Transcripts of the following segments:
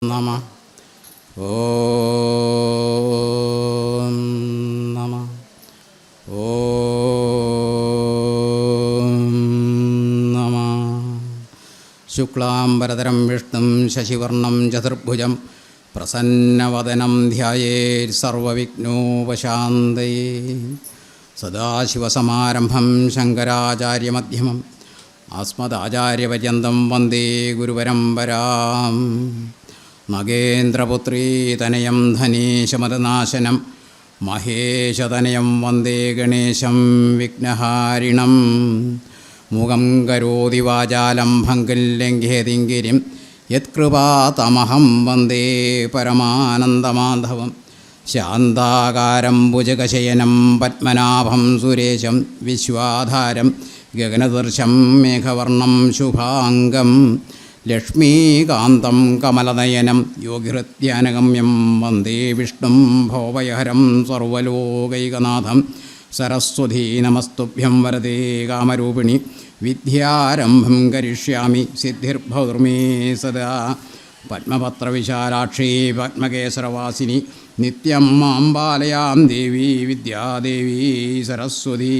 നമ ഓം നമ ഓം നമ. ശുക്ലാംബരധരം വിഷ്ണും ശശിവർണം ചതുർഭുജം പ്രസന്നവദനം ധ്യായേത് സർവവിഘ്നോപശാന്തയേ. സദാശിവസമാരംഭം ശങ്കരാചാര്യമധ്യമം അസ്മദാചാര്യപര്യന്തം വന്ദേ ഗുരുപരമ്പരാം. നഗേന്ദ്രപുത്രീതനയം ധനീശമതനാശനം മഹേശതനയം വന്ദേ ഗണേശം വിഘ്നഹാരിണം. മുഖം കരോതി വാചാലം ഭംഗിൽ ലംഘേതിങ്കിരിം യത്കൃപാതമഹം വന്ദേ പരമാനന്ദമാധവം. ശാന്താകാരം ഭുജഗശയനം പത്മനാഭം സുരേശം വിശ്വാധാരം ഗഗനദർശം മേഘവർണം ശുഭാംഗം. ലക്ഷ്മീകാന്തം കമലനയനം യോഗിഹൃത്യാനഗമ്യം വന്ദേ വിഷ്ണും ഭോവയഹരം സർവലോകൈകനാഥം. സരസ്വതീ നമസ്തുഭ്യം വരദേ കാമരൂപിണി വിദ്യാരംഭം കരിഷ്യാമി സിദ്ധിർഭൗർമേ സദാ. പത്മപത്രവിശാലാക്ഷി പത്മകേസരവാസിനി നിത്യം മാം പാലയാം ദേവി വിദ്യാദേവി സരസ്വതി.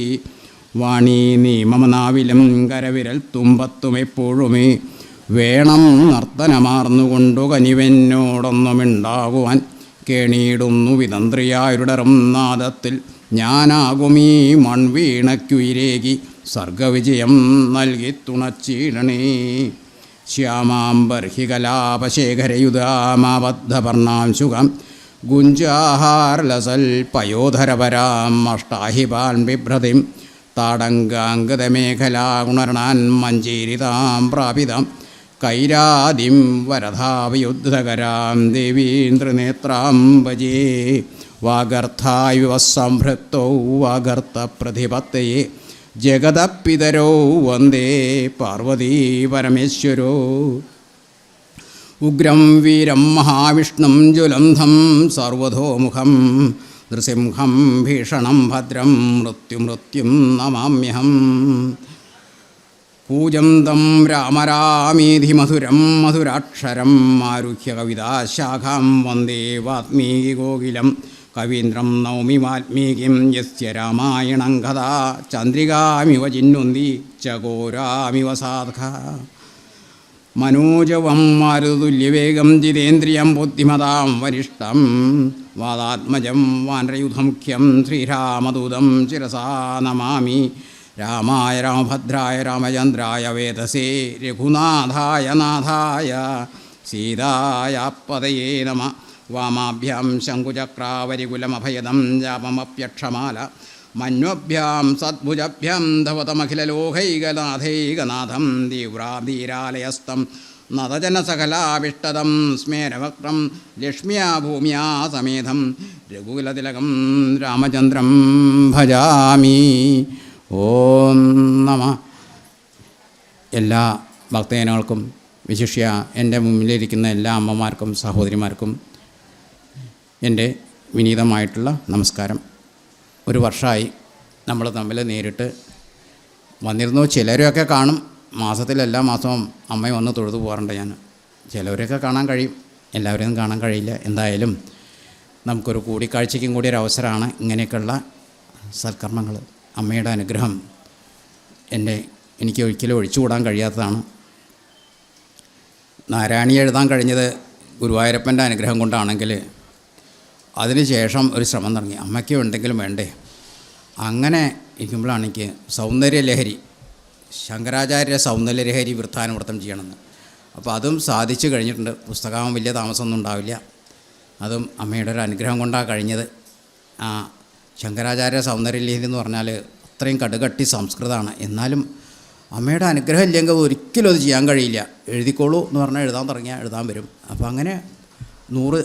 വാണി നീ മമ നാവിലും കരവിരൽ തുമ്പത്തുമെപ്പോഴുമേ വേണം നർത്തനമാർന്നുകൊണ്ടു കനിവെന്നോടൊന്നുമിണ്ടാകുവാൻ. കേണീടുന്നു വിതന്ത്രിയായുടറും നാദത്തിൽ ഞാനാകുമീ മൺവീണയ്ക്കുയിരേകി സർഗവിജയം നൽകി തുണച്ചീടണേ. ശ്യാമാംബർഹി കലാപശേഖരയുധാമാബദ്ധപർണാംശുകം ഗുഞ്ചാഹാർലസൽ പയോധരപരാം അഷ്ടാഹിപാൻ ബിഭ്രതിം. താടങ്കാംഗതമേഖലാഗുണർണാൻ മഞ്ചേരിതാം പ്രാപിതാം കൈരാതിം വരധാവിയുദ്ധകരാം ദേവീന്ദ്രനേത്രാം ഭജേ. വാഗർത്ഥായുവ സംഭൃക്തൗ വാഗർത്തപ്രതിപത്തയേ ജഗതപിതരോ വന്ദേ പാർവതീ പരമേശ്വരോ. ഉഗ്രം വീരം മഹാവിഷ്ണും ജ്വലന്ധം സർവതോമുഖം നൃസിംഹം ഭീഷണം ഭദ്രം മൃത്യും നമാമ്യഹം. കൂജന്തം രാമരാമീധി മധുരം മധുരാക്ഷരം ആരുഹ്യ കവിതാശാഖാം വന്ദേ വാൽമീകികോകിലം. കവീന്ദ്രം നൗമി വാൽമീകിം യസ്യ രാമായണം കഥാ ചന്ദ്രികാമിവ ചിന്നുന്തി ചകോരാമിവ സാധക. മനോജവം മാരുതുല്യവേഗം ജിതേന്ദ്രിയം ബുദ്ധിമതാം വരിഷ്ടം. വാദാത്മജം വാനരയുധമുഖ്യം ശ്രീരാമദൂതം ശിരസാ നമാമി. രാമായ രാമഭദ്രായ രാമചന്ദ്രായ വേദസേ രഘുനാഥായ നാഥായ സീതായ പതയേ നമ. വാമാഭ്യാം ശംഖുചക്രാവരികുലമഭയദം ജാപമപ്യക്ഷമാല മന്വഭ്യാം സദ്ഭുജഭ്യാം ധവതമഖിലലോകൈകനാഥൈകനാഥം. തീവ്രാധീരാലയസ്തം നതജനസകലാവിഷ്ടദം സ്മേരവക്രം ലക്ഷ്മ്യാ ഭൂമ്യാ സമേതം രഘുകുലതിലകം രാമചന്ദ്രം ഭജാമി. ഓം നമ. എല്ലാ ഭക്തജനങ്ങൾക്കും വിശിഷ്യ എൻ്റെ മുമ്പിലിരിക്കുന്ന എല്ലാ അമ്മമാർക്കും സഹോദരിമാർക്കും എൻ്റെ വിനീതമായിട്ടുള്ള നമസ്കാരം. ഒരു വർഷമായി നമ്മൾ തമ്മിൽ നേരിട്ട് വന്നിരുന്നു. ചിലരെയൊക്കെ കാണും, മാസത്തിലെല്ലാ മാസവും അമ്മയെ വന്ന് തൊഴുതു പോകാറുണ്ട് ഞാൻ. ചിലവരെയൊക്കെ കാണാൻ കഴിയും, എല്ലാവരെയും കാണാൻ കഴിയില്ല. എന്തായാലും നമുക്കൊരു കൂടിക്കാഴ്ചയ്ക്കും കൂടി ഒരു അവസരമാണ് ഇങ്ങനെയൊക്കെയുള്ള സൽക്കർമ്മങ്ങൾ. അമ്മയുടെ അനുഗ്രഹം എനിക്ക് ഒരിക്കലും ഒഴിച്ചുകൂടാൻ കഴിയാത്തതാണ്. നാരായണീ എഴുതാൻ കഴിഞ്ഞത് ഗുരുവായൂരപ്പൻ്റെ അനുഗ്രഹം കൊണ്ടാണെങ്കിൽ അതിനുശേഷം ഒരു ശ്രമം തുടങ്ങി. അമ്മയ്ക്ക് എന്തെങ്കിലും വേണ്ടേ? അങ്ങനെ ഇരിക്കുമ്പോഴാണ് എനിക്ക് സൗന്ദര്യലഹരി, ശങ്കരാചാര്യ സൗന്ദര്യലഹരി വൃത്താനുവൃത്തം ചെയ്യണമെന്ന്. അപ്പോൾ അതും സാധിച്ചു കഴിഞ്ഞിട്ടുണ്ട്. പുസ്തകം വലിയ താമസമൊന്നും ഉണ്ടാവില്ല. അതും അമ്മയുടെ ഒരു അനുഗ്രഹം കൊണ്ടാണ് കഴിഞ്ഞത്. ശങ്കരാചാര്യ സൗന്ദര്യലഹരി എന്ന് പറഞ്ഞാൽ അത്രയും കടുകട്ടി സംസ്കൃതമാണ്. എന്നാലും അമ്മയുടെ അനുഗ്രഹം ഇല്ലെങ്കിൽ ഒരിക്കലും അത് ചെയ്യാൻ കഴിയില്ല. എഴുതിക്കോളൂ എന്ന് പറഞ്ഞാൽ എഴുതാൻ തുടങ്ങിയാൽ എഴുതാൻ വരും. അപ്പോൾ അങ്ങനെ 100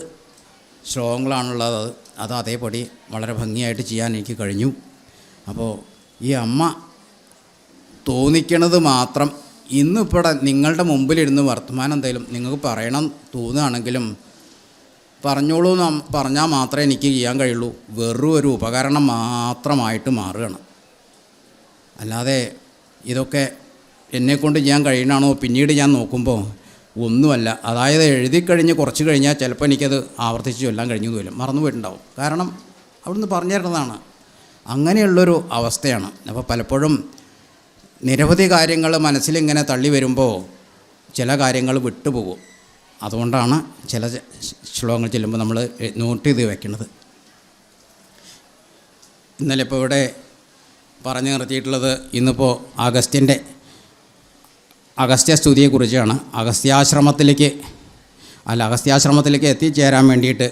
ശ്ലോകങ്ങളാണുള്ളത്. അത് അതേപടി വളരെ ഭംഗിയായിട്ട് ചെയ്യാൻ എനിക്ക് കഴിഞ്ഞു. അപ്പോൾ ഈ അമ്മ തോന്നിക്കണത് മാത്രം ഇന്നിവിടെ നിങ്ങളുടെ മുമ്പിലിരുന്ന് വർത്തമാനം എന്തെങ്കിലും നിങ്ങൾക്ക് പറയണം തോന്നുകയാണെങ്കിലും പറഞ്ഞോളൂ എന്ന് പറഞ്ഞാൽ മാത്രമേ എനിക്ക് ചെയ്യാൻ കഴിയുള്ളൂ. വെറും ഒരു ഉപകരണം മാത്രമായിട്ട് മാറുകയാണ്. അല്ലാതെ ഇതൊക്കെ എന്നെക്കൊണ്ട് ചെയ്യാൻ കഴിയണമാണോ പിന്നീട് ഞാൻ നോക്കുമ്പോൾ ഒന്നുമല്ല. അതായത് എഴുതിക്കഴിഞ്ഞ് കുറച്ച് കഴിഞ്ഞാൽ ചിലപ്പോൾ എനിക്കത് ആവർത്തിച്ച് ചൊല്ലാൻ കഴിഞ്ഞു പോലും മറന്നു പോയിട്ടുണ്ടാവും. കാരണം അവിടുന്ന് പറഞ്ഞു തരുന്നതാണ്. അങ്ങനെയുള്ളൊരു അവസ്ഥയാണ്. അപ്പോൾ പലപ്പോഴും നിരവധി കാര്യങ്ങൾ മനസ്സിലിങ്ങനെ തള്ളി വരുമ്പോൾ ചില കാര്യങ്ങൾ വിട്ടുപോകും. അതുകൊണ്ടാണ് ചില ശ്ലോകങ്ങൾ ചെല്ലുമ്പോൾ നമ്മൾ നോട്ട് ചെയ്ത് വയ്ക്കുന്നത്. ഇന്നലെ ഇപ്പോൾ ഇവിടെ പറഞ്ഞു നിർത്തിയിട്ടുള്ളത് ഇന്നിപ്പോൾ അഗസ്ത്യസ്തുതിയെക്കുറിച്ചാണ്. അഗസ്ത്യാശ്രമത്തിലേക്ക് എത്തിച്ചേരാൻ വേണ്ടിയിട്ട്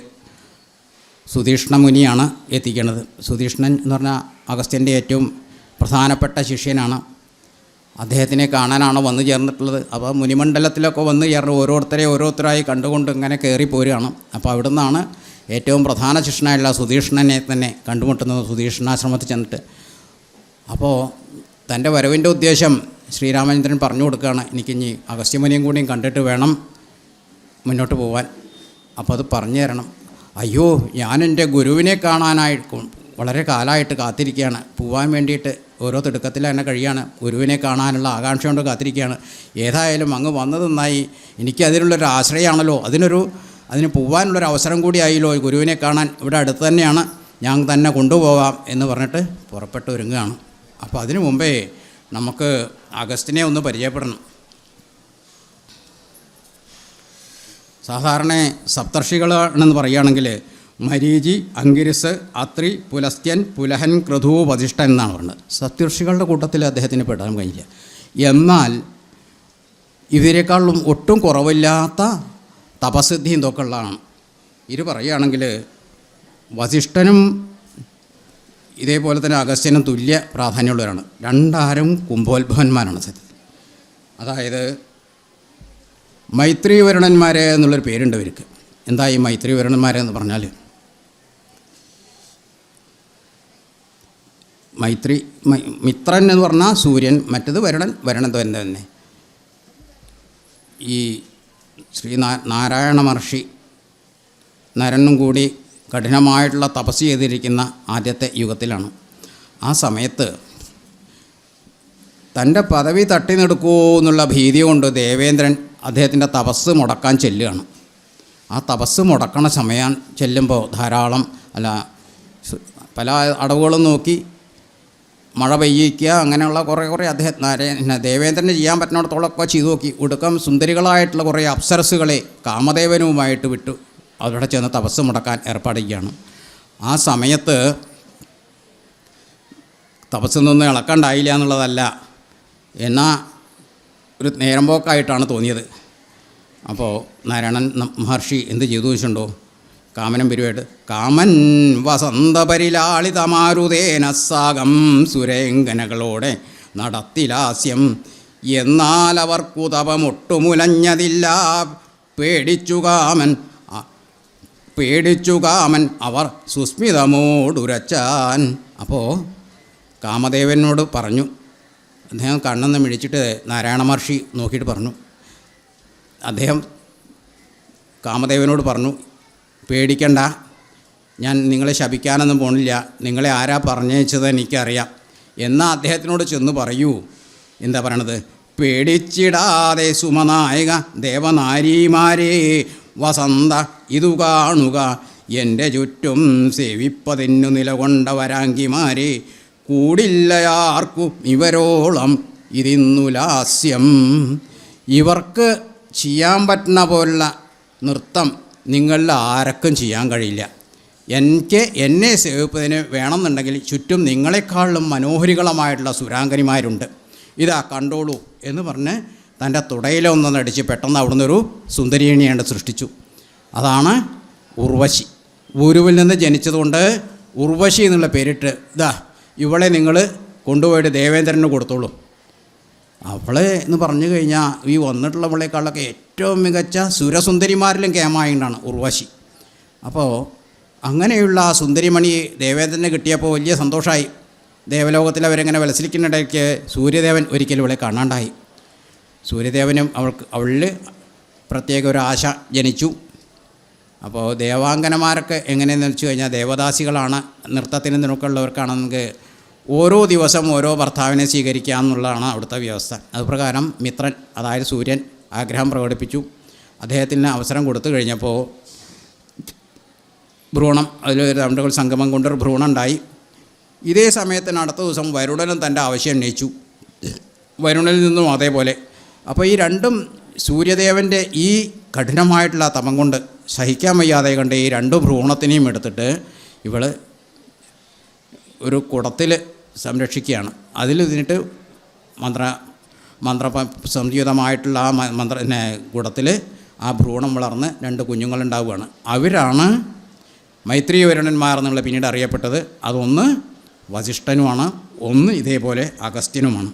സുധീഷ്ണ മുനിയാണ് എത്തിക്കുന്നത്. സുധീഷ്ണൻ എന്ന് പറഞ്ഞാൽ അഗസ്ത്യൻ്റെ ഏറ്റവും പ്രധാനപ്പെട്ട ശിഷ്യനാണ്. അദ്ദേഹത്തിനെ കാണാനാണ് വന്നു ചേർന്നിട്ടുള്ളത്. അപ്പോൾ മുനിമണ്ഡലത്തിലൊക്കെ വന്നു ചേർന്ന് ഓരോരുത്തരായി കണ്ടുകൊണ്ട് ഇങ്ങനെ കയറി പോരുകയാണ്. അപ്പോൾ അവിടെ നിന്നാണ് ഏറ്റവും പ്രധാന ശിഷ്യനായുള്ള സുധീഷ്ണനെ തന്നെ കണ്ടുമുട്ടുന്നത്, സുധീഷ്ണാശ്രമത്തിൽ ചെന്നിട്ട്. അപ്പോൾ തൻ്റെ വരവിൻ്റെ ഉദ്ദേശം ശ്രീരാമചന്ദ്രൻ പറഞ്ഞു കൊടുക്കുകയാണ്, എനിക്കിനി അഗസ്ത്യമുനിയും കൂടിയും കണ്ടിട്ട് വേണം മുന്നോട്ട് പോകാൻ. അപ്പോൾ അത് പറഞ്ഞു തരണം. അയ്യോ, ഞാൻ എൻ്റെ ഗുരുവിനെ കാണാനായിട്ട് വളരെ കാലമായിട്ട് കാത്തിരിക്കുകയാണ്, പോകാൻ വേണ്ടിയിട്ട് ഓരോ തിടുക്കത്തിൽ തന്നെ കഴിയാണ്, ഗുരുവിനെ കാണാനുള്ള ആകാംക്ഷ കൊണ്ട് കാത്തിരിക്കുകയാണ്. ഏതായാലും അങ്ങ് വന്നത് നന്നായി, എനിക്കതിനുള്ളൊരു ആശ്രയമാണല്ലോ, അതിന് പോകാനുള്ളൊരു അവസരം കൂടിയായല്ലോ, ഗുരുവിനെ കാണാൻ ഇവിടെ അടുത്ത് തന്നെയാണ്, ഞാൻ തന്നെ കൊണ്ടുപോകാം എന്ന് പറഞ്ഞിട്ട് പുറപ്പെട്ട് ഒരുങ്ങുകയാണ്. അപ്പോൾ അതിനു മുമ്പേ നമുക്ക് അഗസ്ത്യനെ ഒന്ന് പരിചയപ്പെടണം. സാധാരണ സപ്തർഷികളാണെന്ന് പറയുകയാണെങ്കിൽ മരീചി, അങ്കിരിസ്, അത്രി, പുലസ്ത്യൻ, പുലഹൻ, ക്രതു, വസിഷ്ഠൻ എന്നാണ് പറയുന്നത്. സപ്തർഷികളുടെ കൂട്ടത്തിൽ അദ്ദേഹത്തിന് പെടാൻ കഴിയില്ല. എന്നാൽ ഇവരെക്കാളും ഒട്ടും കുറവില്ലാത്ത തപസിദ്ധിയും ഇതൊക്കെ ഉള്ളതാണ്. ഇത് പറയുകയാണെങ്കിൽ വസിഷ്ഠനും ഇതേപോലെ തന്നെ അഗസ്ത്യനും തുല്യ പ്രാധാന്യമുള്ളവരാണ്. രണ്ടാരും കുംഭോത്ഭവന്മാരാണ് സത്യത്തിൽ. അതായത് മൈത്രീവരുണന്മാരെ എന്നുള്ളൊരു പേരുണ്ട് ഇവർക്ക്. എന്താ ഈ മൈത്രീവരുണന്മാരെന്ന് പറഞ്ഞാൽ, മിത്രൻ എന്ന് പറഞ്ഞാൽ സൂര്യൻ, മറ്റത് വരുണൻ തന്നെ. ഈ നാരായണ മഹർഷി നരനും കൂടി കഠിനമായിട്ടുള്ള തപസ് ചെയ്തിരിക്കുന്ന ആദ്യത്തെ യുഗത്തിലാണ്. ആ സമയത്ത് തൻ്റെ പദവി തട്ടിനെടുക്കുമോ എന്നുള്ള ഭീതി കൊണ്ട് ദേവേന്ദ്രൻ അദ്ദേഹത്തിൻ്റെ തപസ് മുടക്കാൻ ചെല്ലുകയാണ്. ആ തപസ് മുടക്കണ സമയം ചെല്ലുമ്പോൾ പല അടവുകളും നോക്കി മഴ പെയ്യിക്കുക, അങ്ങനെയുള്ള കുറേ ദേവേന്ദ്രന് ചെയ്യാൻ പറ്റുന്നിടത്തോളമൊക്കെ ചെയ്തു നോക്കി. ഒടുക്കം സുന്ദരികളായിട്ടുള്ള കുറേ അപ്സരസുകളെ കാമദേവനുമായിട്ട് വിട്ടു അവിടെ ചെന്ന് തപസ് മുടക്കാൻ ഏർപ്പാടിക്കുകയാണ്. ആ സമയത്ത് തപസ്സിൽ നിന്ന് ഇളക്കണ്ടായില്ല എന്നുള്ളതല്ല, എന്നാൽ ഒരു നേരം പോക്കായിട്ടാണ് തോന്നിയത്. അപ്പോൾ നാരായണൻ മഹർഷി എന്ത് ചെയ്തു വെച്ചിട്ടുണ്ടോ, കാമനം പെരുവായിട്ട് കാമൻ വസന്തപരിലാളിതമാരുതേന സാഗം സുരേങ്കനകളോടെ നടത്തിലാസ്യം, എന്നാൽ അവർക്കു തപമൊട്ടുമുലഞ്ഞതില്ല, പേടിച്ചു കാമൻ അവർ സുസ്മിതമോടുരച്ചാൻ. അപ്പോൾ കാമദേവനോട് പറഞ്ഞു, അദ്ദേഹം കണ്ണെന്ന് മിഴിച്ചിട്ട് നാരായണ മഹർഷി നോക്കിയിട്ട് പറഞ്ഞു, അദ്ദേഹം കാമദേവനോട് പറഞ്ഞു, പേടിക്കണ്ട, ഞാൻ നിങ്ങളെ ശപിക്കാനൊന്നും പോണില്ല, നിങ്ങളെ ആരാ പറഞ്ഞയച്ചത് എനിക്കറിയാം. എന്നാൽ അദ്ദേഹത്തിനോട് ചെന്ന് പറയൂ, എന്താ പറയണത്, പേടിച്ചിടാതെ സുമനായക ദേവനാരീമാരേ വസന്ത ഇതു കാണുക, എൻ്റെ ചുറ്റും സേവിപ്പതിന്നു നിലകൊണ്ട വരാങ്കിമാരെ, കൂടില്ലയാർക്കും ഇവരോളം ഇതിന്നു ലാസ്യം. ഇവർക്ക് ചെയ്യാൻ പറ്റുന്ന പോലുള്ള നൃത്തം നിങ്ങളിൽ ആർക്കും ചെയ്യാൻ കഴിയില്ല. എന്നെ സേവിപ്പതിന് വേണമെന്നുണ്ടെങ്കിൽ ചുറ്റും നിങ്ങളെക്കാളും മനോഹരികളമായിട്ടുള്ള സുരാംഗനിമാരുണ്ട്, ഇതാ കണ്ടോളൂ എന്ന് പറഞ്ഞ് തൻ്റെ തുടയിലൊന്നടിച്ച് പെട്ടെന്ന് അവിടുന്ന് ഒരു സുന്ദരിയണിയാണ്ട് സൃഷ്ടിച്ചു. അതാണ് ഉർവശി. ഗുരുവിൽ നിന്ന് ജനിച്ചതുകൊണ്ട് ഉർവശി എന്നുള്ള പേരിട്ട്, ഇതാ ഇവളെ നിങ്ങൾ കൊണ്ടുപോയിട്ട് ദേവേന്ദ്രന് കൊടുത്തോളൂ. അവളെ എന്ന് പറഞ്ഞു കഴിഞ്ഞാൽ ഈ വന്നിട്ടുള്ളവളെക്കാളൊക്കെ ഏറ്റവും മികച്ച സുരസുന്ദരിമാരിലും കേമായിട്ടാണ് ഉർവശി. അപ്പോൾ അങ്ങനെയുള്ള ആ സുന്ദരിമണി ദേവേന്ദ്രന് കിട്ടിയപ്പോൾ വലിയ സന്തോഷമായി. ദേവലോകത്തിൽ അവരെങ്ങനെ വിലസിലിക്കുന്നിടയ്ക്ക് സൂര്യദേവൻ ഒരിക്കലും ഇവളെ കാണാണ്ടായി. സൂര്യദേവനും അവളിൽ പ്രത്യേക ഒരു ആശ ജനിച്ചു. അപ്പോൾ ദേവാംഗനമാരൊക്കെ എങ്ങനെയെന്ന് വെച്ച് കഴിഞ്ഞാൽ ദേവദാസികളാണ്, നൃത്തത്തിന് നിനക്കുള്ളവർക്കാണെങ്കിൽ ഓരോ ദിവസം ഓരോ ഭർത്താവിനെ സ്വീകരിക്കുക എന്നുള്ളതാണ് അവിടുത്തെ വ്യവസ്ഥ. അതുപ്രകാരം മിത്രൻ, അതായത് സൂര്യൻ, ആഗ്രഹം പ്രകടിപ്പിച്ചു. അദ്ദേഹത്തിന് അവസരം കൊടുത്തു കഴിഞ്ഞപ്പോൾ ഭ്രൂണം, അതിൽ രണ്ടുകൾ സംഗമം കൊണ്ടൊരു ഭ്രൂണം ഉണ്ടായി. ഇതേ സമയത്തിന് അടുത്ത ദിവസം വരുണനും തൻ്റെ ആവശ്യം ഉന്നയിച്ചു. വരുണനിൽ നിന്നും അതേപോലെ. അപ്പോൾ ഈ രണ്ടും സൂര്യദേവൻ്റെ ഈ കഠിനമായിട്ടുള്ള തപം കൊണ്ട് സഹിക്കാൻ വയ്യാതെ കണ്ട് ഈ രണ്ട് ഭ്രൂണത്തിനെയും എടുത്തിട്ട് ഇവൾ ഒരു കുടത്തിൽ സംരക്ഷിക്കുകയാണ്. അതിൽ ഇതിനിട്ട് മന്ത്ര സംയുതമായിട്ടുള്ള ആ കുടത്തിൽ ആ ഭ്രൂണം വളർന്ന് രണ്ട് കുഞ്ഞുങ്ങളുണ്ടാവുകയാണ്. അവരാണ് മൈത്രീയ വരുണന്മാർ എന്നുള്ള പിന്നീട് അറിയപ്പെട്ടത്. അതൊന്ന് വസിഷ്ഠനുമാണ്, ഒന്ന് ഇതേപോലെ അഗസ്ത്യനുമാണ്.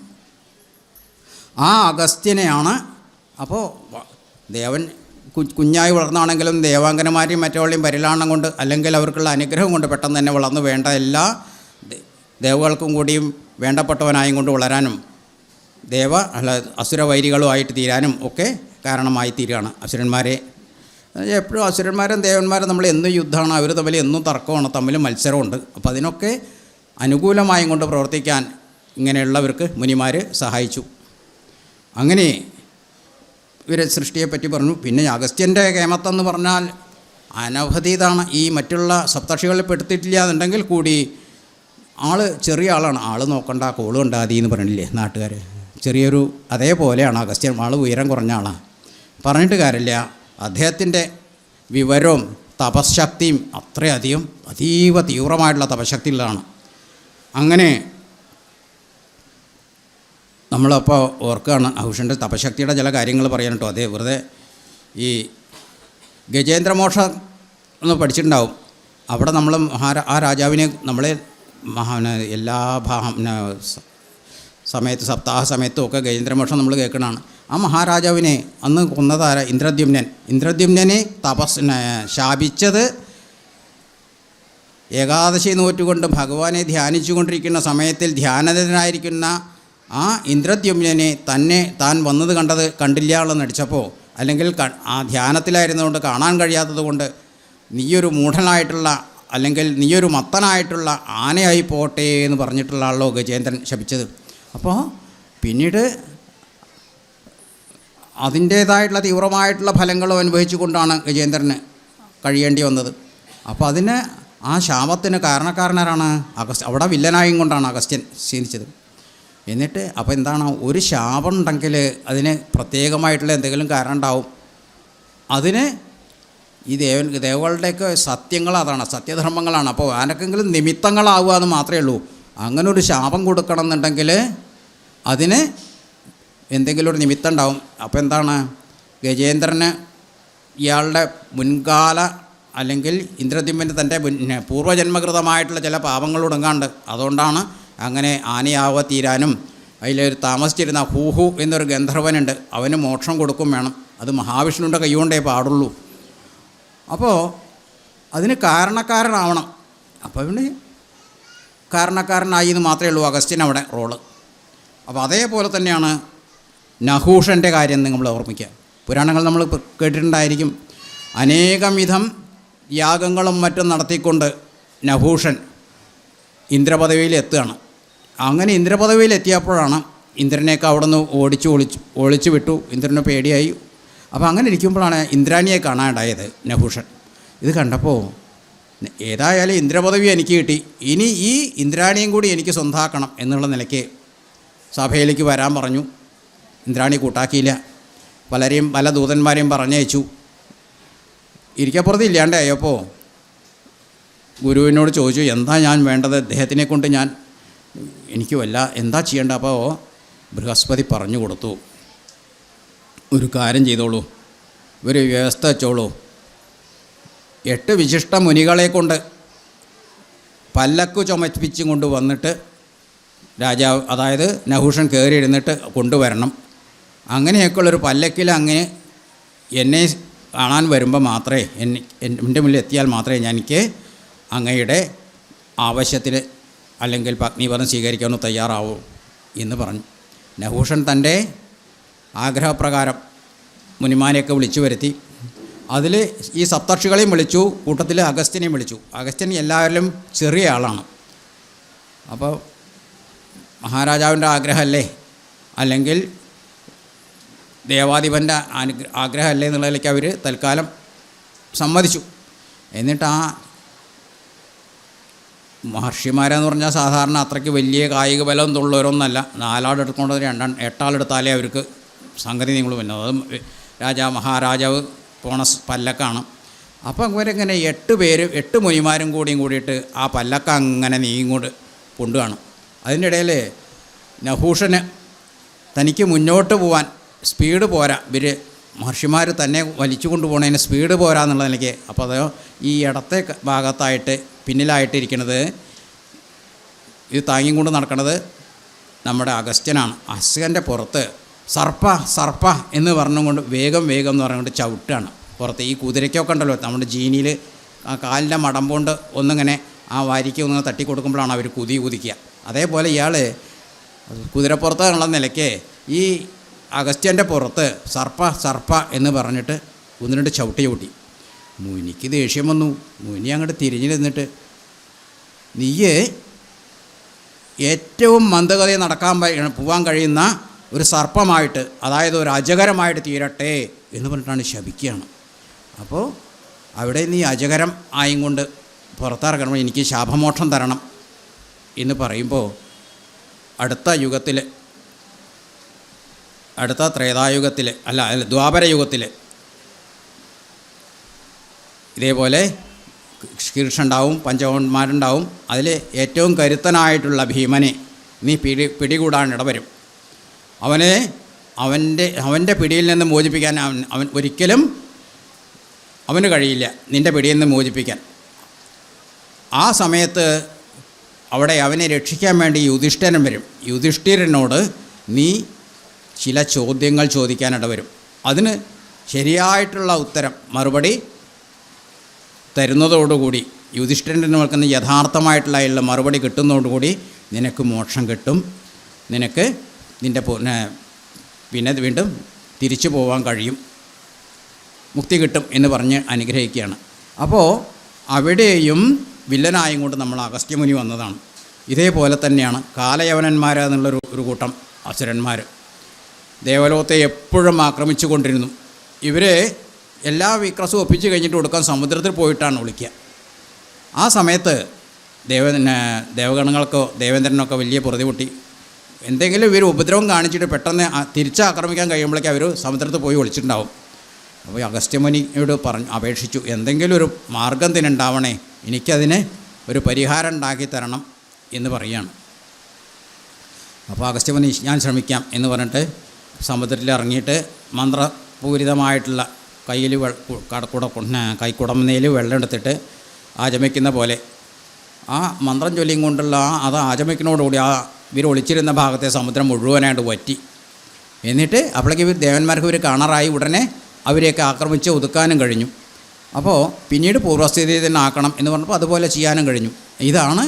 ആ അഗസ്ത്യനെയാണ് അപ്പോൾ ദേവൻ കുഞ്ഞായി വളർന്നാണെങ്കിലും ദേവാംഗനമാരെയും മറ്റുള്ളവരെയും പരിലാളനം കൊണ്ട് അല്ലെങ്കിൽ അവർക്കുള്ള അനുഗ്രഹം കൊണ്ട് പെട്ടെന്ന് തന്നെ വളർന്നു വേണ്ട എല്ലാ ദേവകൾക്കും കൂടിയും വേണ്ടപ്പെട്ടവനായും കൊണ്ട് വളരാനും അസുരവൈരികളുമായിട്ട് തീരാനും ഒക്കെ കാരണമായി തീരുകയാണ്. അസുരന്മാരെ എപ്പോഴും അസുരന്മാരും ദേവന്മാരും നമ്മൾ എന്നും യുദ്ധമാണ്, അവർ തമ്മിൽ എന്നും തർക്കമാണ്, തമ്മിൽ മത്സരമുണ്ട്. അപ്പോൾ അതിനൊക്കെ അനുകൂലമായും കൊണ്ട് പ്രവർത്തിക്കാൻ ഇങ്ങനെയുള്ളവർക്ക് മുനിമാർ സഹായിച്ചു. അങ്ങനെ ഇവരെ സൃഷ്ടിയെപ്പറ്റി പറഞ്ഞു. പിന്നെ അഗസ്ത്യൻ്റെ കേമത്തെന്ന് പറഞ്ഞാൽ അനവധിതാണ്. ഈ മറ്റുള്ള സപ്തർഷികളിൽ പെടുത്തിയിട്ടില്ല എന്നുണ്ടെങ്കിൽ കൂടി ആൾ ചെറിയ ആളാണ്. ആൾ നോക്കണ്ട, കോള് കണ്ടാതി എന്ന് പറഞ്ഞില്ലേ നാട്ടുകാർ. ചെറിയൊരു അതേപോലെയാണ് അഗസ്ത്യൻ. ആൾ ഉയരം കുറഞ്ഞ ആളാണ്. പറഞ്ഞിട്ട് കാര്യമില്ല. അദ്ദേഹത്തിൻ്റെ വിവരവും തപശക്തിയും അത്രയധികം അതീവ തീവ്രമായിട്ടുള്ള തപശക്തിയുള്ളതാണ്. അങ്ങനെ നമ്മളപ്പോൾ ഓർക്കുകയാണ് നഹൂഷൻ്റെ തപശക്തിയുടെ ചില കാര്യങ്ങൾ പറയാൻ കേട്ടോ. അതേ വെറുതെ ഈ ഗജേന്ദ്രമോക്ഷം ഒന്ന് പഠിച്ചിട്ടുണ്ടാവും. അവിടെ നമ്മൾ ആ രാജാവിനെ നമ്മളെ എല്ലാ സമയത്ത് സപ്താഹ സമയത്തും ഒക്കെ ഗജേന്ദ്രമോക്ഷം നമ്മൾ കേൾക്കണതാണ്. ആ മഹാരാജാവിനെ അന്ന് കൊന്നതാര ഇന്ദ്രദ്യുമ്നൻ. ഇന്ദ്രദ്യുമ്നനെ ശാപിച്ചത് ഏകാദശി നോറ്റുകൊണ്ട് ഭഗവാനെ ധ്യാനിച്ചു കൊണ്ടിരിക്കുന്ന സമയത്തിൽ ധ്യാനനിരതനായിരിക്കുന്ന ആ ഇന്ദ്രദ്യുമ്നനെ താൻ വന്നത് കണ്ടില്ല എന്ന് നടിച്ചപ്പോൾ, അല്ലെങ്കിൽ ആ ധ്യാനത്തിലായിരുന്നുകൊണ്ട് കാണാൻ കഴിയാത്തത് കൊണ്ട് നീയൊരു മൂഢനായിട്ടുള്ള അല്ലെങ്കിൽ നീയൊരു മത്തനായിട്ടുള്ള ആനയായി പോട്ടെ എന്ന് പറഞ്ഞിട്ടുള്ളതാണല്ലോ ഗജേന്ദ്രൻ ശപിച്ചത്. അപ്പോൾ പിന്നീട് അതിൻ്റേതായിട്ടുള്ള തീവ്രമായിട്ടുള്ള ഫലങ്ങളും അനുഭവിച്ചു കൊണ്ടാണ് ഗജേന്ദ്രന് കഴിയേണ്ടി വന്നത്. അപ്പോൾ അതിന് ആ ശാപത്തിന് കാരണക്കാരനാരാണ്? അവിടെ വില്ലനായും കൊണ്ടാണ് അഗസ്ത്യൻ ശീലിച്ചത്. എന്നിട്ട് അപ്പോൾ എന്താണ്, ഒരു ശാപം ഉണ്ടെങ്കിൽ അതിന് പ്രത്യേകമായിട്ടുള്ള എന്തെങ്കിലും കാരണം ഉണ്ടാവും. അതിന് ഈ ദേവകളുടെയൊക്കെ സത്യങ്ങൾ അതാണ്, സത്യധർമ്മങ്ങളാണ്. അപ്പോൾ ആരൊക്കെങ്കിലും നിമിത്തങ്ങളാവുക എന്ന് മാത്രമേ ഉള്ളൂ. അങ്ങനെ ഒരു ശാപം കൊടുക്കണം എന്നുണ്ടെങ്കിൽ അതിന് എന്തെങ്കിലും ഒരു നിമിത്തം ഉണ്ടാവും. അപ്പോൾ എന്താണ്, ഗജേന്ദ്രന് ഇയാളുടെ മുൻകാല അല്ലെങ്കിൽ ഇന്ദ്രദ്യുമ്നന് തൻ്റെ പൂർവ്വജന്മകൃതമായിട്ടുള്ള ചില പാപങ്ങൾ ഉടങ്ങാണ്ട്, അതുകൊണ്ടാണ് അങ്ങനെ ആനയാവ തീരാനും അതിലൊരു താമസിച്ചിരുന്ന ഹൂഹു എന്നൊരു ഗന്ധർവനുണ്ട്, അവന് മോക്ഷം കൊടുക്കും വേണം. അത് മഹാവിഷ്ണുവിൻ്റെ കൈകൊണ്ടേ പാടുള്ളൂ. അപ്പോൾ അതിന് കാരണക്കാരനാവണം. അപ്പോൾ പിന്നെ കാരണക്കാരനായി എന്ന് മാത്രമേ ഉള്ളൂ അഗസ്ത്യൻ അവിടെ റോള്. അപ്പോൾ അതേപോലെ തന്നെയാണ് നഹൂഷൻ്റെ കാര്യം നമ്മൾ ഓർമ്മിക്കുക. പുരാണങ്ങൾ നമ്മൾ കേട്ടിട്ടുണ്ടായിരിക്കും. അനേകം വിധം യാഗങ്ങളും മറ്റും നടത്തിക്കൊണ്ട് നഹൂഷൻ ഇന്ദ്രപദവിയിൽ എത്തുകയാണ്. അങ്ങനെ ഇന്ദ്രപദവിയിൽ എത്തിയപ്പോഴാണ് ഇന്ദ്രനെയൊക്കെ അവിടെ നിന്ന് ഒളിച്ചു വിട്ടു. ഇന്ദ്രന് പേടിയായി. അപ്പോൾ അങ്ങനെ ഇരിക്കുമ്പോഴാണ് ഇന്ദ്രാണിയെ കാണാണ്ടായത് നഹൂഷൻ. ഇത് കണ്ടപ്പോൾ ഏതായാലും ഇന്ദ്രപദവി എനിക്ക് കിട്ടി, ഇനി ഈ ഇന്ദ്രാണിയും കൂടി എനിക്ക് സ്വന്തമാക്കണം എന്നുള്ള നിലയ്ക്ക് സഭയിലേക്ക് വരാൻ പറഞ്ഞു. ഇന്ദ്രാണി കൂട്ടാക്കിയില്ല. പല ദൂതന്മാരെയും പറഞ്ഞയച്ചു. ഇരിക്കപ്പുറത്ത് ഇല്ലാണ്ടായപ്പോൾ ഗുരുവിനോട് ചോദിച്ചു, എന്താ ഞാൻ വേണ്ടത്, അദ്ദേഹത്തിനെ കൊണ്ട് എനിക്ക് എന്താ ചെയ്യേണ്ടത്? അപ്പോൾ ബൃഹസ്പതി പറഞ്ഞു കൊടുത്തു, ഒരു കാര്യം ചെയ്തോളൂ, ഒരു വ്യവസ്ഥ വെച്ചോളൂ. 8 വിശിഷ്ട മുനികളെ കൊണ്ട് പല്ലക്ക് ചുമപ്പിച്ചും കൊണ്ട് വന്നിട്ട് രാജാവ്, അതായത് നഹൂഷൻ കയറി ഇരുന്നിട്ട് കൊണ്ടുവരണം. അങ്ങനെയൊക്കെയുള്ളൊരു പല്ലക്കിൽ അങ്ങനെ എന്നെ കാണാൻ വരുമ്പോൾ മാത്രമേ എൻ്റെ മുന്നിൽ എത്തിയാൽ മാത്രമേ എനിക്ക് അങ്ങയുടെ ആവശ്യത്തിന് അല്ലെങ്കിൽ പത്നീപദം സ്വീകരിക്കാനോ തയ്യാറാവൂ എന്ന് പറഞ്ഞു. നഹൂഷൻ തൻ്റെ ആഗ്രഹപ്രകാരം മുനിമാരെയൊക്കെ വിളിച്ചു വരുത്തി. അതിൽ ഈ സപ്തർഷികളെയും വിളിച്ചു, കൂട്ടത്തിൽ അഗസ്ത്യനെയും വിളിച്ചു. അഗസ്ത്യൻ എല്ലാവരിലും ചെറിയ ആളാണ്. അപ്പോൾ മഹാരാജാവിൻ്റെ ആഗ്രഹമല്ലേ, അല്ലെങ്കിൽ ദേവാധിപൻ്റെ ആഗ്രഹമല്ലേ എന്നുള്ളതിലേക്ക് അവർ തൽക്കാലം സമ്മതിച്ചു. എന്നിട്ട് ആ മഹർഷിമാരെന്ന് പറഞ്ഞാൽ സാധാരണ അത്രയ്ക്ക് വലിയ കായിക ബലം തുള്ളവരൊന്നല്ല. 4 എടുക്കൊണ്ട് 8 എടുത്താലേ അവർക്ക് സംഗതി നിങ്ങൾ പിന്നെ അത് മഹാരാജാവ് പോണ പല്ലക്കാണ്. അപ്പോൾ ഇവരിങ്ങനെ 8 പേര് 8 മുനിമാരും കൂടിയിട്ട് ആ പല്ലക്ക അങ്ങനെ നീങ്ങോട്ട് കൊണ്ടുകാണും. അതിൻ്റെ ഇടയിൽ നഹൂഷന് തനിക്ക് മുന്നോട്ട് പോകാൻ സ്പീഡ് പോരാ, ഇവർ മഹർഷിമാർ തന്നെ വലിച്ചു കൊണ്ടുപോകുന്നതിന് സ്പീഡ് പോരാ എന്നുള്ള നിലയ്ക്ക്. അപ്പോൾ അത് ഈ ഇടത്തെ ഭാഗത്തായിട്ട് പിന്നിലായിട്ടിരിക്കുന്നത്, ഇത് താങ്ങിക്കൊണ്ട് നടക്കുന്നത് നമ്മുടെ അഗസ്ത്യനാണ്. അഗസ്ത്യൻ്റെ പുറത്ത് സർപ്പ എന്ന് പറഞ്ഞുകൊണ്ട് വേഗം എന്ന് പറഞ്ഞുകൊണ്ട് ചവിട്ടാണ് പുറത്ത്. ഈ കുതിരയ്ക്കൊക്കെ ഉണ്ടല്ലോ നമ്മുടെ ജീനിയിൽ ആ കാലിൻ്റെ മടമ്പുകൊണ്ട് ഒന്നിങ്ങനെ ആ വാരിക്ക് ഒന്ന് തട്ടിക്കൊടുക്കുമ്പോഴാണ് അവർ കുതിക്കുക. അതേപോലെ ഇയാൾ കുതിരപ്പുറത്ത് എന്നുള്ള നിലയ്ക്ക് ഈ അഗസ്ത്യൻ്റെ പുറത്ത് സർപ്പ എന്ന് പറഞ്ഞിട്ട് 1-2 ചവിട്ടി. മുനിക്ക് ദേഷ്യം വന്നു. മുനി അങ്ങോട്ട് തിരിഞ്ഞു നിന്നിട്ട്, നീയേ ഏറ്റവും മന്ദഗതിയെ പോകാൻ കഴിയുന്ന ഒരു സർപ്പമായിട്ട്, അതായത് ഒരു അജഗരമായിട്ട് തീരട്ടെ എന്ന് പറഞ്ഞിട്ടാണ് ശപിക്കുകയാണ്. അപ്പോൾ അവിടെ നീ അജഗരം ആയും കൊണ്ട് പുറത്തിറങ്ങണം, എനിക്ക് ശാപമോക്ഷം തരണം എന്ന് പറയുമ്പോൾ അടുത്ത ത്രേതായുഗത്തിൽ അല്ല ദ്വാപരയുഗത്തിൽ ഇതേപോലെ ശീർഷുണ്ടാവും, പഞ്ചവന്മാരുണ്ടാവും. അതിൽ ഏറ്റവും കരുത്തനായിട്ടുള്ള ഭീമനെ നീ പിടികൂടാൻ ഇടവരും. അവൻ്റെ പിടിയിൽ നിന്ന് മോചിപ്പിക്കാൻ അവൻ ഒരിക്കലും അവന് കഴിയില്ല, നിൻ്റെ പിടിയിൽ നിന്ന് മോചിപ്പിക്കാൻ. ആ സമയത്ത് അവിടെ അവനെ രക്ഷിക്കാൻ വേണ്ടി യുധിഷ്ഠിരൻ വരും. യുധിഷ്ഠിരനോട് നീ ചില ചോദ്യങ്ങൾ ചോദിക്കാനിട വരും. അതിന് ശരിയായിട്ടുള്ള മറുപടി തരുന്നതോടുകൂടി, യുധിഷ്ഠിരൻ്റെ കേൾക്കുന്ന യഥാർത്ഥമായിട്ടുള്ള മറുപടി കിട്ടുന്നതോടുകൂടി നിനക്ക് മോക്ഷം കിട്ടും, നിനക്ക് നിൻ്റെ പിന്നെ വീണ്ടും തിരിച്ചു പോകാൻ കഴിയും, മുക്തി കിട്ടും എന്ന് പറഞ്ഞ് അനുഗ്രഹിക്കുകയാണ്. അപ്പോൾ അവിടെയും വില്ലനായും കൊണ്ട് നമ്മൾ അഗസ്ത്യമുനി വന്നതാണ്. ഇതേപോലെ തന്നെയാണ് കാലയവനന്മാരെന്നുള്ളൊരു കൂട്ടം അസുരന്മാർ ദേവലോകത്തെ എപ്പോഴും ആക്രമിച്ചു കൊണ്ടിരുന്നു. ഇവർ എല്ലാ വിക്രസും ഒപ്പിച്ച് കഴിഞ്ഞിട്ട് കൊടുക്കാൻ സമുദ്രത്തിൽ പോയിട്ടാണ് വിളിക്കുക. ആ സമയത്ത് ദേവഗണങ്ങൾക്കോ ദേവേന്ദ്രനൊക്കെ വലിയ പൊറുതിമുട്ടി. എന്തെങ്കിലും ഇവർ ഉപദ്രവം കാണിച്ചിട്ട് പെട്ടെന്ന് തിരിച്ചാക്രമിക്കാൻ കഴിയുമ്പോഴേക്കും അവർ സമുദ്രത്തിൽ പോയി ഒളിച്ചിട്ടുണ്ടാവും. അപ്പോൾ അഗസ്ത്യമുനിയോട് അപേക്ഷിച്ചു, എന്തെങ്കിലും ഒരു മാർഗം തിനുണ്ടാവണേ, എനിക്കതിന് ഒരു പരിഹാരം ഉണ്ടാക്കി തരണം എന്ന് പറയുകയാണ്. അപ്പോൾ അഗസ്ത്യമുനി ഞാൻ ശ്രമിക്കാം എന്ന് പറഞ്ഞിട്ട് സമുദ്രത്തിൽ ഇറങ്ങിയിട്ട് മന്ത്രപൂരിതമായിട്ടുള്ള കൈക്കുടമനയിൽ വെള്ളം എടുത്തിട്ട് ആചമിക്കുന്ന പോലെ ആ മന്ത്രം ചൊല്ലിയും കൊണ്ടുള്ള അത് ആചമിക്കുന്നതോടുകൂടി ആ ഇവർ ഒളിച്ചിരുന്ന ഭാഗത്തെ സമുദ്രം മുഴുവനായിട്ട് വറ്റി. എന്നിട്ട് അപ്പോഴേക്ക് ദേവന്മാർക്ക് ഇവർ കാണാറായി. ഉടനെ അവരെയൊക്കെ ആക്രമിച്ച് ഒതുക്കാനും കഴിഞ്ഞു. അപ്പോൾ പിന്നീട് പൂർവ്വസ്ഥിതിയിൽ തന്നെ ആക്കണം എന്ന് പറഞ്ഞപ്പോൾ അതുപോലെ ചെയ്യാനും കഴിഞ്ഞു. ഇതാണ്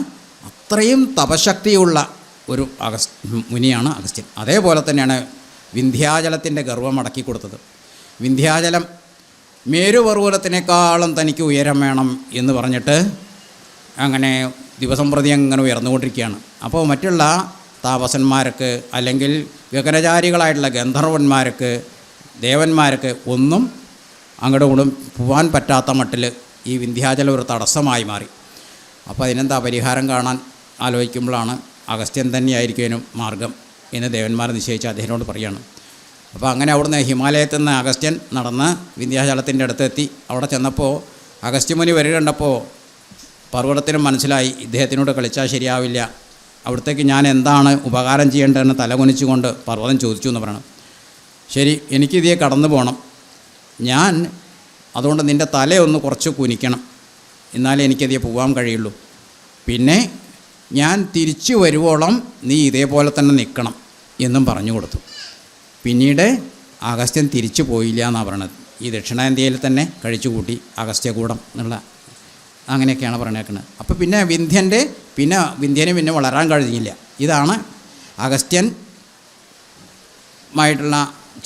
അത്രയും തപശക്തിയുള്ള ഒരു മുനിയാണ് അഗസ്ത്യൻ. അതേപോലെ തന്നെയാണ് വിന്ധ്യാചലത്തിൻ്റെ ഗർവം അടക്കി കൊടുത്തത്. വിന്ധ്യാചലം മേരുപർവ്വതത്തിനേക്കാളും തനിക്ക് ഉയരം വേണം എന്ന് പറഞ്ഞിട്ട് അങ്ങനെ ദിവസം പ്രതി അങ്ങനെ ഉയർന്നുകൊണ്ടിരിക്കുകയാണ്. അപ്പോൾ മറ്റുള്ള താപസന്മാർക്ക് അല്ലെങ്കിൽ ഗഗനചാരികളായിട്ടുള്ള ഗന്ധർവന്മാർക്ക് ദേവന്മാർക്ക് ഒന്നും അങ്ങോട്ട് കൂടും പോകാൻ പറ്റാത്ത മട്ടിൽ ഈ വിന്ധ്യാചലം ഒരു തടസ്സമായി മാറി. അപ്പോൾ അതിനെന്താ പരിഹാരം കാണാൻ ആലോചിക്കുമ്പോഴാണ് അഗസ്ത്യൻ തന്നെയായിരിക്കും മാർഗം എന്ന് ദേവന്മാർ നിശ്ചയിച്ച് അദ്ദേഹത്തിനോട് പറയുകയാണ്. അപ്പോൾ അങ്ങനെ അവിടുന്ന് ഹിമാലയത്തിൽ നിന്ന് അഗസ്ത്യൻ നടന്ന് വിന്ധ്യാചലത്തിൻ്റെ അടുത്തെത്തി. അവിടെ ചെന്നപ്പോൾ അഗസ്ത്യമുനി വരിക കണ്ടപ്പോൾ പർവ്വതത്തിനും മനസ്സിലായി ഇദ്ദേഹത്തിനോട് കളിച്ചാൽ ശരിയാവില്ല, അവിടത്തേക്ക് ഞാൻ എന്താണ് ഉപകാരം ചെയ്യേണ്ടതെന്ന് തലകുനിച്ചുകൊണ്ട് പർവ്വതം ചോദിച്ചു എന്ന് പറയണം. ശരി, എനിക്കിതേ കടന്നു പോകണം, ഞാൻ അതുകൊണ്ട് നിൻ്റെ തലയൊന്ന് കുറച്ച് കുനിക്കണം, എന്നാലേ എനിക്കതേ പോകാൻ കഴിയുള്ളൂ. പിന്നെ ഞാൻ തിരിച്ചു വരുവോളം നീ ഇതേപോലെ തന്നെ നിൽക്കണം എന്നും പറഞ്ഞു കൊടുത്തു. പിന്നീട് അഗസ്ത്യൻ തിരിച്ചു പോയില്ല എന്നാണ് പറയണത്. ഈ ദക്ഷിണേന്ത്യയിൽ തന്നെ കഴിച്ചുകൂട്ടി അഗസ്ത്യകൂടം എന്നുള്ള അങ്ങനെയൊക്കെയാണ് പറഞ്ഞേക്കുന്നത്. അപ്പോൾ പിന്നെ വിന്ധ്യന് പിന്നെ വളരാൻ കഴിഞ്ഞില്ല. ഇതാണ് അഗസ്ത്യനുമായിട്ടുള്ള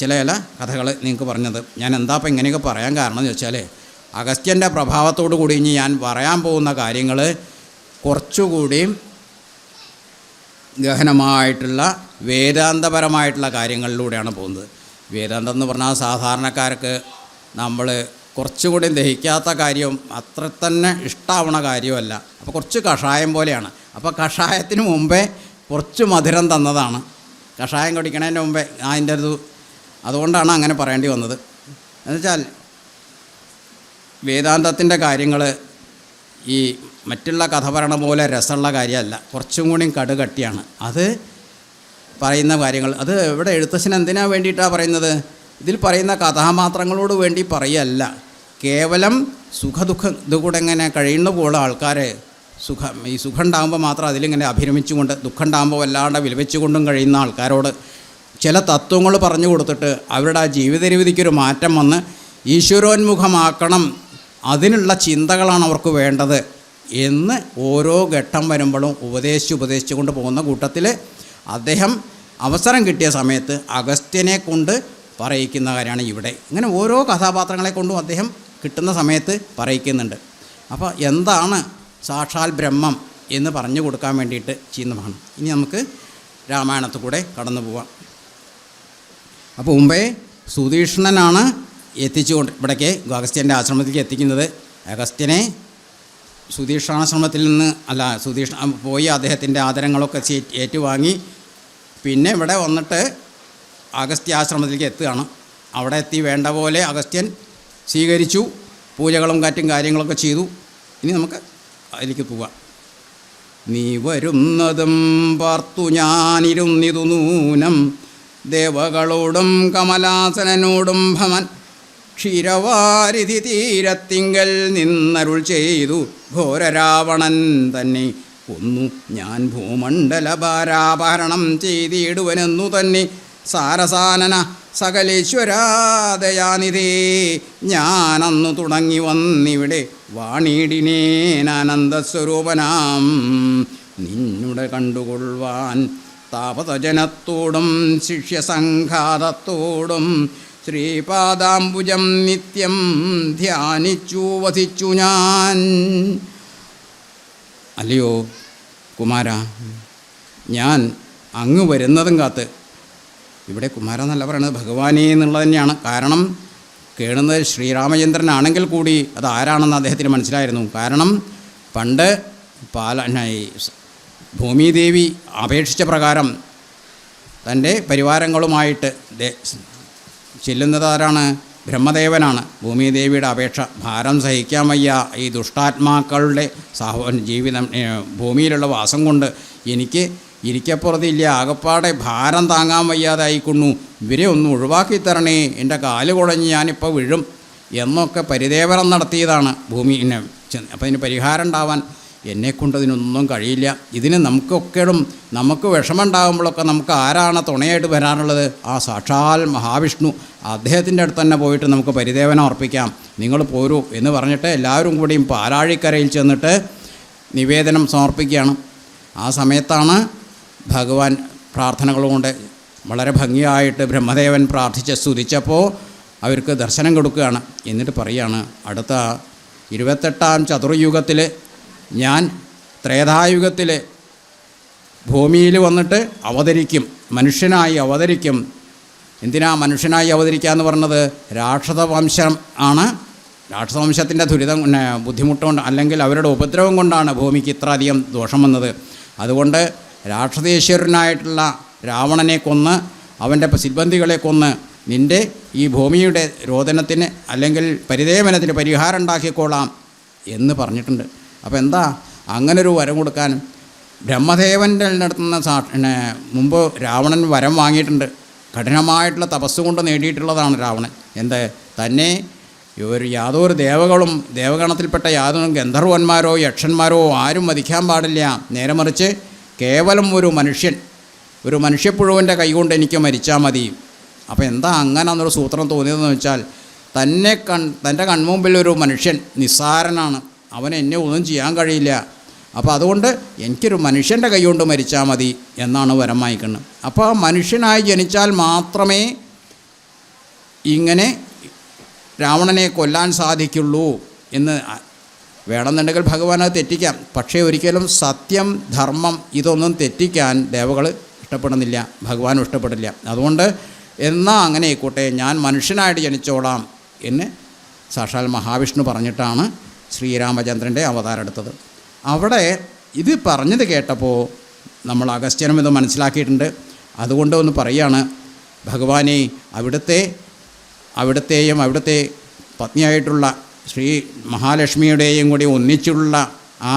ചില കഥകൾ നിങ്ങൾക്ക് പറഞ്ഞത്. ഞാൻ എന്താ ഇപ്പോൾ ഇങ്ങനെയൊക്കെ പറയാൻ കാരണം എന്ന് വെച്ചാൽ അഗസ്ത്യൻ്റെ പ്രഭാവത്തോടു കൂടി ഇനി ഞാൻ പറയാൻ പോകുന്ന കാര്യങ്ങൾ കുറച്ചുകൂടി ഗഹനമായിട്ടുള്ള വേദാന്തപരമായിട്ടുള്ള കാര്യങ്ങളിലൂടെയാണ് പോകുന്നത്. വേദാന്തം എന്ന് പറഞ്ഞാൽ സാധാരണക്കാർക്ക് നമ്മൾ കുറച്ചുകൂടി ദഹിക്കാത്ത കാര്യം അത്ര തന്നെ ഇഷ്ടമാവണ കാര്യമല്ല. അപ്പോൾ കുറച്ച് കഷായം പോലെയാണ്. അപ്പോൾ കഷായത്തിന് മുമ്പേ കുറച്ച് മധുരം തന്നതാണ്. കഷായം കുടിക്കണതിൻ്റെ മുമ്പേ അതിൻ്റെ അതുകൊണ്ടാണ് അങ്ങനെ പറയേണ്ടി വന്നത്. എന്നുവെച്ചാൽ വേദാന്തത്തിൻ്റെ കാര്യങ്ങൾ ഈ മറ്റുള്ള കഥ പറയണ പോലെ രസമുള്ള കാര്യമല്ല, കുറച്ചും കൂടി കടുകട്ടിയാണ്. അത് പറയുന്ന കാര്യങ്ങൾ അത് ഇവിടെ എഴുത്തച്ഛൻ എന്തിനാണ് വേണ്ടിയിട്ടാണ് പറയുന്നത്? ഇതിൽ പറയുന്ന കഥാപാത്രങ്ങളോട് വേണ്ടി പറയല്ല, കേവലം ഇതുകൂടെ ഇങ്ങനെ കഴിയുന്ന പോലെ ആൾക്കാർ സുഖം ഉണ്ടാകുമ്പോൾ മാത്രം അതിലിങ്ങനെ അഭിരമിച്ചുകൊണ്ട്, ദുഃഖം ഉണ്ടാകുമ്പോൾ വല്ലാണ്ട് വിലപിച്ചുകൊണ്ടും കഴിയുന്ന ആൾക്കാരോട് ചില തത്വങ്ങൾ പറഞ്ഞു കൊടുത്തിട്ട് അവരുടെ ആ ജീവിത രീതിക്കൊരു മാറ്റം വന്ന് ഈശ്വരോന്മുഖമാക്കണം, അതിനുള്ള ചിന്തകളാണ് അവർക്ക് വേണ്ടത് എന്ന് ഓരോ ഘട്ടം വരുമ്പോഴും ഉപദേശിച്ചു കൊണ്ട് പോകുന്ന കൂട്ടത്തിൽ അദ്ദേഹം അവസരം കിട്ടിയ സമയത്ത് അഗസ്ത്യനെ കൊണ്ട് പറയിക്കുന്ന കാര്യമാണ് ഇവിടെ. ഇങ്ങനെ ഓരോ കഥാപാത്രങ്ങളെ കൊണ്ടും അദ്ദേഹം കിട്ടുന്ന സമയത്ത് പറയിക്കുന്നുണ്ട്. അപ്പോൾ എന്താണ് സാക്ഷാൽ ബ്രഹ്മം എന്ന് പറഞ്ഞു കൊടുക്കാൻ വേണ്ടിയിട്ട് ചെയ്യുന്നതാണ്. ഇനി നമുക്ക് രാമായണത്തിൽ കൂടെ കടന്നു പോവാം. അപ്പോൾ മുമ്പേ സുതീഷ്ണനാണ് ഇവിടേക്ക് അഗസ്ത്യൻ്റെ ആശ്രമത്തിലേക്ക് എത്തിക്കുന്നത്. അഗസ്ത്യനെ സുതീഷ്ണാശ്രമത്തിൽ നിന്ന് സുതീഷ്ണ പോയി അദ്ദേഹത്തിൻ്റെ ആദരങ്ങളൊക്കെ ഏറ്റുവാങ്ങി പിന്നെ ഇവിടെ വന്നിട്ട് അഗസ്ത്യാശ്രമത്തിലേക്ക് എത്തുകയാണ്. അവിടെ എത്തി വേണ്ട പോലെ അഗസ്ത്യൻ സ്വീകരിച്ചു, പൂജകളും കാര്യങ്ങളൊക്കെ ചെയ്തു. ഇനി നമുക്ക് അതിലേക്ക് പോവാം. നീ വരുന്നതും പാർത്തു ഞാനിരുന്നിതു നൂനം, ദേവകളോടും കമലാസനോടും ഭമൻ ക്ഷീരവാരിധി തീരത്തിങ്കൽ നിന്നരുൾ ചെയ്തു ഘോരരാവണൻ തന്നെ കൊന്നു ഞാൻ ഭൂമണ്ഡലഭാരാപഹരണം ചെയ്തിടുവനെന്നു തന്നെ സാരസാനന സകലേശ്വരാദയാനിധേ ഞാനന്നു തുടങ്ങി വന്നിവിടെ വാണിടിനേനാനന്ദസ്വരൂപനാം നിന്നുടെ കണ്ടുകൊള്ളുവാൻ താപതജനത്തോടും ശിഷ്യസംഘാതത്തോടും ശ്രീപാദാംബുജം നിത്യം ധ്യാനിച്ചു വസിച്ചു ഞാൻ. അല്ലയോ കുമാര, ഞാൻ അങ്ങ് വരുന്നതും കാത്ത്, ഇവിടെ കുമാര എന്നല്ല പറയുന്നത് ഭഗവാനേ എന്നുള്ളത് തന്നെയാണ്. കാരണം കേളുന്നത് ശ്രീരാമചന്ദ്രനാണെങ്കിൽ കൂടി അത് ആരാണെന്ന് അദ്ദേഹത്തിന് മനസ്സിലായിരുന്നു. കാരണം പണ്ട് ഭൂമിദേവി അപേക്ഷിച്ച പ്രകാരം തൻ്റെ പരിവാരങ്ങളുമായിട്ട് ചെല്ലുന്നത് ആരാണ്? ബ്രഹ്മദേവനാണ്. ഭൂമിദേവിയുടെ അപേക്ഷ ഭാരം സഹിക്കാൻ വയ്യ, ഈ ദുഷ്ടാത്മാക്കളുടെ ജീവിതം ഭൂമിയിലുള്ള വാസം കൊണ്ട് എനിക്ക് ഇരിക്കപ്പുറത്തില്ല, ആകപ്പാടെ ഭാരം താങ്ങാൻ വയ്യാതായിക്കൊണ്ടു, ഇവരെ ഒന്ന് ഒഴിവാക്കി തരണേ, എൻ്റെ കാല് കുഴഞ്ഞ് ഞാനിപ്പോൾ വീഴും എന്നൊക്കെ പരിദേവനം നടത്തിയതാണ് ഭൂമി. അപ്പോൾ ഇതിന് പരിഹാരം ഉണ്ടാവാൻ എന്നെക്കൊണ്ടതിനൊന്നും കഴിയില്ല. ഇതിന് നമുക്ക് വിഷമമുണ്ടാകുമ്പോഴൊക്കെ നമുക്ക് ആരാണ് തുണയായിട്ട് വരാനുള്ളത്? ആ സാക്ഷാൽ മഹാവിഷ്ണു. അദ്ദേഹത്തിൻ്റെ അടുത്ത് തന്നെ പോയിട്ട് നമുക്ക് പരിദേവനം അർപ്പിക്കാം, നിങ്ങൾ പോരൂ എന്ന് പറഞ്ഞിട്ട് എല്ലാവരും കൂടിയും പാലാഴിക്കരയിൽ ചെന്നിട്ട് നിവേദനം സമർപ്പിക്കുകയാണ്. ആ സമയത്താണ് ഭഗവാൻ പ്രാർത്ഥനകളുകൊണ്ട് വളരെ ഭംഗിയായിട്ട് ബ്രഹ്മദേവൻ പ്രാർത്ഥിച്ച് സ്തുതിച്ചപ്പോൾ അവർക്ക് ദർശനം കൊടുക്കുകയാണ്. എന്നിട്ട് പറയുകയാണ്, അടുത്ത 28ാം ചതുർയുഗത്തിൽ ഞാൻ ത്രേതായുഗത്തിൽ ഭൂമിയിൽ വന്നിട്ട് അവതരിക്കും, മനുഷ്യനായി അവതരിക്കും. എന്തിനാ മനുഷ്യനായി അവതരിക്കുക എന്ന് പറഞ്ഞത്? രാക്ഷസവംശം ആണ്. രാക്ഷസവംശത്തിൻ്റെ ബുദ്ധിമുട്ടുകൊണ്ട് അല്ലെങ്കിൽ അവരുടെ ഉപദ്രവം കൊണ്ടാണ് ഭൂമിക്ക് ഇത്ര അധികം ദോഷം വന്നത്. അതുകൊണ്ട് രാക്ഷസേശ്വരനായിട്ടുള്ള രാവണനെ കൊന്ന് അവൻ്റെ സിൽബന്ധികളെ കൊന്ന് നിൻ്റെ ഈ ഭൂമിയുടെ രോദനത്തിന് അല്ലെങ്കിൽ പരിദേവനത്തിന് പരിഹാരം ഉണ്ടാക്കിക്കോളാം എന്ന് പറഞ്ഞിട്ടുണ്ട്. അപ്പോൾ എന്താ അങ്ങനൊരു വരം കൊടുക്കാൻ ബ്രഹ്മദേവൻ്റെ നടത്തുന്ന മുമ്പ് രാവണൻ വരം വാങ്ങിയിട്ടുണ്ട്. കഠിനമായിട്ടുള്ള തപസ്സുകൊണ്ട് നേടിയിട്ടുള്ളതാണ് രാവണൻ. എന്ത് തന്നെ യാതൊരു ദേവഗണത്തിൽപ്പെട്ട യാതൊരു ഗന്ധർവന്മാരോ യക്ഷന്മാരോ ആരും വധിക്കാൻ പാടില്ല. നേരെ മറിച്ച് കേവലം ഒരു മനുഷ്യപ്പുഴുവിൻ്റെ കൈകൊണ്ട് എനിക്ക് മരിച്ചാൽ മതി. അപ്പോൾ എന്താ അങ്ങനെ എന്നൊരു സൂത്രം തോന്നിയതെന്ന് വെച്ചാൽ തൻ്റെ കൺമുമ്പിൽ ഒരു മനുഷ്യൻ നിസ്സാരനാണ്, അവന് എന്നെ ഒന്നും ചെയ്യാൻ കഴിയില്ല. അപ്പോൾ അതുകൊണ്ട് എനിക്കൊരു മനുഷ്യൻ്റെ കൈകൊണ്ട് മരിച്ചാൽ മതി എന്നാണ് വരം വാങ്ങിക്കുന്നത്. അപ്പോൾ മനുഷ്യനായി ജനിച്ചാൽ മാത്രമേ ഇങ്ങനെ രാവണനെ കൊല്ലാൻ സാധിക്കുള്ളൂ എന്ന് വേണമെന്നുണ്ടെങ്കിൽ ഭഗവാൻ അത് തെറ്റിക്കാം. പക്ഷേ ഒരിക്കലും സത്യം ധർമ്മം ഇതൊന്നും തെറ്റിക്കാൻ ദേവകൾ ഇഷ്ടപ്പെടുന്നില്ല, ഭഗവാനും ഇഷ്ടപ്പെടില്ല. അതുകൊണ്ട് എന്നാൽ അങ്ങനെ ആയിക്കോട്ടെ, ഞാൻ മനുഷ്യനായിട്ട് ജനിച്ചോളാം എന്ന് സാക്ഷാൽ മഹാവിഷ്ണു പറഞ്ഞിട്ടാണ് ശ്രീരാമചന്ദ്രൻ്റെ അവതാരം എടുത്തത്. അവിടെ ഇത് പറഞ്ഞത് കേട്ടപ്പോൾ നമ്മൾ അഗസ്ത്യനും ഇത് മനസ്സിലാക്കിയിട്ടുണ്ട്. അതുകൊണ്ട് ഒന്ന് പറയുകയാണ്, ഭഗവാനെ അവിടുത്തെയും അവിടുത്തെ പത്നിയായിട്ടുള്ള ശ്രീ മഹാലക്ഷ്മിയുടെയും കൂടി ഒന്നിച്ചുള്ള ആ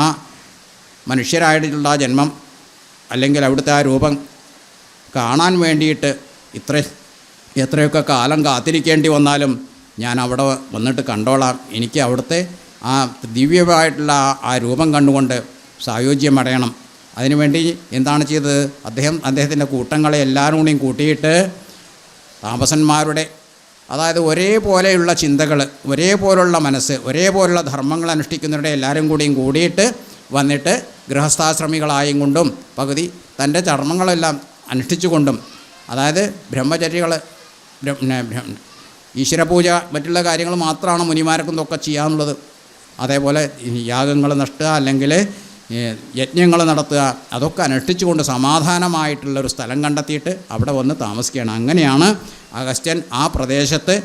മനുഷ്യരായിട്ടുള്ള ജന്മം അല്ലെങ്കിൽ അവിടുത്തെ ആ രൂപം കാണാൻ വേണ്ടിയിട്ട് എത്രയൊക്കെ കാലം കാത്തിരിക്കേണ്ടി വന്നാലും ഞാൻ അവിടെ വന്നിട്ട് കണ്ടോളാം. എനിക്ക് അവിടുത്തെ ആ ദിവ്യമായിട്ടുള്ള ആ രൂപം കണ്ടുകൊണ്ട് സായുജ്യമടയണം. അതിനുവേണ്ടി എന്താണ് ചെയ്തത്? അദ്ദേഹത്തിൻ്റെ കൂട്ടങ്ങളെ എല്ലാവരും കൂടിയും കൂട്ടിയിട്ട് താപസന്മാരുടെ, അതായത് ഒരേപോലെയുള്ള ചിന്തകൾ, ഒരേപോലുള്ള മനസ്സ്, ഒരേപോലുള്ള ധർമ്മങ്ങൾ അനുഷ്ഠിക്കുന്നവരുടെ എല്ലാവരും കൂടിയും കൂടിയിട്ട് വന്നിട്ട് ഗൃഹസ്ഥാശ്രമികളായും കൊണ്ടും പകുതി തൻ്റെ ചർമ്മങ്ങളെല്ലാം അനുഷ്ഠിച്ചുകൊണ്ടും, അതായത് ബ്രഹ്മചര്യകൾ, ഈശ്വരപൂജ മറ്റുള്ള കാര്യങ്ങൾ മാത്രമാണ് മുനിമാർക്കൊക്കെ ചെയ്യാനുള്ളത്. അതേപോലെ യാഗങ്ങൾ നടത്തുക അല്ലെങ്കിൽ യജ്ഞങ്ങൾ നടത്തുക, അതൊക്കെ അനുഷ്ഠിച്ചുകൊണ്ട് സമാധാനമായിട്ടുള്ളൊരു സ്ഥലം കണ്ടെത്തിയിട്ട് അവിടെ വന്ന് താമസിക്കുകയാണ്. അങ്ങനെയാണ് അഗസ്ത്യൻ ആ പ്രദേശത്ത്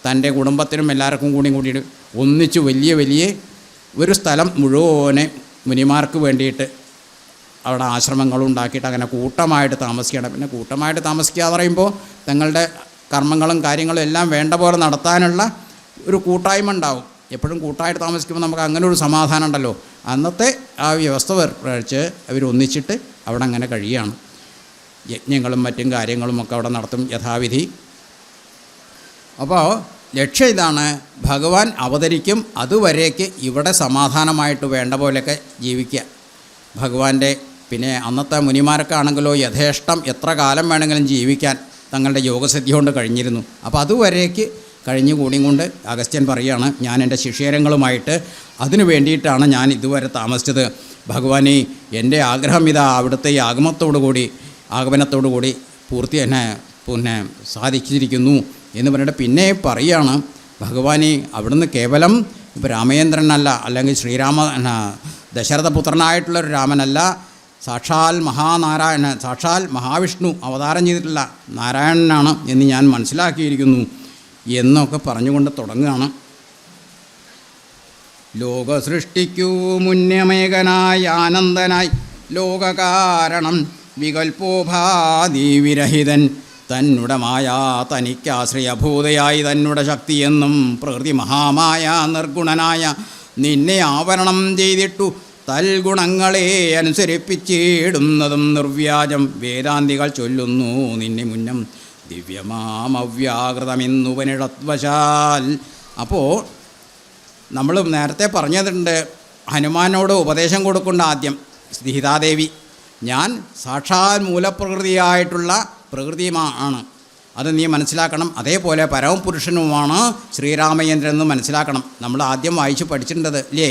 തൻ്റെ കുടുംബത്തിനും എല്ലാവർക്കും കൂടിയിട്ട് ഒന്നിച്ച് വലിയ ഒരു സ്ഥലം മുഴുവനെ മുനിമാർക്ക് വേണ്ടിയിട്ട് അവിടെ ആശ്രമങ്ങളുണ്ടാക്കിയിട്ട് അങ്ങനെ കൂട്ടമായിട്ട് താമസിക്കണം. പിന്നെ കൂട്ടമായിട്ട് താമസിക്കുക എന്ന് പറയുമ്പോൾ തങ്ങളുടെ കർമ്മങ്ങളും കാര്യങ്ങളും എല്ലാം വേണ്ട പോലെ നടത്താനുള്ള ഒരു കൂട്ടായ്മ ഉണ്ടാവും. എപ്പോഴും കൂട്ടായിട്ട് താമസിക്കുമ്പോൾ നമുക്ക് അങ്ങനെ ഒരു സമാധാനം ഉണ്ടല്ലോ. അന്നത്തെ ആ വ്യവസ്ഥ പ്രയോഗിച്ച് അവരൊന്നിച്ചിട്ട് അവിടെ അങ്ങനെ കഴിയുകയാണ്. യജ്ഞങ്ങളും മറ്റും കാര്യങ്ങളുമൊക്കെ അവിടെ നടത്തും യഥാവിധി. അപ്പോൾ ലക്ഷ്യം ഇതാണ്, ഭഗവാൻ അവതരിക്കും, അതുവരേക്ക് ഇവിടെ സമാധാനമായിട്ട് വേണ്ട പോലെയൊക്കെ ജീവിക്കുക. ഭഗവാന്റെ പിന്നെ അന്നത്തെ മുനിമാർക്കാണെങ്കിലോ യഥേഷ്ടം എത്ര കാലം വേണമെങ്കിലും ജീവിക്കാൻ തങ്ങളുടെ യോഗസിദ്ധി കൊണ്ട് കഴിഞ്ഞിരുന്നു. അപ്പോൾ അതുവരേക്ക് കഴിഞ്ഞുകൂടിയും കൊണ്ട് അഗസ്ത്യൻ പറയുകയാണ്, ഞാൻ എൻ്റെ ശിഷ്യരങ്ങളുമായിട്ട് അതിനു വേണ്ടിയിട്ടാണ് ഞാൻ ഇതുവരെ താമസിച്ചത്. ഭഗവാനെ, എൻ്റെ ആഗ്രഹം ഇതാ അവിടുത്തെ ഈ ആഗമനത്തോടുകൂടി പിന്നെ സാധിച്ചിരിക്കുന്നു എന്ന് പറഞ്ഞിട്ട് പിന്നെ പറയുകയാണ്, ഭഗവാനെ അവിടുന്ന് കേവലം ഇപ്പോൾ രാമചന്ദ്രനല്ല, അല്ലെങ്കിൽ ദശരഥപുത്രനായിട്ടുള്ളൊരു രാമനല്ല, സാക്ഷാൽ മഹാവിഷ്ണു അവതാരം ചെയ്തിട്ടുള്ള നാരായണനാണ് എന്ന് ഞാൻ മനസ്സിലാക്കിയിരിക്കുന്നു എന്നൊക്കെ പറഞ്ഞുകൊണ്ട് തുടങ്ങുകയാണ്. ലോകസൃഷ്ടിക്കൂ മുന്യമേകനായി ആനന്ദനായി ലോകകാരണം വികൽപ്പോപാധിവിരഹിതൻ തന്നുടമായ തനിക്കാശ്രയഭൂതയായി തന്നുടെ ശക്തിയെന്നും പ്രകൃതി മഹാമായ നിർഗുണനായ നിന്നെ ആവരണം ചെയ്തിട്ടു തൽഗുണങ്ങളെ അനുസരിപ്പിച്ചിടുന്നതും നിർവ്യാജം വേദാന്തികൾ ചൊല്ലുന്നു നിന്നെ മുന്നം ദിവ്യമാമവ്യാകൃതമെന്നുപനിഷദ്വശാൽ. അപ്പോൾ നമ്മൾ നേരത്തെ പറഞ്ഞതിട്ടുണ്ട്, ഹനുമാനോട് ഉപദേശം കൊടുക്കേണ്ട ആദ്യം സീതാദേവി, ഞാൻ സാക്ഷാൽ മൂലപ്രകൃതിയായിട്ടുള്ള പ്രകൃതിയാണ്, അത് നീ മനസ്സിലാക്കണം. അതേപോലെ പരമപുരുഷനുമാണ് ശ്രീരാമചന്ദ്രൻ എന്ന് മനസ്സിലാക്കണം. നമ്മൾ ആദ്യം വായിച്ച് പഠിച്ചിട്ടുണ്ടത് അല്ലേ?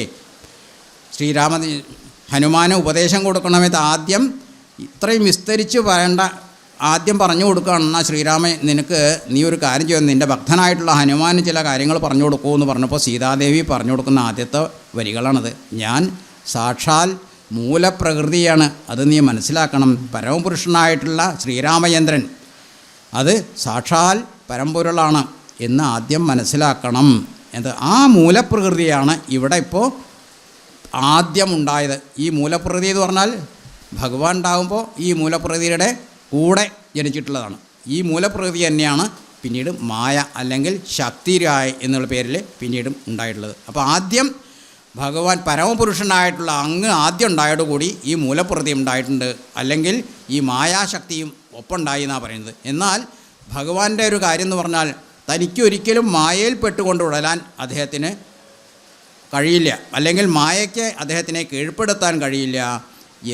ഹനുമാന് ഉപദേശം കൊടുക്കണമെന്ന് ആദ്യം ഇത്രയും വിസ്തരിച്ച് പറയേണ്ട, ആദ്യം പറഞ്ഞു കൊടുക്കുകയാണ്. എന്നാൽ ശ്രീരാമൻ നീ ഒരു കാര്യം ചെയ്യുന്നു, നിൻ്റെ ഭക്തനായിട്ടുള്ള ഹനുമാന് ചില കാര്യങ്ങൾ പറഞ്ഞു കൊടുക്കൂ എന്ന് പറഞ്ഞപ്പോൾ സീതാദേവി പറഞ്ഞു കൊടുക്കുന്ന ആദ്യത്തെ വരികളാണത്. ഞാൻ സാക്ഷാൽ മൂലപ്രകൃതിയാണ്, അത് നീ മനസ്സിലാക്കണം. പരമപുരുഷനായിട്ടുള്ള ശ്രീരാമചന്ദ്രൻ അത് സാക്ഷാൽ പരമ്പൊരുളാണ് എന്ന് ആദ്യം മനസ്സിലാക്കണം. ആ മൂലപ്രകൃതിയാണ് ഇവിടെ ഇപ്പോൾ ആദ്യം ഉണ്ടായത്. ഈ മൂലപ്രകൃതി എന്ന് പറഞ്ഞാൽ ഭഗവാൻ ഉണ്ടാകുമ്പോൾ ഈ മൂലപ്രകൃതിയുടെ കൂടെ ജനിച്ചിട്ടുള്ളതാണ്. ഈ മൂലപ്രകൃതി തന്നെയാണ് പിന്നീട് മായ അല്ലെങ്കിൽ ശക്തിരായ എന്നുള്ള പേരിൽ പിന്നീടും ഉണ്ടായിട്ടുള്ളത്. അപ്പോൾ ആദ്യം ഭഗവാൻ പരമപുരുഷനായിട്ടുള്ള അങ്ങ് ആദ്യം ഉണ്ടായതോടുകൂടി ഈ മൂലപ്രകൃതി ഉണ്ടായിട്ടുണ്ട്, അല്ലെങ്കിൽ ഈ മായാശക്തിയും ഒപ്പമുണ്ടായി എന്നാണ് പറയുന്നത്. എന്നാൽ ഭഗവാന്റെ ഒരു കാര്യം എന്ന് പറഞ്ഞാൽ തനിക്കൊരിക്കലും മായയിൽ പെട്ടുകൊണ്ട് ഉടലാൻ അദ്ദേഹത്തിന് കഴിയില്ല, അല്ലെങ്കിൽ മായയ്ക്ക് അദ്ദേഹത്തിനെ കീഴ്പ്പെടുത്താൻ കഴിയില്ല.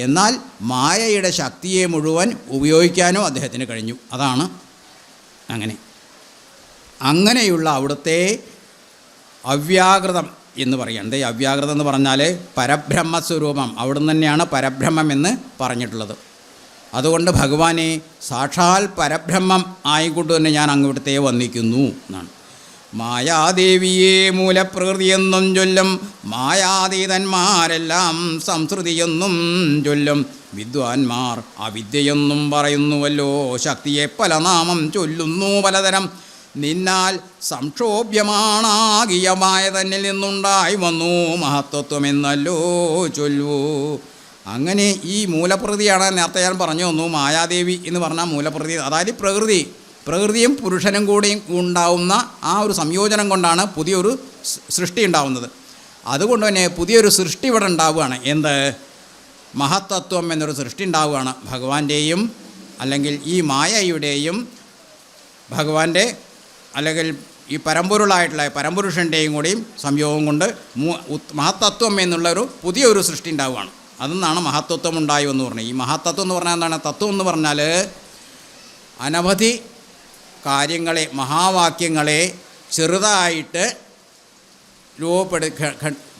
എന്നാൽ മായയുടെ ശക്തിയെ മുഴുവൻ ഉപയോഗിക്കാനും അദ്ദേഹത്തിന് കഴിഞ്ഞു. അതാണ് അങ്ങനെയുള്ള അവിടുത്തെ അവ്യാകൃതം എന്ന് പറയുന്നത്. അവ്യാകൃതം എന്ന് പറഞ്ഞാൽ പരബ്രഹ്മസ്വരൂപം, അവിടുന്ന് തന്നെയാണ് പരബ്രഹ്മം എന്ന് പറഞ്ഞിട്ടുള്ളത്. അതുകൊണ്ട് ഭഗവാനെ സാക്ഷാൽ പരബ്രഹ്മം ആയിക്കൊണ്ട് തന്നെ ഞാൻ അങ്ങിവിടുത്തെ വന്ദിക്കുന്നു എന്നാണ്. മായാദേവിയെ മൂലപ്രകൃതിയെന്നും ചൊല്ലും, മായാതീതന്മാരെല്ലാം സംസ്കൃതിയെന്നും ചൊല്ലും, വിദ്വാൻമാർ അവിദ്യയെന്നും പറയുന്നുവല്ലോ. ശക്തിയെ പല നാമം ചൊല്ലുന്നു പലതരം. നിന്നാൽ സംക്ഷോഭ്യമാണാകിയമായ തന്നിൽ നിന്നുണ്ടായി വന്നു മഹത്വത്വമെന്നല്ലോ ചൊല്ലൂ. അങ്ങനെ ഈ മൂലപ്രകൃതിയാണ് നേരത്തെ ഞാൻ പറഞ്ഞു തന്നു. മായാദേവി എന്ന് പറഞ്ഞാൽ മൂലപ്രകൃതി, അതായത് പ്രകൃതിയും പുരുഷനും കൂടിയും ഉണ്ടാവുന്ന ആ ഒരു സംയോജനം കൊണ്ടാണ് പുതിയൊരു സൃഷ്ടി ഉണ്ടാവുന്നത്. അതുകൊണ്ട് തന്നെ പുതിയൊരു സൃഷ്ടി ഇവിടെ ഉണ്ടാവുകയാണ്. എന്ത്? മഹത്തത്വം എന്നൊരു സൃഷ്ടി ഉണ്ടാവുകയാണ്. ഭഗവാന്റെയും അല്ലെങ്കിൽ ഈ മായയുടെയും ഭഗവാന്റെ അല്ലെങ്കിൽ ഈ പരമ്പൊരുളായിട്ടുള്ള പരമ്പുരുഷൻ്റെയും കൂടിയും സംയോഗം കൊണ്ട് മഹത്തത്വം എന്നുള്ളൊരു പുതിയൊരു സൃഷ്ടി ഉണ്ടാവുകയാണ്. അതെന്നാണ് മഹത്തത്വം ഉണ്ടായി എന്ന് പറഞ്ഞത്. ഈ മഹത്തത്വം എന്ന് പറഞ്ഞാൽ എന്താണ്? തത്വം എന്ന് പറഞ്ഞാൽ അനവധി കാര്യങ്ങളെ, മഹാവാക്യങ്ങളെ ചെറുതായിട്ട്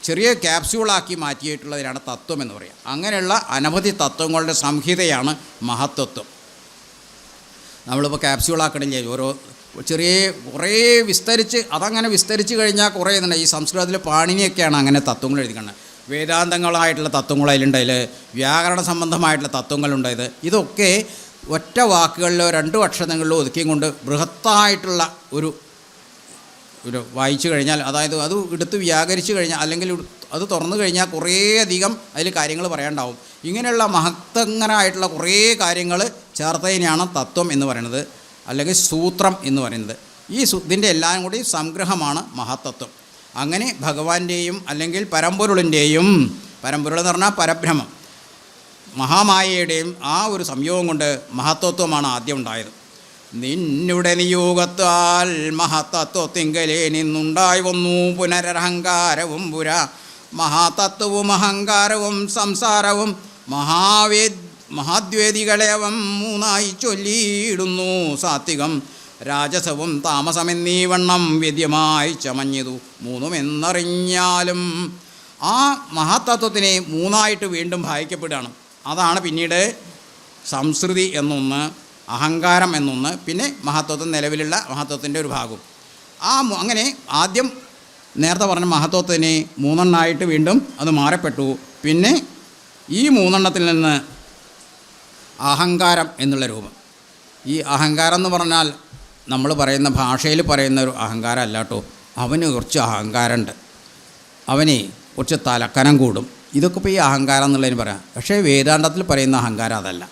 ചെറിയ ക്യാപ്സ്യൂളാക്കി മാറ്റിയിട്ടുള്ളതിനാണ് തത്വം എന്ന് പറയുക. അങ്ങനെയുള്ള അനവധി തത്വങ്ങളുടെ സംഹിതയാണ് മഹത്തത്വം. നമ്മളിപ്പോൾ ക്യാപ്സ്യൂളാക്കണില്ലേ, ഓരോ ചെറിയ കുറേ വിസ്തരിച്ച് അതങ്ങനെ വിസ്തരിച്ച് കഴിഞ്ഞാൽ കുറേ ഇതുണ്ട്. ഈ സംസ്കൃതത്തിൽ പാണിനിയൊക്കെയാണ് അങ്ങനെ തത്വങ്ങൾ എഴുതിക്കുന്നത്. വേദാന്തങ്ങളായിട്ടുള്ള തത്വങ്ങൾ അതിലുണ്ട്, അതിൽ വ്യാകരണ സംബന്ധമായിട്ടുള്ള തത്വങ്ങളുണ്ട്. ഇതൊക്കെ ഒറ്റ വാക്കുകളിലോ 2 അക്ഷരങ്ങളിലോ ഒതുക്കിയും കൊണ്ട് ബൃഹത്തായിട്ടുള്ള ഒരു വായിച്ചു കഴിഞ്ഞാൽ, അതായത് അത് എടുത്ത് വ്യാകരിച്ചു കഴിഞ്ഞാൽ അല്ലെങ്കിൽ അത് തുറന്നു കഴിഞ്ഞാൽ കുറേയധികം അതിൽ കാര്യങ്ങൾ പറയാനുണ്ടാവും. ഇങ്ങനെയുള്ള മഹത്തങ്ങനായിട്ടുള്ള കുറേ കാര്യങ്ങൾ ചേർത്തതിനെയാണ് തത്വം എന്ന് പറയുന്നത്, അല്ലെങ്കിൽ സൂത്രം എന്ന് പറയുന്നത്. ഇതിൻ്റെ എല്ലാം കൂടി സംഗ്രഹമാണ് മഹത്തത്വം. അങ്ങനെ ഭഗവാന്റെയും അല്ലെങ്കിൽ പരമ്പൊരുളിൻ്റെയും, പരമ്പൊരുൾ എന്ന് പറഞ്ഞാൽ പരബ്രഹ്മം, മഹാമായയുടെയും ആ ഒരു സംയോഗം കൊണ്ട് മഹത്തത്വമാണ് ആദ്യം ഉണ്ടായത്. നിന്നുടെ നിയോഗത്താൽ മഹത്തത്വത്തിങ്കലേ നിന്നുണ്ടായി വന്നു പുനരഹങ്കാരവും പുര. മഹാതത്വവും അഹങ്കാരവും സംസാരവും മഹാദ്വേദികളേവം 3 ചൊല്ലിയിടുന്നു. സാത്വികം രാജസവും താമസമെന്നീ വണ്ണം വ്യദ്യമായി ചമഞ്ഞതു 3 എന്നറിഞ്ഞാലും. ആ മഹത്തത്വത്തിനെ 3 വീണ്ടും ഭാഗിക്കപ്പെടുകയാണ്. അതാണ് പിന്നീട് സംസൃതി എന്നൊന്ന്, അഹങ്കാരം എന്നൊന്ന്, പിന്നെ മഹത്വത്വം, നിലവിലുള്ള മഹത്വത്തിൻ്റെ ഒരു ഭാഗവും. അങ്ങനെ ആദ്യം നേരത്തെ പറഞ്ഞ മഹത്വത്തിനെ 3 വീണ്ടും അത് മാറപ്പെട്ടു. പിന്നെ ഈ 3 നിന്ന് അഹങ്കാരം എന്നുള്ള രൂപം. ഈ അഹങ്കാരം എന്ന് പറഞ്ഞാൽ നമ്മൾ പറയുന്ന ഭാഷയിൽ പറയുന്ന ഒരു അഹങ്കാരം അല്ല കേട്ടോ. അവന് കുറച്ച് അഹങ്കാരമുണ്ട്, അവന് കുറച്ച് തലക്കനം കൂടും. ഇതൊക്കെ ഇപ്പോൾ ഈ അഹങ്കാരം എന്നുള്ളതിന് പറയാം. പക്ഷേ വേദാന്തത്തിൽ പറയുന്ന അഹങ്കാരം അതല്ല.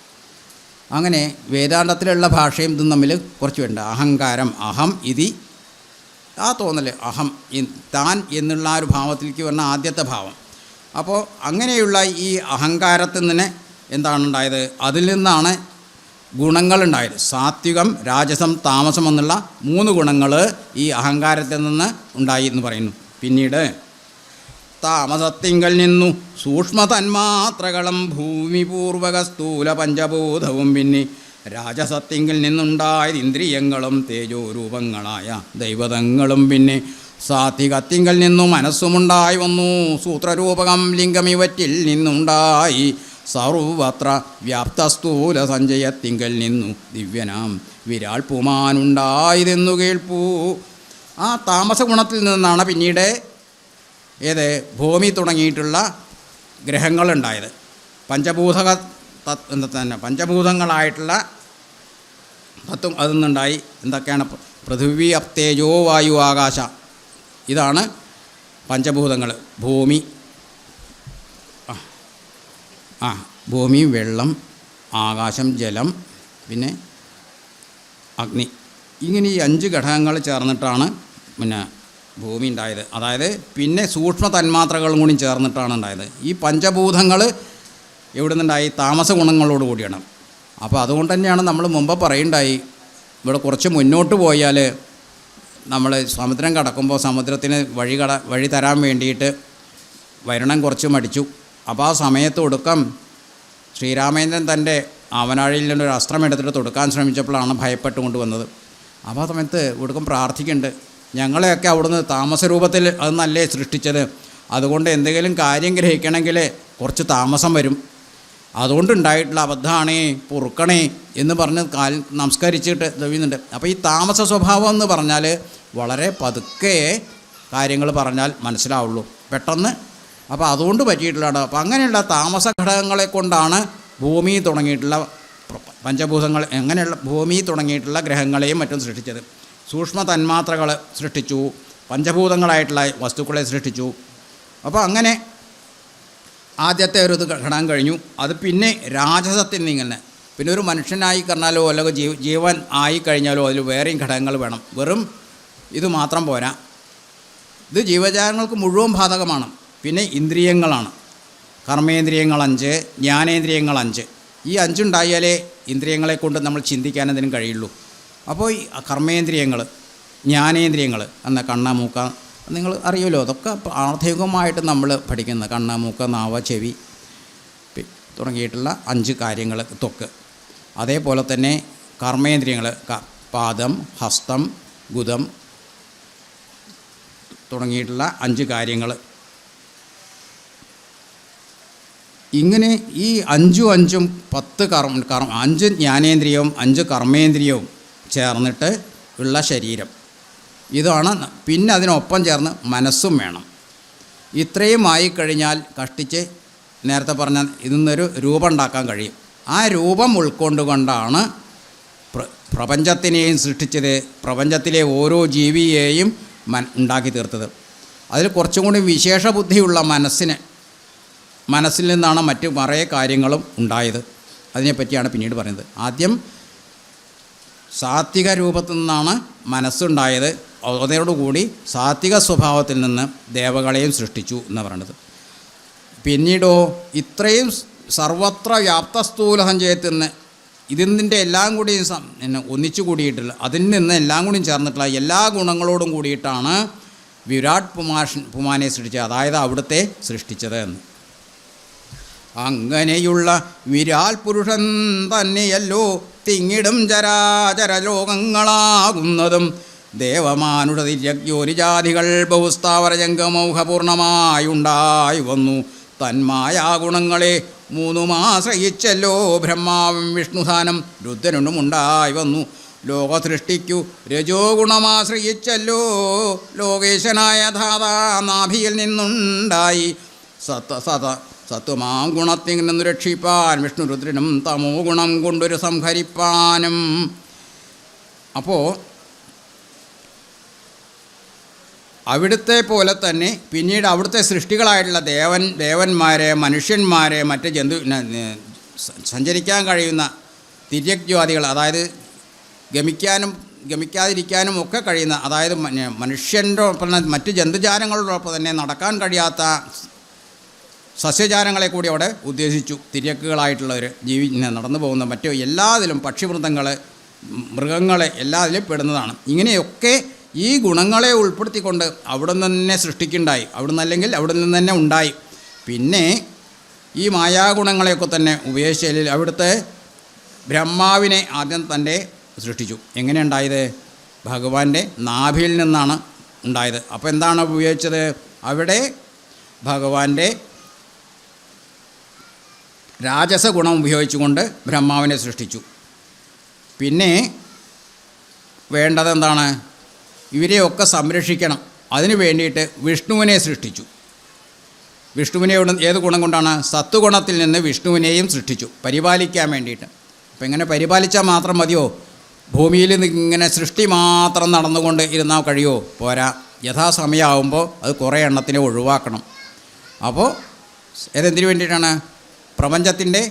അങ്ങനെ വേദാന്തത്തിലുള്ള ഭാഷയും ഇതും തമ്മിൽ കുറച്ച് വേണ്ട. അഹങ്കാരം, അഹം ഇതി, ആ തോന്നൽ, അഹം താൻ എന്നുള്ള ആ ഒരു ഭാവത്തിലേക്ക് വരുന്ന ആദ്യത്തെ ഭാവം. അപ്പോൾ അങ്ങനെയുള്ള ഈ അഹങ്കാരത്തിൽ നിന്ന് എന്താണ് ഉണ്ടായത്? അതിൽ നിന്നാണ് ഗുണങ്ങളുണ്ടായത്. സാത്വികം, രാജസം, താമസം എന്നുള്ള 3 ഗുണങ്ങൾ ഈ അഹങ്കാരത്തിൽ നിന്ന് ഉണ്ടായി എന്ന് പറയുന്നു. പിന്നീട് താമസത്തിങ്കൽ നിന്നു സൂക്ഷ്മ തന്മാത്രകളും ഭൂമിപൂർവക സ്ഥൂല പഞ്ചഭൂതവും പിന്നെ രാജസത്തിങ്കിൽ നിന്നുണ്ടായത് ഇന്ദ്രിയങ്ങളും തേജോരൂപങ്ങളായ ദൈവതങ്ങളും പിന്നെ സാത്വികത്തിങ്കൽ നിന്നു മനസ്സുമുണ്ടായി വന്നു. സൂത്രരൂപകം ലിംഗമിവറ്റിൽ നിന്നുണ്ടായി സർവത്ര വ്യാപ്തസ്ഥൂല സഞ്ചയത്തിങ്കൽ നിന്നു ദിവ്യനാം വിരാൾ പുമാനുണ്ടായതെന്നു കേൾപ്പൂ. ആ താമസ ഗുണത്തിൽ നിന്നാണ് പിന്നീട് ഭൂമി തുടങ്ങിയിട്ടുള്ള ഗ്രഹങ്ങളുണ്ടായത്. പഞ്ചഭൂതങ്ങളായിട്ടുള്ള തത്വം അതിൽ നിന്നുണ്ടായി. എന്തൊക്കെയാണ്? പൃഥ്വി, തേജോ, വായു, ആകാശ. ഇതാണ് പഞ്ചഭൂതങ്ങൾ. ഭൂമി, ഭൂമി, വെള്ളം, ആകാശം, ജലം, പിന്നെ അഗ്നി. ഇങ്ങനെ ഈ 5 ഘടകങ്ങൾ ചേർന്നിട്ടാണ് പിന്നെ ഭൂമി ഉണ്ടായത്. അതായത് പിന്നെ സൂക്ഷ്മ തന്മാത്രകളും കൂടി ചേർന്നിട്ടാണ് ഉണ്ടായത്. ഈ പഞ്ചഭൂതങ്ങൾ എവിടെ നിന്നുണ്ടായി? താമസ ഗുണങ്ങളോട് കൂടിയാണ്. അപ്പോൾ അതുകൊണ്ട് തന്നെയാണ് നമ്മൾ മുമ്പ് പറയുണ്ടായി, ഇവിടെ കുറച്ച് മുന്നോട്ട് പോയാൽ നമ്മൾ സമുദ്രം കടക്കുമ്പോൾ സമുദ്രത്തിന് വഴി തരാൻ വേണ്ടിയിട്ട് വരുണൻ കുറച്ച് മടിച്ചു. അപ്പോൾ ആ സമയത്ത് ഒടുക്കം ശ്രീരാമേന്ദ്രൻ തൻ്റെ ആവനാഴിയിൽ നിന്നൊരു അസ്ത്രം എടുത്തിട്ട് തൊടുക്കാൻ ശ്രമിച്ചപ്പോഴാണ് ഭയപ്പെട്ടുകൊണ്ട് വന്നത്. അപ്പോൾ ആ സമയത്ത് ഒടുക്കം പ്രാർത്ഥിക്കുന്നുണ്ട്, ഞങ്ങളെയൊക്കെ അവിടുന്ന് താമസരൂപത്തിൽ അത് നല്ലേ സൃഷ്ടിച്ചത്, അതുകൊണ്ട് എന്തെങ്കിലും കാര്യം ഗ്രഹിക്കണമെങ്കിൽ കുറച്ച് താമസം വരും, അതുകൊണ്ടുണ്ടായിട്ടുള്ള അബദ്ധമാണേ, പൊറുക്കണേ എന്ന് പറഞ്ഞ് നമസ്കരിച്ചിട്ട് ദവിയുന്നുണ്ട്. അപ്പോൾ ഈ താമസ സ്വഭാവം എന്ന് പറഞ്ഞാൽ വളരെ പതുക്കെ കാര്യങ്ങൾ പറഞ്ഞാൽ മനസ്സിലാവുള്ളൂ, പെട്ടെന്ന്. അപ്പോൾ അതുകൊണ്ട് പറ്റിയിട്ടുള്ളതാണ്. അപ്പോൾ അങ്ങനെയുള്ള താമസ ഘടകങ്ങളെ കൊണ്ടാണ് ഭൂമി തുടങ്ങിയിട്ടുള്ള പഞ്ചഭൂതങ്ങൾ അങ്ങനെയുള്ള ഭൂമി തുടങ്ങിയിട്ടുള്ള ഗ്രഹങ്ങളെയും മറ്റും സൃഷ്ടിച്ചത്. സൂക്ഷ്മ തന്മാത്രകൾ സൃഷ്ടിച്ചു, പഞ്ചഭൂതങ്ങളായിട്ടുള്ള വസ്തുക്കളെ സൃഷ്ടിച്ചു. അപ്പോൾ അങ്ങനെ ആദ്യത്തെ ഒരു ഇത് ഘടകം കഴിഞ്ഞു. അത് പിന്നെ രാജസത്തിൽ നീങ്ങുന്നത്, പിന്നെ ഒരു മനുഷ്യനായി കഴിഞ്ഞാലോ അല്ലെങ്കിൽ ജീവൻ ആയി കഴിഞ്ഞാലോ അതിൽ വേറെയും ഘടകങ്ങൾ വേണം. വെറും ഇത് മാത്രം പോരാ. ഇത് ജീവജാലങ്ങൾക്ക് മുഴുവൻ ബാധകമാണ്. പിന്നെ ഇന്ദ്രിയങ്ങളാണ്. കർമ്മേന്ദ്രിയങ്ങൾ 5, ജ്ഞാനേന്ദ്രിയങ്ങൾ 5. ഈ 5 ഉണ്ടായാലേ ഇന്ദ്രിയങ്ങളെ കൊണ്ട് നമ്മൾ ചിന്തിക്കാനതിനും കഴിയുള്ളൂ. അപ്പോൾ ഈ കർമ്മേന്ദ്രിയങ്ങൾ, ജ്ഞാനേന്ദ്രിയങ്ങൾ എന്ന കണ്ണ്, മൂക്ക, നിങ്ങൾ അറിയുമല്ലോ, അതൊക്കെ ആർദ്ധികമായിട്ട് നമ്മൾ പഠിക്കുന്ന കണ്ണ്, മൂക്ക്, നാവ്, ചെവി തുടങ്ങിയിട്ടുള്ള 5 കാര്യങ്ങൾ, ത്വക്ക്. അതേപോലെ തന്നെ കർമ്മേന്ദ്രിയങ്ങൾ, പാദം, ഹസ്തം, ഗുദം തുടങ്ങിയിട്ടുള്ള 5 കാര്യങ്ങൾ. ഇങ്ങനെ ഈ 5 10 5 ജ്ഞാനേന്ദ്രിയവും 5 കർമ്മേന്ദ്രിയവും ചേർന്നിട്ട് ഉള്ള ശരീരം ഇതാണ്. പിന്നെ അതിനൊപ്പം ചേർന്ന് മനസ്സും വേണം. ഇത്രയും ആയിക്കഴിഞ്ഞാൽ കഷ്ടിച്ച് നേരത്തെ പറഞ്ഞ ഇതിന്നൊരു രൂപം ഉണ്ടാക്കാൻ കഴിയും. ആ രൂപം ഉൾക്കൊണ്ടുകൊണ്ടാണ് പ്രപഞ്ചത്തിനെയും സൃഷ്ടിച്ചത്, പ്രപഞ്ചത്തിലെ ഓരോ ജീവിയെയും ഉണ്ടാക്കി തീർത്തത്. അതിൽ കുറച്ചും കൂടി വിശേഷ ബുദ്ധിയുള്ള മനസ്സിൽ നിന്നാണ് മറ്റു കുറേ കാര്യങ്ങളും ഉണ്ടായത്. അതിനെപ്പറ്റിയാണ് പിന്നീട് പറയുന്നത്. ആദ്യം സാത്വിക രൂപത്തിൽ നിന്നാണ് മനസ്സുണ്ടായത്. അതോടുകൂടി സാത്വിക സ്വഭാവത്തിൽ നിന്ന് ദേവകളെയും സൃഷ്ടിച്ചു എന്ന് പറയുന്നത്. പിന്നീടോ ഇത്രയും സർവത്ര വ്യാപ്തസ്ഥൂല സഞ്ചയത്തിൽ നിന്ന് ഇതിൻ്റെ എല്ലാം കൂടി ഒന്നിച്ചു കൂടിയിട്ടുള്ള, അതിൽ നിന്ന് എല്ലാം കൂടി ചേർന്നിട്ടുള്ള എല്ലാ ഗുണങ്ങളോടും കൂടിയിട്ടാണ് വിരാട് പുമാനെ സൃഷ്ടിച്ചത്, അതായത് അവിടുത്തെ സൃഷ്ടിച്ചത് എന്ന്. അങ്ങനെയുള്ള വിരാൽ പുരുഷൻ തന്നെയല്ലോ തിങ്ങിടും ചരാചര ലോകങ്ങളാകുന്നതും. ദേവമാനുഷ തിര്യജ്ഞോനിജാതികൾ ബഹുസ്ഥാവര ജംഗമൗഹപൂർണമായുണ്ടായി വന്നു. തന്മായാ ഗുണങ്ങളെ 3 ആശ്രയിച്ചല്ലോ ബ്രഹ്മാവും വിഷ്ണുധാനം രുദ്രനും ഉണ്ടായി വന്നു. ലോകസൃഷ്ടിക്കു രജോ ഗുണമാശ്രയിച്ചല്ലോ ലോകേശനായ ധാതാ നാഭിയിൽ നിന്നുണ്ടായി. സത്വമാം ഗുണത്തിൽ നിന്ന് രക്ഷിപ്പാൻ വിഷ്ണു രുദ്രനും തമോ ഗുണം കൊണ്ടൊരു സംഹരിപ്പാനും. അപ്പോൾ അവിടുത്തെ പോലെ തന്നെ പിന്നീട് അവിടുത്തെ സൃഷ്ടികളായിട്ടുള്ള ദേവന്മാരെ, മനുഷ്യന്മാരെ, മറ്റ് സഞ്ചരിക്കാൻ കഴിയുന്ന തിര്യജ്വാദികൾ, അതായത് ഗമിക്കാതിരിക്കാനും ഒക്കെ കഴിയുന്ന, അതായത് മനുഷ്യൻ്റെ ഒപ്പം മറ്റ് ജന്തുജാലങ്ങളോടൊപ്പം തന്നെ നടക്കാൻ കഴിയാത്ത സസ്യജാലങ്ങളെ കൂടി അവിടെ ഉദ്ദേശിച്ചു. തിര്യക്കുകളായിട്ടുള്ളവർ നടന്നു പോകുന്ന മറ്റു എല്ലാത്തിലും പക്ഷിവൃന്ദങ്ങൾ, മൃഗങ്ങളെ എല്ലാത്തിലും പെടുന്നതാണ്. ഇങ്ങനെയൊക്കെ ഈ ഗുണങ്ങളെ ഉൾപ്പെടുത്തിക്കൊണ്ട് അവിടെ നിന്ന് തന്നെ സൃഷ്ടിക്കുണ്ടായി. അവിടെ നിന്നല്ലെങ്കിൽ അവിടെ നിന്ന് തന്നെ ഉണ്ടായി. പിന്നെ ഈ മായാഗുണങ്ങളെയൊക്കെ തന്നെ ഉപയോഗിച്ചതിൽ അവിടുത്തെ ബ്രഹ്മാവിനെ ആദ്യം തന്നെ സൃഷ്ടിച്ചു. എങ്ങനെ ഉണ്ടായത്? ഭഗവാന്റെ നാഭിയിൽ നിന്നാണ് ഉണ്ടായത്. അപ്പോൾ എന്താണ് ഉപയോഗിച്ചത്? അവിടെ ഭഗവാന്റെ രാജസ ഗുണം ഉപയോഗിച്ചുകൊണ്ട് ബ്രഹ്മാവിനെ സൃഷ്ടിച്ചു. പിന്നെ വേണ്ടത് എന്താണ്? ഇവരെയൊക്കെ സംരക്ഷിക്കണം. അതിനു വേണ്ടിയിട്ട് വിഷ്ണുവിനെ സൃഷ്ടിച്ചു. വിഷ്ണുവിനെ ഏത് ഗുണം കൊണ്ടാണ്? സത്വഗുണത്തിൽ നിന്ന് വിഷ്ണുവിനെയും സൃഷ്ടിച്ചു പരിപാലിക്കാൻ വേണ്ടിയിട്ട്. അപ്പം ഇങ്ങനെ പരിപാലിച്ചാൽ മാത്രം മതിയോ? ഭൂമിയിൽ ഇങ്ങനെ സൃഷ്ടി മാത്രം നടന്നുകൊണ്ട് ഇരുന്നാൽ കഴിയുമോ? പോരാ. യഥാസമയമാകുമ്പോൾ അത് കുറേ എണ്ണത്തിനെ ഒഴിവാക്കണം. അപ്പോൾ ഏതെന്തിനു വേണ്ടിയിട്ടാണ്? പ്രപഞ്ചത്തിൻ്റെ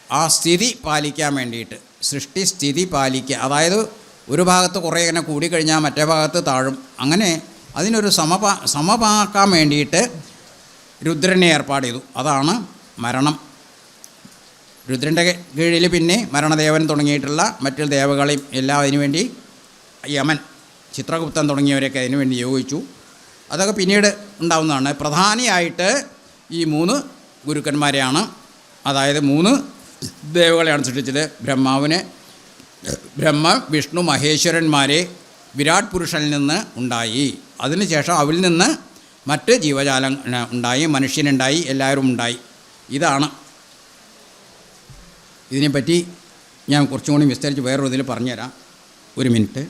ആ സ്ഥിതി പാലിക്കാൻ വേണ്ടിയിട്ട്. സൃഷ്ടി സ്ഥിതി പാലിക്കുക, അതായത് ഒരു ഭാഗത്ത് കുറേ ഇങ്ങനെ കൂടിക്കഴിഞ്ഞാൽ മറ്റേ ഭാഗത്ത് താഴും. അങ്ങനെ അതിനൊരു സമമാക്കാൻ വേണ്ടിയിട്ട് രുദ്രനെ ഏർപ്പാട് ചെയ്തു. അതാണ് മരണം. രുദ്രൻ്റെ കീഴിൽ പിന്നെ മരണദേവൻ തുടങ്ങിയിട്ടുള്ള മറ്റു ദേവകളെയും എല്ലാം അതിനുവേണ്ടി, യമൻ, ചിത്രഗുപ്തൻ തുടങ്ങിയവരെയൊക്കെ അതിനുവേണ്ടി യോഗിച്ചു. അതൊക്കെ പിന്നീട് ഉണ്ടാവുന്നതാണ്. പ്രധാനിയായിട്ട് ഈ 3 ഗുരുക്കന്മാരെയാണ്, അതായത് 3 ദേവകളെയാണ് സൃഷ്ടിച്ചത്. ബ്രഹ്മ, വിഷ്ണു, മഹേശ്വരന്മാരെ വിരാട് പുരുഷനിൽ നിന്ന് ഉണ്ടായി. അതിനുശേഷം അവരിൽ നിന്ന് മറ്റ് ജീവജാലം ഉണ്ടായി, മനുഷ്യനുണ്ടായി, എല്ലാവരും ഉണ്ടായി. ഇതാണ്. ഇതിനെപ്പറ്റി ഞാൻ കുറച്ചും കൂടി വിസ്തരിച്ച് വേറൊരു ഇതിൽ പറഞ്ഞുതരാം. ഒരു മിനിറ്റ്.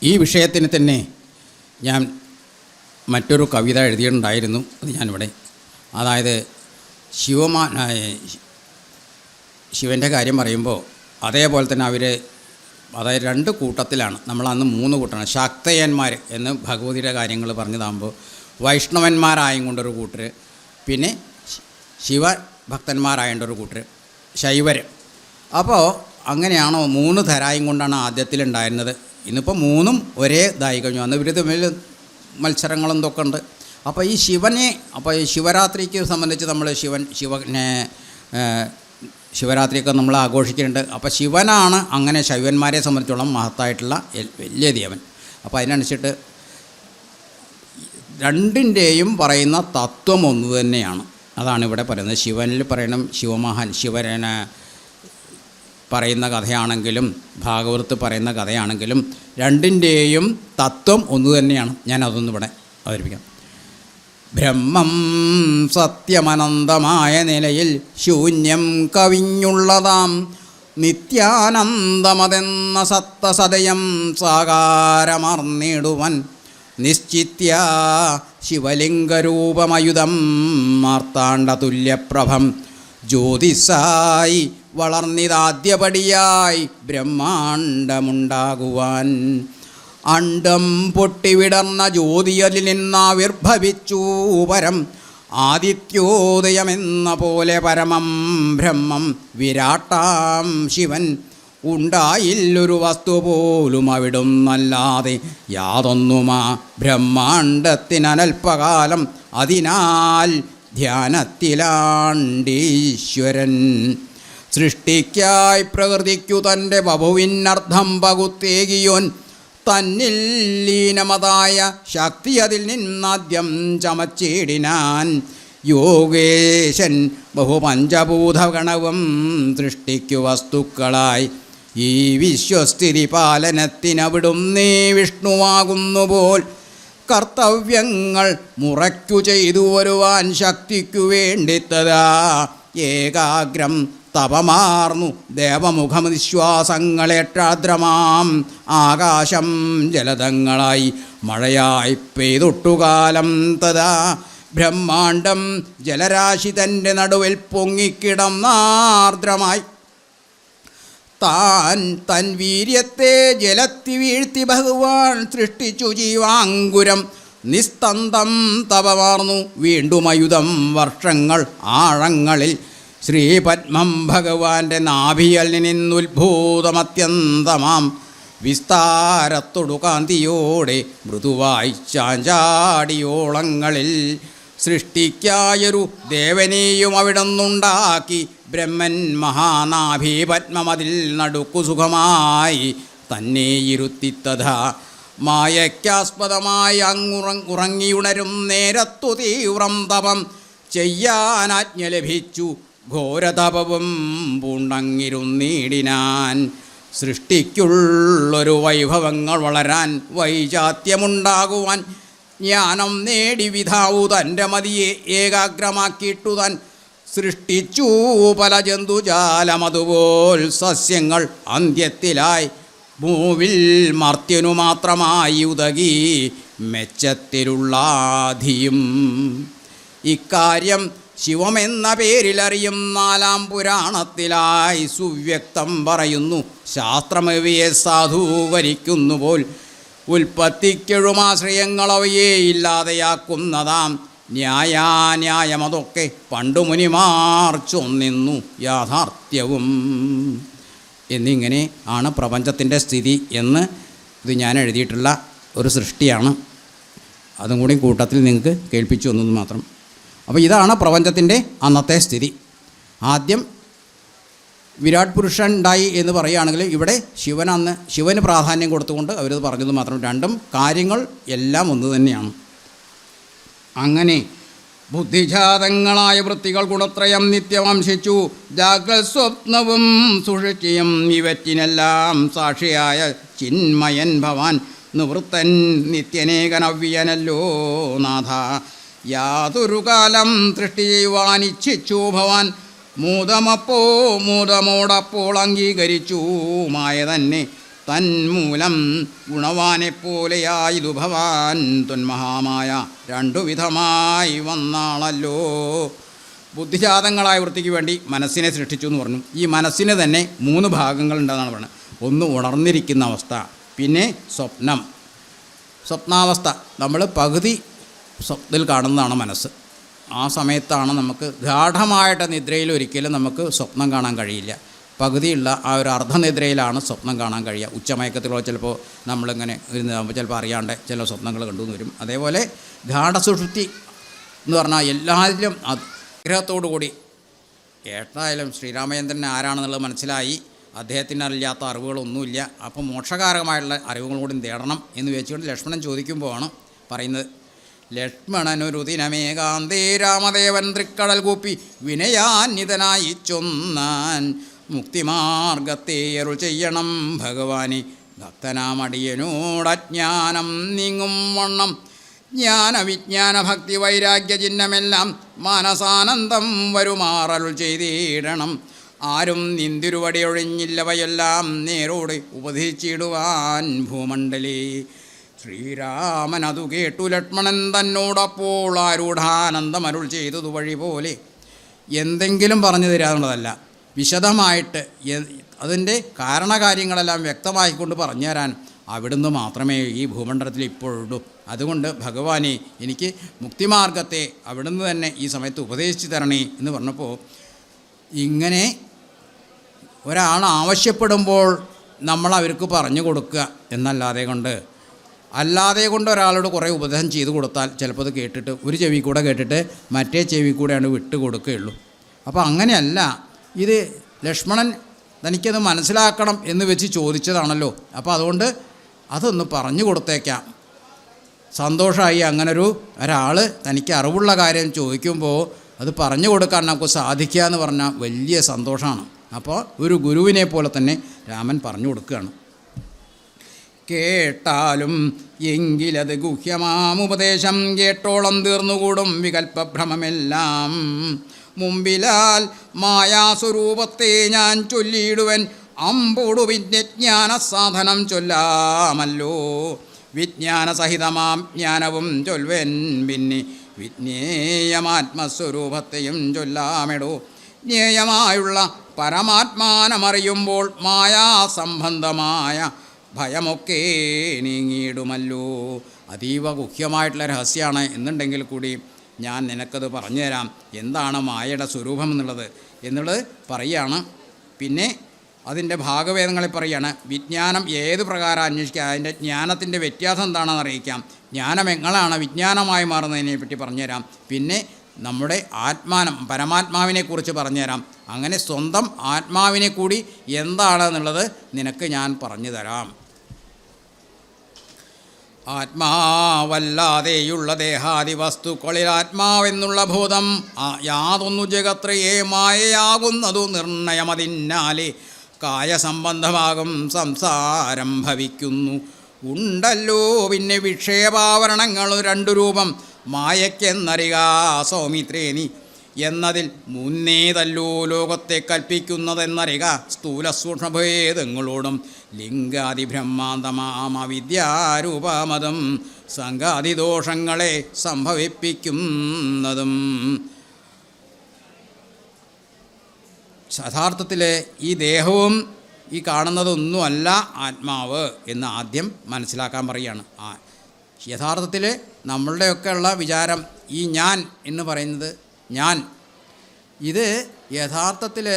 ഈ വിഷയത്തിന് തന്നെ ഞാൻ മറ്റൊരു കവിത എഴുതിയിട്ടുണ്ടായിരുന്നു. അത് ഞാനിവിടെ, അതായത് ശിവൻ്റെ കാര്യം പറയുമ്പോൾ അതേപോലെ തന്നെ അതായത് 2 കൂട്ടത്തിലാണ്. നമ്മളന്ന് 3 കൂട്ടമാണ്. ശാക്തേയന്മാർ എന്ന് ഭഗവതിയുടെ കാര്യങ്ങൾ പറഞ്ഞതാകുമ്പോൾ വൈഷ്ണവന്മാരായും കൊണ്ടൊരു കൂട്ടർ, പിന്നെ ശിവഭക്തന്മാരായതൊരു കൂട്ടർ, ശൈവർ. അപ്പോൾ അങ്ങനെയാണോ 3 തരായും കൊണ്ടാണ് ആദ്യത്തിലുണ്ടായിരുന്നത്. ഇന്നിപ്പോൾ 3ഉം ഒരേ ഇതായി കഴിഞ്ഞു. അന്ന് ഇവർ തമ്മിൽ മത്സരങ്ങളും ഇതൊക്കെ ഉണ്ട്. അപ്പോൾ ഈ ശിവരാത്രിക്ക് സംബന്ധിച്ച് നമ്മൾ ശിവരാത്രിയൊക്കെ നമ്മൾ ആഘോഷിക്കുന്നുണ്ട്. അപ്പോൾ ശിവനാണ് അങ്ങനെ ശൈവന്മാരെ സംബന്ധിച്ചോളം മഹത്തായിട്ടുള്ള വലിയ ദേവൻ. അപ്പോൾ അതിനനുസരിച്ചിട്ട് 2ൻ്റെയും പറയുന്ന തത്വം ഒന്ന് തന്നെയാണ്. അതാണ് ഇവിടെ പറയുന്നത്. ശിവനിൽ പറയണം ശിവനെ പറയുന്ന കഥയാണെങ്കിലും ഭാഗവതത്തിൽ പറയുന്ന കഥയാണെങ്കിലും 2ൻ്റെയും തത്വം ഒന്ന് തന്നെയാണ്. ഞാനതൊന്നും ഇവിടെ അവതരിപ്പിക്കാം. ബ്രഹ്മം സത്യമനന്തമായ നിലയിൽ ശൂന്യം കവിഞ്ഞുള്ളതാം നിത്യാനന്ദമതെന്ന സത്തസദയം സാകാരമർന്നിടുവൻ നിശ്ചിത്യ ശിവലിംഗരൂപമയുധം മാർത്താണ്ഡതുല്യപ്രഭം ജ്യോതിസായി വളർന്നിതാദ്യപടിയായി ബ്രഹ്മാണ്ടമുണ്ടാകുവാൻ അണ്ടം പൊട്ടിവിടർന്ന ജ്യോതിയലിൽ നിന്നാവിർഭവിച്ചു പരം ആദിത്യോദയമെന്ന പോലെ പരമം ബ്രഹ്മം വിരാട്ടാം ശിവൻ ഉണ്ടായില്ലൊരു വസ്തു പോലും അവിടുന്നല്ലാതെ യാതൊന്നുമാ ബ്രഹ്മാണ്ടത്തിനൽപ്പകാലം അതിനാൽ ധ്യാനത്തിലാണ്ടീശ്വരൻ സൃഷ്ടിക്കായി പ്രകൃതിക്കു തൻ്റെ ബഭുവിനർത്ഥം പകുത്തേകിയോൻ തന്നിൽ ലീനമതായ ശക്തി അതിൽ നിന്നാദ്യം ചമച്ചിടിനാൻ യോഗേശൻ ബഹുപഞ്ചഭൂതഗണവും സൃഷ്ടിക്കു വസ്തുക്കളായി ഈ വിശ്വസ്ഥിതി പാലനത്തിനവിടുന്നേ വിഷ്ണുവാകുന്നുപോൽ കർത്തവ്യങ്ങൾ മുറയ്ക്കു ചെയ്തു വരുവാൻ ശക്തിക്കു വേണ്ടിത്തതാ ഏകാഗ്രം തപമാർന്നു ദേവമുഖനിശ്വാസങ്ങളേറ്റാദ്രമാം ആകാശം ജലതങ്ങളായി മഴയായി പെയ്തൊട്ടുകാലം തഥാ ബ്രഹ്മാണ്ടം ജലരാശി തൻ്റെ നടുവിൽ പൊങ്ങിക്കിടന്നാർദ്രമായി തൻ വീര്യത്തെ ജലത്തി വീഴ്ത്തി ഭഗവാൻ സൃഷ്ടിച്ചു ജീവാങ്കുരം നിസ്തന്തം തപമാർന്നു വീണ്ടും അയുധം വർഷങ്ങൾ ആഴങ്ങളിൽ ശ്രീപത്മം ഭഗവാന്റെ നാഭിയിൽ നിന്നുദ്ഭൂതമത്യന്തമാം വിസ്താരത്തൊടു കാന്തിയോടെ മൃദുവായി ചാഞ്ചാടിയോളങ്ങളിൽ സൃഷ്ടിക്കായൊരു ദേവനെയും അവിടുന്നുണ്ടാക്കി ബ്രഹ്മൻ മഹാനാഭി പത്മമതിൽ നടുക്കു സുഖമായി തന്നെ ഇരുത്തിത്തഥാ മായയ്ക്കാസ്പദമായി ഉറങ്ങിയുണരും നേരത്തു തീവ്രം തപം ചെയ്യാനാജ്ഞ ലഭിച്ചു ഘോരതപവും പൂണ്ടങ്ങിരുന്നീടിനാൻ സൃഷ്ടിക്കുള്ളൊരു വൈഭവങ്ങൾ വളരാൻ വൈജാത്യമുണ്ടാകുവാൻ ജ്ഞാനം നേടി വിധാവു തൻ്റെ മതിയെ ഏകാഗ്രമാക്കിയിട്ടു താൻ സൃഷ്ടിച്ചു പല ജന്തുജാലമതുപോൽ സസ്യങ്ങൾ അന്ത്യത്തിലായി ഭൂവിൽ മർത്യനു മാത്രമായി ഉതകി മെച്ചത്തിലുള്ളാധിയും ഇക്കാര്യം ശിവമെന്ന പേരിലറിയും 4-ാം പുരാണത്തിലായി സുവ്യക്തം പറയുന്നു. ശാസ്ത്രമവയെ സാധൂകരിക്കുന്നു പോൽ ഉൽപ്പത്തിക്കെഴുമാശ്രയങ്ങളവയെ ഇല്ലാതെയാക്കുന്നതാം ന്യായാന്യായമതൊക്കെ പണ്ടുമുനിമാർ ചൊന്നിന്നു യാഥാർത്ഥ്യവും എന്നിങ്ങനെ ആണ് പ്രപഞ്ചത്തിൻ്റെ സ്ഥിതി എന്ന് ഇത് ഞാൻ എഴുതിയിട്ടുള്ള ഒരു സൃഷ്ടിയാണ്. അതും കൂടി കൂട്ടത്തിൽ നിങ്ങൾക്ക് കേൾപ്പിച്ചു എന്നത് മാത്രം. അപ്പോൾ ഇതാണ് പ്രപഞ്ചത്തിൻ്റെ അന്നത്തെ സ്ഥിതി. ആദ്യം വിരാട് പുരുഷൻ ഉണ്ടായി എന്ന് പറയുകയാണെങ്കിൽ ഇവിടെ ശിവന് പ്രാധാന്യം കൊടുത്തുകൊണ്ട് അവരത് പറഞ്ഞത് മാത്രം. 2 കാര്യങ്ങൾ എല്ലാം ഒന്ന് തന്നെയാണ്. അങ്ങനെ ബുദ്ധിജാതങ്ങളായ വൃത്തികൾ ഗുണത്രയം നിത്യവംശിച്ചു ജാഗ്രത് സ്വപ്നവും സുഷുപ്തിയും ഇവറ്റിനെല്ലാം സാക്ഷിയായ ചിന്മയൻ ഭവാൻ നിവൃത്തൻ നിത്യനേകനവ്യനല്ലോ നാഥ യാതൊരു കാലം സൃഷ്ടി ചെയ്യുവാനിച്ഛിച്ചു ഭവാൻ മൂതമോടപ്പോൾ അംഗീകരിച്ചു മായ തന്നെ തന്മൂലം ഗുണവാനെപ്പോലെയായിതു ഭവാൻ തൊന്മഹാമായ രണ്ടു വിധമായി വന്നാളല്ലോ. ബുദ്ധിജാതങ്ങളായ വൃത്തിക്ക് വേണ്ടി മനസ്സിനെ സൃഷ്ടിച്ചു എന്ന് പറഞ്ഞു. ഈ മനസ്സിന് തന്നെ 3 ഭാഗങ്ങളുണ്ടെന്നാണ് പറയുന്നത്. ഒന്ന് ഉണർന്നിരിക്കുന്ന അവസ്ഥ, പിന്നെ സ്വപ്നാവസ്ഥ. നമ്മൾ പകുതി സ്വപ്നത്തിൽ കാണുന്നതാണ് മനസ്സ്. ആ സമയത്താണ് നമുക്ക് ഗാഠമായിട്ട് നിദ്രയിൽ ഒരിക്കലും നമുക്ക് സ്വപ്നം കാണാൻ കഴിയില്ല. പകുതിയുള്ള ആ ഒരു അർദ്ധനിദ്രയിലാണ് സ്വപ്നം കാണാൻ കഴിയുക. ഉച്ചമയക്കത്തിലോ ചിലപ്പോൾ നമ്മളിങ്ങനെ ഇരുന്നാകുമ്പോൾ ചിലപ്പോൾ അറിയാണ്ട് ചില സ്വപ്നങ്ങൾ കണ്ടുവന്ന് വരും. അതേപോലെ ഗാഠസുഷുപ്തി എന്ന് പറഞ്ഞാൽ എല്ലാത്തിലും ആഗ്രഹത്തോടു കൂടി ഏട്ടായാലും ശ്രീരാമചന്ദ്രൻ ആരാണെന്നുള്ളത് മനസ്സിലായി. അദ്ദേഹത്തിന് അറിയാത്ത അറിവുകളൊന്നുമില്ല. അപ്പോൾ മോക്ഷകാരകമായുള്ള അറിവുകൾ കൂടി തേടണം എന്ന് വെച്ചുകൊണ്ട് ലക്ഷ്മണൻ ചോദിക്കുമ്പോഴാണ് പറയുന്നത്, ലക്ഷ്മണനുരുദിനമേകാന്തേ രാമദേവൻ തൃക്കടൽ കൂപ്പി വിനയാന്വിതനായി ചൊന്നാൻ, മുക്തിമാർഗത്തെ അരുൾ ചെയ്യണം ഭഗവാനെ, ഭക്തനാമടിയനോടജ്ഞാനം നീങ്ങും വണ്ണം, ജ്ഞാനവിജ്ഞാന ഭക്തി വൈരാഗ്യ ചിഹ്നമെല്ലാം മാനസാനന്ദം വരുമാറരുൾ ചെയ്തിടണം. ആരും നിന്തിരുവടി ഒഴിഞ്ഞില്ലവയെല്ലാം നേരോട് ഉപദേശിച്ചിടുവാൻ ഭൂമണ്ഡലേ. ശ്രീരാമൻ അതു കേട്ടു ലക്ഷ്മണൻ തന്നോടപ്പോൾ ആരൂഢാനന്ദമരുൾ ചെയ്തതു വഴി പോലെ. എന്തെങ്കിലും പറഞ്ഞു തരാനുള്ളതല്ല, വിശദമായിട്ട് അതിൻ്റെ കാരണകാര്യങ്ങളെല്ലാം വ്യക്തമായിക്കൊണ്ട് പറഞ്ഞു തരാൻ അവിടുന്ന് മാത്രമേ ഈ ഭൂമണ്ഡലത്തിൽ ഇപ്പോഴുള്ളൂ. അതുകൊണ്ട് ഭഗവാനെ, എനിക്ക് മുക്തിമാർഗത്തെ അവിടുന്ന് തന്നെ ഈ സമയത്ത് ഉപദേശിച്ചു തരണേ എന്ന് പറഞ്ഞപ്പോൾ, ഇങ്ങനെ ഒരാൾ ആവശ്യപ്പെടുമ്പോൾ നമ്മൾ അവർക്ക് പറഞ്ഞു കൊടുക്കുക എന്നല്ലാതെ കൊണ്ട് ഒരാളോട് കുറേ ഉപദേശം ചെയ്തു കൊടുത്താൽ ചിലപ്പോൾ അത് കേട്ടിട്ട് ഒരു ചെവി കൂടെ കേട്ടിട്ട് മറ്റേ ചെവി കൂടെയാണ് വിട്ട് കൊടുക്കുകയുള്ളൂ. അപ്പോൾ അങ്ങനെയല്ല. ഇത് ലക്ഷ്മണൻ തനിക്കത് മനസ്സിലാക്കണം എന്ന് വെച്ച് ചോദിച്ചതാണല്ലോ. അപ്പോൾ അതുകൊണ്ട് അതൊന്ന് പറഞ്ഞു കൊടുത്തേക്കാം. സന്തോഷമായി. അങ്ങനൊരു ഒരാൾ തനിക്ക് അറിവുള്ള കാര്യം ചോദിക്കുമ്പോൾ അത് പറഞ്ഞു കൊടുക്കാൻ നമുക്ക് സാധിക്കുക എന്ന് പറഞ്ഞാൽ വലിയ സന്തോഷമാണ്. അപ്പോൾ ഒരു ഗുരുവിനെ പോലെ തന്നെ രാമൻ പറഞ്ഞു കൊടുക്കുകയാണ്. കേട്ടാലും എങ്കിലത് ഗുഹ്യമാമുപദേശം കേട്ടോളം തീർന്നുകൂടും വികൽപ്പഭ്രമമെല്ലാം. മുമ്പിലാൽ മായാസ്വരൂപത്തെ ഞാൻ ചൊല്ലിയിടുവൻ, അമ്പോടു വിജ്ഞാന സാധനം ചൊല്ലാമല്ലോ. വിജ്ഞാനസഹിതമാം ജ്ഞാനവും ചൊൽവൻ, പിന്നെ വിജ്ഞേയമാത്മസ്വരൂപത്തെയും ചൊല്ലാമെടോ. ജ്ഞേയമായുള്ള പരമാത്മാനമറിയുമ്പോൾ മായാസംബന്ധമായ ഭയമൊക്കെ നീങ്ങിയിടുമല്ലോ. അതീവ ഗുഹ്യമായിട്ടുള്ള രഹസ്യമാണ് എന്നുണ്ടെങ്കിൽ കൂടി ഞാൻ നിനക്കത് പറഞ്ഞുതരാം. എന്താണ് മായയുടെ സ്വരൂപം എന്നുള്ളത് പറയുകയാണ്. പിന്നെ അതിൻ്റെ ഭാഗവേദങ്ങളിൽ പറയുകയാണ്. വിജ്ഞാനം ഏത് പ്രകാരം അന്വേഷിക്കുക, അതിൻ്റെ ജ്ഞാനത്തിൻ്റെ വ്യത്യാസം എന്താണെന്ന് അറിയിക്കാം. ജ്ഞാനം എങ്ങളാണ് വിജ്ഞാനമായി മാറുന്നതിനെ പറ്റി പറഞ്ഞുതരാം. പിന്നെ നമ്മുടെ പരമാത്മാവിനെക്കുറിച്ച് പറഞ്ഞുതരാം. അങ്ങനെ സ്വന്തം ആത്മാവിനെ കൂടി എന്താണെന്നുള്ളത് നിനക്ക് ഞാൻ പറഞ്ഞു തരാം. ആത്മാവല്ലാതെയുള്ള ദേഹാദി വസ്തുക്കളിൽ ആത്മാവെന്നുള്ള ബോധം യാതൊന്നു ജഗത്രയെ മായയാകുന്നതു നിർണയമതിന്നാലെ കായസംബന്ധമാകും സംസാരം ഭവിക്കുന്നു. ഉണ്ടല്ലോ പിന്നെ വിക്ഷേപാവരണങ്ങൾ 2 രൂപം, മായയ്ക്കെന്നറിക സൗമിത്രേ നീ എന്നതിൽ മുന്നേതല്ലോ ലോകത്തെ കൽപ്പിക്കുന്നതെന്നറിക. സ്ഥൂല സൂക്ഷ്മഭേദങ്ങളോടും ലിംഗാദിബ്രഹ്മാന്തമാമവിദ്യാരൂപമതം സംഘാതിദോഷങ്ങളെ സംഭവിപ്പിക്കുന്നതും. യഥാർത്ഥത്തിൽ ഈ ദേഹവും ഈ കാണുന്നതൊന്നുമല്ല ആത്മാവ് എന്ന് ആദ്യം മനസ്സിലാക്കാൻ പറയുകയാണ്. യഥാർത്ഥത്തിൽ നമ്മളുടെയൊക്കെ ഉള്ള വിചാരം ഈ ഞാൻ എന്ന് പറയുന്നത് ഇത് യഥാർത്ഥത്തിൽ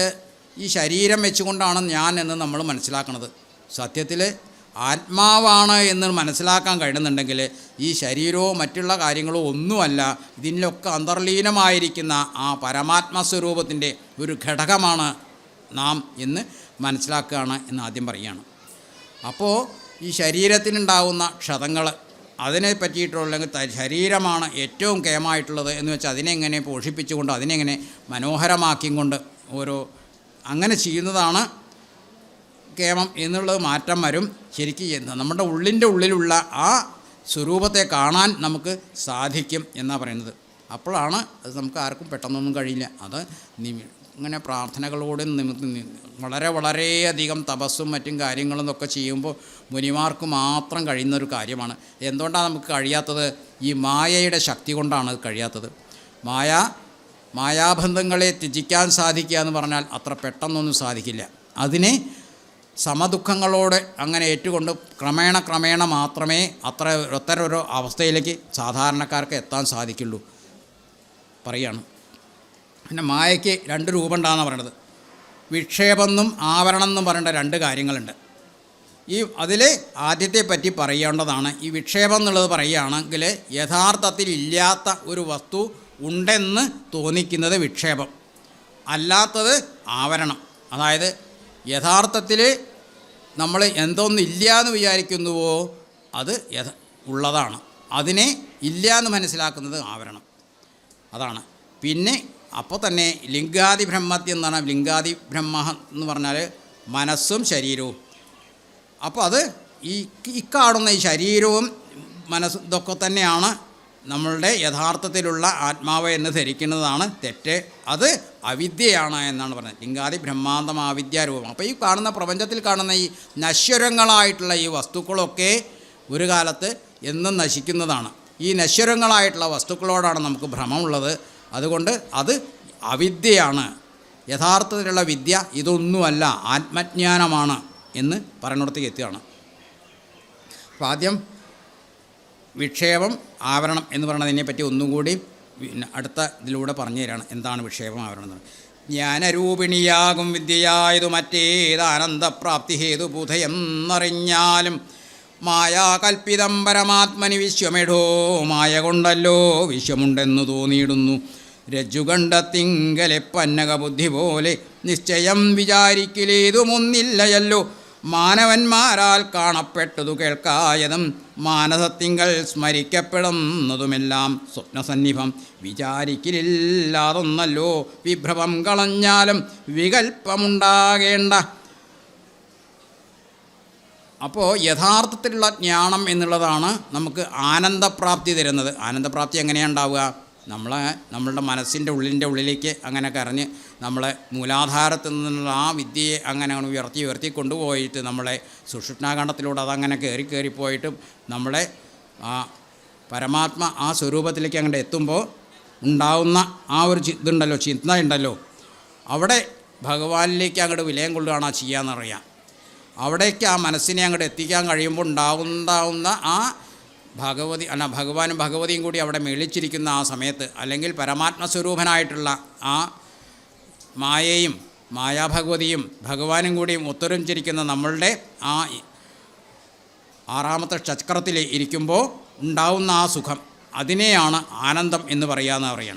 ഈ ശരീരം വെച്ചുകൊണ്ടാണ് ഞാൻ എന്ന് നമ്മൾ മനസ്സിലാക്കുന്നത്. സത്യത്തിൽ ആത്മാവാണ് എന്ന് മനസ്സിലാക്കാൻ കഴിയുന്നുണ്ടെങ്കിൽ ഈ ശരീരമോ മറ്റുള്ള കാര്യങ്ങളോ ഒന്നുമല്ല, ഇതിലൊക്കെ അന്തർലീനമായിരിക്കുന്ന ആ പരമാത്മസ്വരൂപത്തിൻ്റെ ഒരു ഘടകമാണ് നാം എന്ന് മനസ്സിലാക്കുകയാണ് എന്ന് ആദ്യം പറയുകയാണ്. അപ്പോൾ ഈ ശരീരത്തിനുണ്ടാകുന്ന ക്ഷതങ്ങൾ അതിനെ പറ്റിയിട്ടുള്ള ശരീരമാണ് ഏറ്റവും കേമായിട്ടുള്ളത് എന്ന് വെച്ചാൽ അതിനെങ്ങനെ പോഷിപ്പിച്ചുകൊണ്ട് അതിനെങ്ങനെ മനോഹരമാക്കിയും കൊണ്ട് അങ്ങനെ ചെയ്യുന്നതാണ് കേമം എന്നുള്ളത് മാറ്റം വരും. ശരിക്കും നമ്മുടെ ഉള്ളിലുള്ള ആ സ്വരൂപത്തെ കാണാൻ നമുക്ക് സാധിക്കും എന്നാണ് പറയുന്നത്. അപ്പോഴാണ് അത് നമുക്ക് ആർക്കും പെട്ടെന്നൊന്നും കഴിയില്ല. അത് ഇങ്ങനെ പ്രാർത്ഥനകളോട് വളരെ വളരെയധികം തപസ്സും മറ്റും കാര്യങ്ങളും ഒക്കെ ചെയ്യുമ്പോൾ മുനിമാർക്ക് മാത്രം കഴിയുന്നൊരു കാര്യമാണ്. എന്തുകൊണ്ടാണ് നമുക്ക് കഴിയാത്തത്? ഈ മായയുടെ ശക്തി കൊണ്ടാണ് അത് കഴിയാത്തത്. മായാബന്ധങ്ങളെ ത്യജിക്കാൻ സാധിക്കുക എന്ന് പറഞ്ഞാൽ അത്ര പെട്ടെന്നൊന്നും സാധിക്കില്ല. അതിനെ സമദുഃഖങ്ങളോട് അങ്ങനെ ഏറ്റുകൊണ്ട് ക്രമേണ മാത്രമേ അത്തരൊരു അവസ്ഥയിലേക്ക് സാധാരണക്കാർക്ക് എത്താൻ സാധിക്കുള്ളൂ പറയുകയാണ്. പിന്നെ മായയ്ക്ക് 2 രൂപം ഉണ്ടാകുന്ന പറയണത്. വിക്ഷേപം എന്നും ആവരണം എന്നും പറയേണ്ട 2 കാര്യങ്ങളുണ്ട്. അതിൽ ആദ്യത്തെ പറ്റി പറയേണ്ടതാണ്. ഈ വിക്ഷേപം എന്നുള്ളത് പറയുകയാണെങ്കിൽ യഥാർത്ഥത്തിൽ ഇല്ലാത്ത ഒരു വസ്തു ഉണ്ടെന്ന് തോന്നിക്കുന്നത് വിക്ഷേപം, അല്ലാത്തത് ആവരണം. അതായത് യഥാർത്ഥത്തിൽ നമ്മൾ എന്തോന്നില്ല എന്ന് വിചാരിക്കുന്നുവോ അത് ഉള്ളതാണ്, അതിനെ ഇല്ല എന്ന് മനസ്സിലാക്കുന്നത് ആവരണം. അതാണ്. പിന്നെ അപ്പോൾ തന്നെ ലിംഗാദി ബ്രഹ്മത്യം എന്നാണ്. ലിംഗാദി ബ്രഹ്മ എന്ന് പറഞ്ഞാൽ മനസ്സും ശരീരവും. അപ്പോൾ അത് ഈ കാണുന്ന ഈ ശരീരവും മനസ്സും ഇതൊക്കെ തന്നെയാണ് നമ്മളുടെ യഥാർത്ഥത്തിലുള്ള ആത്മാവ് എന്ന് ധരിക്കുന്നതാണ് തെറ്റ്. അത് അവിദ്യയാണ് എന്നാണ് പറയുന്നത്. ലിംഗാദി ബ്രഹ്മാന്തം ആവിദ്യാരൂപം. അപ്പോൾ ഈ കാണുന്ന പ്രപഞ്ചത്തിൽ കാണുന്ന ഈ നശ്വരങ്ങളായിട്ടുള്ള ഈ വസ്തുക്കളൊക്കെ ഒരു കാലത്ത് എന്നും നശിക്കുന്നതാണ്. ഈ നശ്വരങ്ങളായിട്ടുള്ള വസ്തുക്കളോടാണ് നമുക്ക് ഭ്രമമുള്ളത്. അതുകൊണ്ട് അത് അവിദ്യയാണ്. യഥാർത്ഥത്തിലുള്ള വിദ്യ ഇതൊന്നുമല്ല, ആത്മജ്ഞാനമാണ് എന്ന് പറയുന്നിടത്തേക്ക് എത്തുകയാണ്. അപ്പോൾ ആദ്യം വിക്ഷേപം ആവരണം എന്ന് പറയുന്നതിനെപ്പറ്റി ഒന്നുകൂടി അടുത്ത ഇതിലൂടെ പറഞ്ഞു തരാണ് എന്താണ് വിക്ഷേപം ആവരണം എന്ന്. ജ്ഞാനരൂപിണിയാകും വിദ്യയായതു മറ്റേത് ആനന്ദപ്രാപ്തി ഹേതുബുധയെന്നറിഞ്ഞാലും മായാകൽപ്പിതം പരമാത്മനി വിശ്വമെടോ മായ കൊണ്ടല്ലോ വിശ്വമുണ്ടെന്നു തോന്നിയിടുന്നു. രജ്ജുകണ്ഠത്തിങ്കലെ പന്നക ബുദ്ധി പോലെ നിശ്ചയം വിചാരിക്കലേതുമൊന്നില്ലയല്ലോ. മാനവന്മാരാൽ കാണപ്പെട്ടതു കേൾക്കായതും മാനസത്തിങ്കൽ സ്മരിക്കപ്പെടുന്നതുമെല്ലാം സ്വപ്നസന്നിഭം വിചാരിക്കലില്ലാതൊന്നല്ലോ. വിഭ്രമം കളഞ്ഞാലും വികൽപ്പമുണ്ടാകേണ്ട. അപ്പോൾ യഥാർത്ഥത്തിലുള്ള ജ്ഞാനം എന്നുള്ളതാണ് നമുക്ക് ആനന്ദപ്രാപ്തി തരുന്നത്. ആനന്ദപ്രാപ്തി എങ്ങനെയാണ് ഉണ്ടാവുക? നമ്മളുടെ മനസ്സിൻ്റെ ഉള്ളിലേക്ക് അങ്ങനെ കരഞ്ഞ് നമ്മളെ മൂലാധാരത്തിൽ നിന്നുള്ള ആ വിദ്യയെ അങ്ങനെ ഉയർത്തി കൊണ്ടുപോയിട്ട് നമ്മളെ സുഷുപ്നാഖണ്ഡത്തിലൂടെ അതങ്ങനെ കയറിപ്പോയിട്ട് നമ്മളെ ആ പരമാത്മ ആ സ്വരൂപത്തിലേക്ക് അങ്ങോട്ട് എത്തുമ്പോൾ ഉണ്ടാവുന്ന ആ ഒരു ഇതുണ്ടല്ലോ, ചിന്ത ഉണ്ടല്ലോ, അവിടെ ഭഗവാനിലേക്ക് അങ്ങോട്ട് വിലയം കൊള്ളുകയാണ് ചെയ്യാമെന്നറിയാം. അവിടേക്ക് ആ മനസ്സിനെ അങ്ങോട്ട് എത്തിക്കാൻ കഴിയുമ്പോൾ ഉണ്ടാവുന്ന ആ ഭഗവാനും ഭഗവതിയും കൂടി അവിടെ മേളിച്ചിരിക്കുന്ന ആ സമയത്ത്, അല്ലെങ്കിൽ പരമാത്മസ്വരൂപനായിട്ടുള്ള ആ മായയും മായാഭഗവതിയും ഭഗവാനും കൂടിയും ഒത്തൊരുമിച്ചിരിക്കുന്ന നമ്മളുടെ ആ 6ാമത്തെ ചക്രത്തിൽ ഇരിക്കുമ്പോൾ ഉണ്ടാവുന്ന ആ സുഖം, അതിനെയാണ് ആനന്ദം എന്ന് പറയുകയാണ്.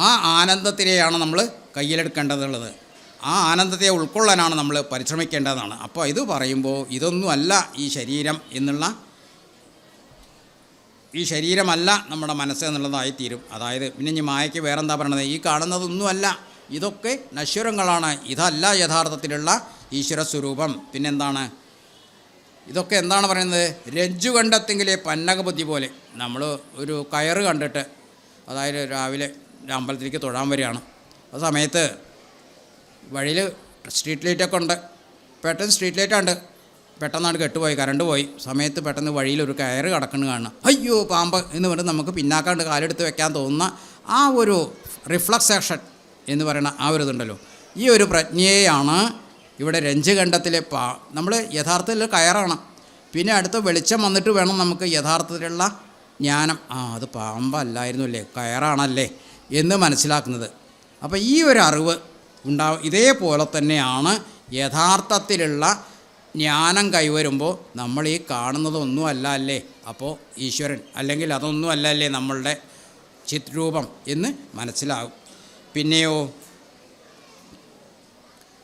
ആ ആനന്ദത്തിനെയാണ് നമ്മൾ കയ്യിലെടുക്കേണ്ടതുള്ളത്. ആ ആനന്ദത്തെ ഉൾക്കൊള്ളാനാണ് നമ്മൾ പരിശ്രമിക്കേണ്ടതാണ്. അപ്പോൾ ഇത് പറയുമ്പോൾ ഇതൊന്നുമല്ല ഈ ശരീരം എന്നുള്ള, ഈ ശരീരമല്ല നമ്മുടെ മനസ്സ് എന്നുള്ളതായിത്തീരും. അതായത് പിന്നെ ഇനി മായയ്ക്ക് വേറെന്താ പറയണത്? ഈ കാണുന്നതൊന്നുമല്ല, ഇതൊക്കെ നശ്വരങ്ങളാണ്, ഇതല്ല യഥാർത്ഥത്തിലുള്ള ഈശ്വരസ്വരൂപം. പിന്നെന്താണ്? ഇതൊക്കെ എന്താണ് പറയുന്നത്? രജ്ജുകണ്ഠത്തെങ്കിലേ പന്നകബുദ്ധി പോലെ. നമ്മൾ ഒരു കയറ് കണ്ടിട്ട്, അതായത് രാവിലെ അമ്പലത്തിലേക്ക് തൊഴാൻ വരികയാണ്. ആ സമയത്ത് വഴിയിൽ സ്ട്രീറ്റ് ലൈറ്റൊക്കെ ഉണ്ട്. പെട്ടെന്ന് സ്ട്രീറ്റ് ലൈറ്റുണ്ട്, പെട്ടെന്നാണ് കെട്ടുപോയി, കറണ്ട് പോയി. സമയത്ത് പെട്ടെന്ന് വഴിയിലൊരു കയറ് കിടക്കുന്നു കാണണം. അയ്യോ പാമ്പ് എന്ന് പറഞ്ഞ് നമുക്ക് പിന്നാക്കാണ്ട് കാലെടുത്ത് വെക്കാൻ തോന്നുന്ന ആ ഒരു റിഫ്ലക്സേഷൻ എന്ന് പറയുന്ന ആ ഒരു ഇതുണ്ടല്ലോ, ഈ ഒരു പ്രജ്ഞയെയാണ് ഇവിടെ രഞ്ജുകണ്ഠത്തിലെ നമ്മൾ യഥാർത്ഥത്തിൽ കയറാണ്. പിന്നെ അടുത്ത വെളിച്ചം വന്നിട്ട് വേണം നമുക്ക് യഥാർത്ഥത്തിലുള്ള ജ്ഞാനം, അത് പാമ്പല്ലായിരുന്നു അല്ലേ, കയറാണല്ലേ എന്ന് മനസ്സിലാക്കുന്നത്. അപ്പോൾ ഈ ഒരു അറിവ് ഉണ്ടാവും. ഇതേപോലെ തന്നെയാണ് യഥാർത്ഥത്തിലുള്ള ജ്ഞാനം കൈവരുമ്പോൾ നമ്മൾ ഈ കാണുന്നതൊന്നും അല്ല അല്ലേ അപ്പോൾ ഈശ്വരൻ, അല്ലെങ്കിൽ അതൊന്നും അല്ല അല്ലേ നമ്മളുടെ ചിത്രൂപം എന്ന് മനസ്സിലാകും. പിന്നെയോ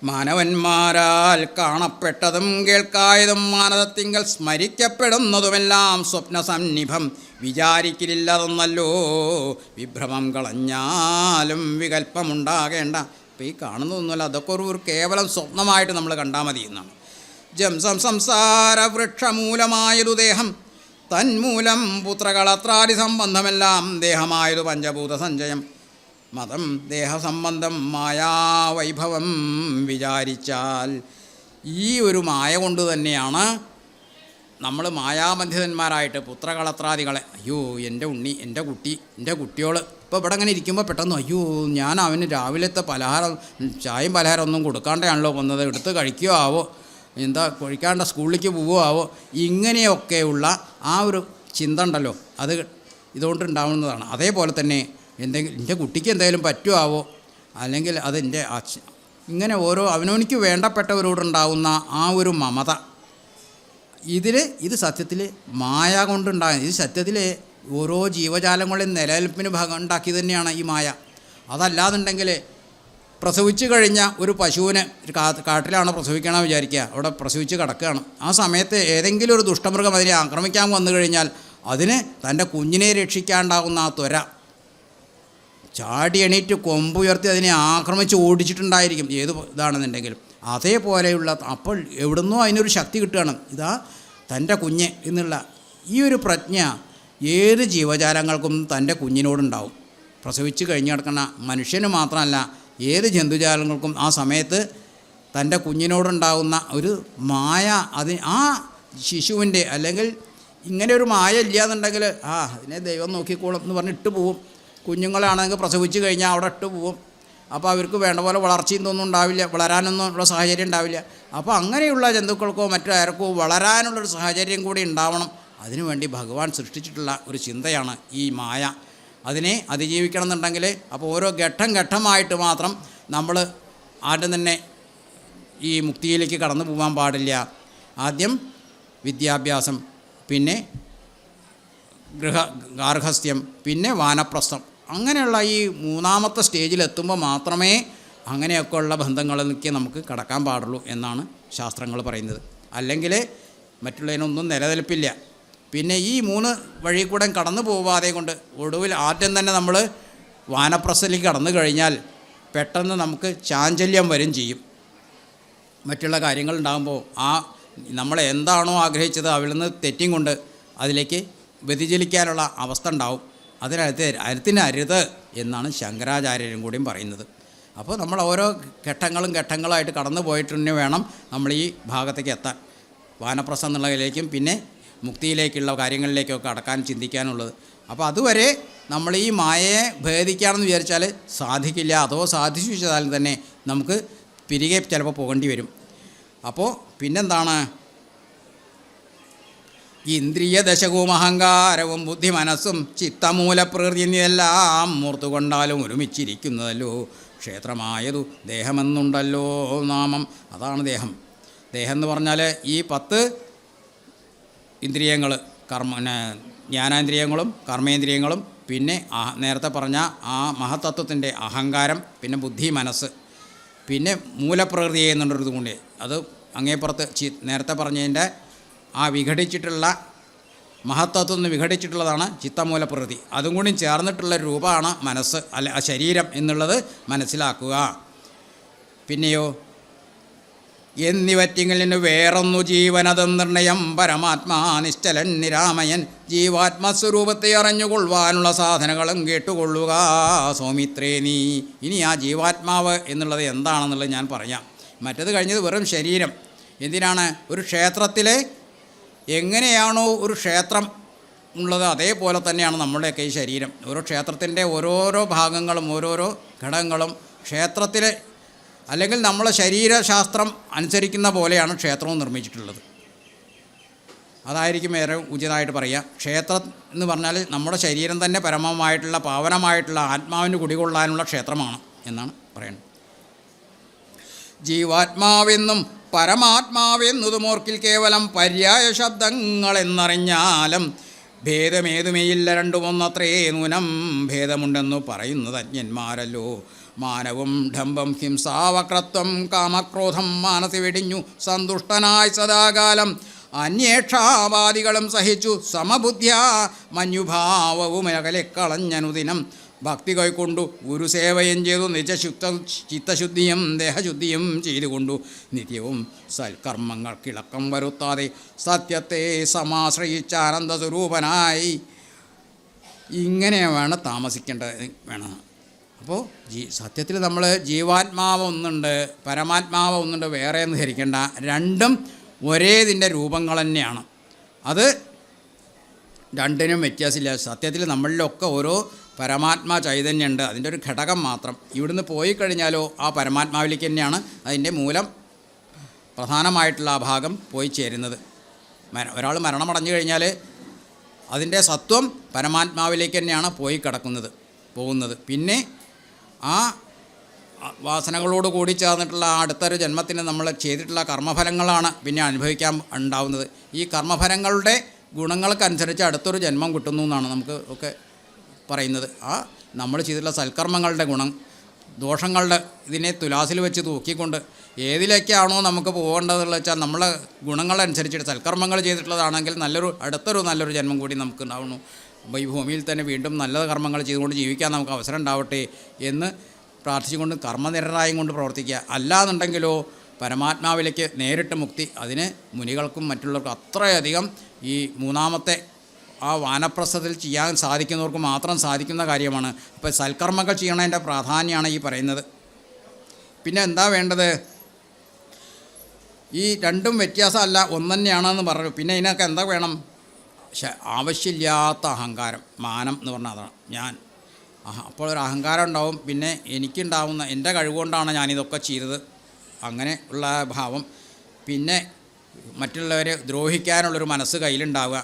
മാനവന്മാരാൽ കാണപ്പെട്ടതും കേൾക്കായതും മാനസത്തിങ്കൽ സ്മരിക്കപ്പെടുന്നതുമെല്ലാം സ്വപ്നസന്നിഭം വിചാരിക്കലില്ലതൊന്നല്ലോ. വിഭ്രമം കളഞ്ഞാലും വികല്പമുണ്ടാകേണ്ട. അപ്പോൾ ഈ കാണുന്നതൊന്നുമല്ല, അതൊക്കെ ഒരു കേവലം സ്വപ്നമായിട്ട് നമ്മൾ കണ്ടാൽ മതി എന്നാണ്. സംസാര വൃക്ഷമൂലമായതു ദേഹം, തന്മൂലം പുത്രകളത്രാദി സംബന്ധമെല്ലാം ദേഹമായതു പഞ്ചഭൂത സഞ്ചയം. മതം ദേഹസംബന്ധം മായാവൈഭവം വിചാരിച്ചാൽ. ഈ ഒരു മായ കൊണ്ട് തന്നെയാണ് നമ്മൾ മായാബന്ധിതന്മാരായിട്ട് പുത്രകളത്രാദികളെ, അയ്യോ എൻ്റെ ഉണ്ണി, എൻ്റെ കുട്ടി, എൻ്റെ കുട്ടിയോൾ ഇപ്പോൾ ഇവിടെ അങ്ങനെ ഇരിക്കുമ്പോൾ പെട്ടെന്ന് അയ്യോ ഞാൻ അവന് രാവിലത്തെ പലഹാരം, ചായയും പലഹാരം ഒന്നും കൊടുക്കാണ്ടാണല്ലോ വന്നത്, എടുത്ത് കഴിക്കുകയോ ആവോ, എന്താ കഴിക്കാണ്ട സ്കൂളിലേക്ക് പോവുകയോ ആവോ, ഇങ്ങനെയൊക്കെയുള്ള ആ ഒരു ചിന്ത ഉണ്ടല്ലോ, അത് ഇതുകൊണ്ടുണ്ടാവുന്നതാണ്. അതേപോലെ തന്നെ എൻ്റെ കുട്ടിക്ക് എന്തെങ്കിലും പറ്റുമോ ആവോ, അല്ലെങ്കിൽ അതെൻ്റെ ഇങ്ങനെ ഓരോ അവനവനിക്ക് വേണ്ടപ്പെട്ടവരോടുണ്ടാകുന്ന ആ ഒരു മമത, ഇത് സത്യത്തിൽ മായ കൊണ്ടുണ്ടാകുന്നത്. ഇത് സത്യത്തിൽ ഓരോ ജീവജാലങ്ങളുടെയും നിലനിൽപ്പിന് ഉണ്ടാക്കി തന്നെയാണ് ഈ മായ. അതല്ലാതുണ്ടെങ്കിൽ പ്രസവിച്ച് കഴിഞ്ഞ ഒരു പശുവിനെ കാട്ടിലാണ് പ്രസവിക്കണം വിചാരിക്കുക, അവിടെ പ്രസവിച്ച് കിടക്കുകയാണ്. ആ സമയത്ത് ഏതെങ്കിലും ഒരു ദുഷ്ടമൃഗം അതിനെ ആക്രമിക്കാൻ വന്നു കഴിഞ്ഞാൽ അതിന് തൻ്റെ കുഞ്ഞിനെ രക്ഷിക്കാണ്ടാകുന്ന ആ ത്വര, ചാടി എണീറ്റ് കൊമ്പുയർത്തി അതിനെ ആക്രമിച്ച് ഓടിച്ചിട്ടുണ്ടായിരിക്കും ഏത് ഇതാണെന്നുണ്ടെങ്കിലും. അതേപോലെയുള്ള അപ്പോൾ എവിടുന്നോ അതിനൊരു ശക്തി കിട്ടുകയാണ്, ഇതാ തൻ്റെ കുഞ്ഞ് എന്നുള്ള ഈ ഒരു പ്രജ്ഞ ഏത് ജീവജാലങ്ങൾക്കും തൻ്റെ കുഞ്ഞിനോടുണ്ടാവും. പ്രസവിച്ച് കഴിഞ്ഞ് കിടക്കുന്ന മനുഷ്യന് മാത്രമല്ല ഏത് ജന്തുജാലങ്ങൾക്കും ആ സമയത്ത് തൻ്റെ കുഞ്ഞിനോടുണ്ടാകുന്ന ഒരു മായ, ആ ശിശുവിൻ്റെ അല്ലെങ്കിൽ ഇങ്ങനെ ഒരു മായ ഇല്ലാന്നുണ്ടെങ്കിൽ അതിനെ ദൈവം നോക്കിക്കോളും എന്ന് പറഞ്ഞ് ഇട്ട് പോവും. കുഞ്ഞുങ്ങളാണെങ്കിൽ പ്രസവിച്ച് കഴിഞ്ഞാൽ അവിടെ ഇട്ട് പോവും. അപ്പോൾ അവർക്ക് വേണ്ട പോലെ വളർച്ചയും ഇതൊന്നും ഉണ്ടാവില്ല, വളരാനൊന്നും ഉള്ള സാഹചര്യം ഉണ്ടാവില്ല. അപ്പോൾ അങ്ങനെയുള്ള ജന്തുക്കൾക്കോ മറ്റാർക്കോ വളരാനുള്ളൊരു സാഹചര്യം കൂടി ഉണ്ടാവണം. അതിനുവേണ്ടി ഭഗവാൻ സൃഷ്ടിച്ചിട്ടുള്ള ഒരു ചിന്തയാണ് ഈ മായ. അതിനെ അതിജീവിക്കണം എന്നുണ്ടെങ്കിൽ അപ്പോൾ ഓരോ ഘട്ടമായിട്ട് മാത്രം നമ്മൾ ആദ്യം തന്നെ ഈ മുക്തിയിലേക്ക് കടന്നു പോകാൻ പാടില്ല. ആദ്യം വിദ്യാഭ്യാസം, പിന്നെ ഗാർഹസ്ഥ്യം, പിന്നെ വാനപ്രസ്ഥം. അങ്ങനെയുള്ള ഈ മൂന്നാമത്തെ സ്റ്റേജിലെത്തുമ്പോൾ മാത്രമേ അങ്ങനെയൊക്കെയുള്ള ബന്ധങ്ങളിലേക്ക് നമുക്ക് കടക്കാൻ പാടുള്ളൂ എന്നാണ് ശാസ്ത്രങ്ങൾ പറയുന്നത്. അല്ലെങ്കിൽ മറ്റുള്ളതിനൊന്നും നിലനിൽപ്പില്ല. പിന്നെ ഈ 3 വഴി കൂടെ കടന്നു പോവാതെ കൊണ്ട് ഒടുവിൽ ആദ്യം തന്നെ നമ്മൾ വാനപ്രസ്ഥയിലേക്ക് കടന്നു കഴിഞ്ഞാൽ പെട്ടെന്ന് നമുക്ക് ചാഞ്ചല്യം വരും ചെയ്യും. മറ്റുള്ള കാര്യങ്ങളുണ്ടാകുമ്പോൾ നമ്മൾ എന്താണോ ആഗ്രഹിച്ചത് അതിൽ നിന്ന് തെറ്റും കൊണ്ട് അതിലേക്ക് വ്യതിചലിക്കാനുള്ള അവസ്ഥ ഉണ്ടാവും. അതിനരുത് എന്നാണ് ശങ്കരാചാര്യരും കൂടിയും പറയുന്നത്. അപ്പോൾ നമ്മൾ ഓരോ ഘട്ടങ്ങളായിട്ട് കടന്നു പോയിട്ടുണ്ടെങ്കിൽ വേണം നമ്മൾ ഈ ഭാഗത്തേക്ക് എത്താൻ, വാനപ്രസ്ഥം എന്നുള്ളതിലേക്കും പിന്നെ മുക്തിയിലേക്കുള്ള കാര്യങ്ങളിലേക്കൊക്കെ കടക്കാൻ ചിന്തിക്കാനുള്ളത്. അപ്പോൾ അതുവരെ നമ്മൾ ഈ മായയെ ഭേദിക്കാമെന്ന് വിചാരിച്ചാൽ സാധിക്കില്ല. അഥവാ സാധിച്ചു വെച്ചാൽ തന്നെ നമുക്ക് പിരികെ ചിലപ്പോൾ പോകേണ്ടി വരും. അപ്പോൾ പിന്നെന്താണ്, ഇന്ദ്രിയ ദശകവും അഹങ്കാരവും ബുദ്ധി മനസ്സും ചിത്തമൂലപ്രകൃതി എന്നിതെല്ലാം മൂർത്തുകൊണ്ടാലും ഒരുമിച്ചിരിക്കുന്നതല്ലോ ക്ഷേത്രമായതു ദേഹമെന്നുണ്ടല്ലോ നാമം. അതാണ് ദേഹം. ദേഹം എന്ന് പറഞ്ഞാൽ ഈ 10 ഇന്ദ്രിയങ്ങൾ, ജ്ഞാനേന്ദ്രിയങ്ങളും കർമ്മേന്ദ്രിയങ്ങളും പിന്നെ നേരത്തെ പറഞ്ഞ ആ മഹത്തത്വത്തിൻ്റെ അഹങ്കാരം, പിന്നെ ബുദ്ധി മനസ്സ്, പിന്നെ മൂലപ്രകൃതി എന്നുള്ളൊരിതും കൊണ്ട് അത് അങ്ങേപ്പുറത്ത് നേരത്തെ പറഞ്ഞതിൻ്റെ ആ വിഘടിച്ചിട്ടുള്ള മഹത്തത്വം നിന്ന് വിഘടിച്ചിട്ടുള്ളതാണ് ചിത്തമൂലപ്രകൃതി. അതും കൂടി ചേർന്നിട്ടുള്ള രൂപമാണ് മനസ്സ്, ശരീരം എന്നുള്ളത് മനസ്സിലാക്കുക. പിന്നെയോ എന്നിവറ്റിങ്കിൽ നിന്ന് വേറൊന്നു ജീവനതും നിർണയം പരമാത്മാ നിശ്ചലൻ നിരാമയൻ ജീവാത്മസ്വരൂപത്തെ അറിഞ്ഞുകൊള്ളുവാനുള്ള സാധനങ്ങളും കേട്ടുകൊള്ളുക സൗമിത്രേ നീ. ഇനി ആ ജീവാത്മാവ് എന്നുള്ളത് എന്താണെന്നുള്ളത് ഞാൻ പറയാം. മറ്റത് കഴിഞ്ഞത് വെറും ശരീരം. എന്തിനാണ്? ഒരു ക്ഷേത്രത്തിലെ എങ്ങനെയാണോ ഒരു ക്ഷേത്രം ഉള്ളത് അതേപോലെ തന്നെയാണ് നമ്മുടെയൊക്കെ ഈ ശരീരം. ഓരോ ക്ഷേത്രത്തിൻ്റെ ഓരോരോ ഭാഗങ്ങളും ഓരോരോ ഘടകങ്ങളും ക്ഷേത്രത്തിലെ അല്ലെങ്കിൽ നമ്മളെ ശരീരശാസ്ത്രം അനുസരിക്കുന്ന പോലെയാണ് ക്ഷേത്രവും നിർമ്മിച്ചിട്ടുള്ളത്. അതായിരിക്കും ഏറെ ഉചിതമായിട്ട് പറയുക. ക്ഷേത്രം എന്ന് പറഞ്ഞാൽ നമ്മുടെ ശരീരം തന്നെ പരമമായിട്ടുള്ള പാവനമായിട്ടുള്ള ആത്മാവിന് കുടികൊള്ളാനുള്ള ക്ഷേത്രമാണ് എന്നാണ് പറയുന്നത്. ജീവാത്മാവെന്നും പരമാത്മാവെന്നതുമോർക്കിൽ കേവലം പര്യായ ശബ്ദങ്ങളെന്നറിഞ്ഞാലും ഭേദമേതുമേയില്ല രണ്ടുമൊന്നത്രേ നൂനം ഭേദമുണ്ടെന്നു പറയുന്നത് അജ്ഞന്മാരല്ലോ. മാനവും ഡംബം ഹിംസാവക്രത്വം കാമക്രോധം മനസ്സി വെടിഞ്ഞു സന്തുഷ്ടനായി സദാകാലം അന്വേഷാവാദികളും സഹിച്ചു സമബുദ്ധ്യാ മഞ്ഞുഭാവവും അകലെ കളഞ്ഞനുദിനം ഭക്തി കൈക്കൊണ്ടു ഗുരുസേവയും ചെയ്തു ചിത്തശുദ്ധിയും ദേഹശുദ്ധിയും ചെയ്തുകൊണ്ടു നിത്യവും സൽക്കർമ്മങ്ങൾക്കിളക്കം വരുത്താതെ സത്യത്തെ സമാശ്രയിച്ച ആനന്ദസ്വരൂപനായി ഇങ്ങനെ വേണം താമസിക്കേണ്ടത് വേണം. അപ്പോൾ സത്യത്തിൽ നമ്മൾ ജീവാത്മാവ് ഒന്നുണ്ട്, പരമാത്മാവ് ഒന്നുണ്ട്, വേറെ എന്ന് ധരിക്കേണ്ട. രണ്ടും ഒരേ ഇതിൻ്റെ രൂപങ്ങൾ തന്നെയാണ്. അത് രണ്ടിനും വ്യത്യാസമില്ല. സത്യത്തിൽ നമ്മളിലൊക്കെ ഓരോ പരമാത്മാ ചൈതന്യമുണ്ട്, അതിൻ്റെ ഒരു ഘടകം മാത്രം. ഇവിടുന്ന് പോയി കഴിഞ്ഞാലോ ആ പരമാത്മാവിലേക്ക് തന്നെയാണ് അതിൻ്റെ മൂലം പ്രധാനമായിട്ടുള്ള ആ ഭാഗം പോയി ചേരുന്നത്. ഒരാൾ മരണമടഞ്ഞു കഴിഞ്ഞാൽ അതിൻ്റെ സത്വം പരമാത്മാവിലേക്ക് തന്നെയാണ് പോയി പോകുന്നത്. പിന്നെ ആ വാസനകളോട് കൂടി ചേർന്നിട്ടുള്ള അടുത്തൊരു ജന്മത്തിന് നമ്മൾ ചെയ്തിട്ടുള്ള കർമ്മഫലങ്ങളാണ് പിന്നെ അനുഭവിക്കാൻ ഉണ്ടാവുന്നത്. ഈ കർമ്മഫലങ്ങളുടെ ഗുണങ്ങൾക്കനുസരിച്ച് അടുത്തൊരു ജന്മം കിട്ടുന്നു എന്നാണ് നമുക്ക് ഒക്കെ പറയുന്നത്. ആ നമ്മൾ ചെയ്തിട്ടുള്ള സൽക്കർമ്മങ്ങളുടെ ഗുണം ദോഷങ്ങളുടെ ഇതിനെ തുലാസിൽ വെച്ച് തൂക്കിക്കൊണ്ട് ഏതിലേക്കാണോ നമുക്ക് പോകേണ്ടതെന്ന് വെച്ചാൽ നമ്മളെ ഗുണങ്ങളനുസരിച്ചിട്ട് സൽക്കർമ്മങ്ങൾ ചെയ്തിട്ടുള്ളതാണെങ്കിൽ നല്ലൊരു ജന്മം കൂടി നമുക്ക് ഉണ്ടാവുന്നു. അപ്പോൾ ഈ ഭൂമിയിൽ തന്നെ വീണ്ടും നല്ല കർമ്മങ്ങൾ ചെയ്തുകൊണ്ട് ജീവിക്കാൻ നമുക്ക് അവസരം ഉണ്ടാവട്ടെ എന്ന് പ്രാർത്ഥിച്ചുകൊണ്ട് കർമ്മനിരതരായും കൊണ്ട് പ്രവർത്തിക്കുക. അല്ലാന്നുണ്ടെങ്കിലോ പരമാത്മാവിലേക്ക് നേരിട്ട് മുക്തി, അതിന് മുനികൾക്കും മറ്റുള്ളവർക്കും അത്രയധികം ഈ മൂന്നാമത്തെ ആ വാനപ്രസ്ഥത്തിൽ ചെയ്യാൻ സാധിക്കുന്നവർക്ക് മാത്രം സാധിക്കുന്ന കാര്യമാണ്. അപ്പോൾ സൽക്കർമ്മങ്ങൾ ചെയ്യണതിൻ്റെ പ്രാധാന്യമാണ് ഈ പറയുന്നത്. പിന്നെ എന്താ വേണ്ടത്? ഈ രണ്ടും വ്യത്യാസമല്ല, ഒന്ന് തന്നെയാണെന്ന് പറഞ്ഞു. പിന്നെ ഇതിനൊക്കെ എന്താ വേണം? ആവശ്യമില്ലാത്ത അഹങ്കാരം, മാനം എന്ന് പറഞ്ഞാൽ അതാണ് അപ്പോൾ ഒരു അഹങ്കാരം ഉണ്ടാവും. പിന്നെ എനിക്കുണ്ടാവുന്ന എൻ്റെ കഴിവുകൊണ്ടാണ് ഞാനിതൊക്കെ ചെയ്തത്, അങ്ങനെ ഉള്ള ഭാവം. പിന്നെ മറ്റുള്ളവരെ ദ്രോഹിക്കാനുള്ളൊരു മനസ്സ് കയ്യിലുണ്ടാവുക,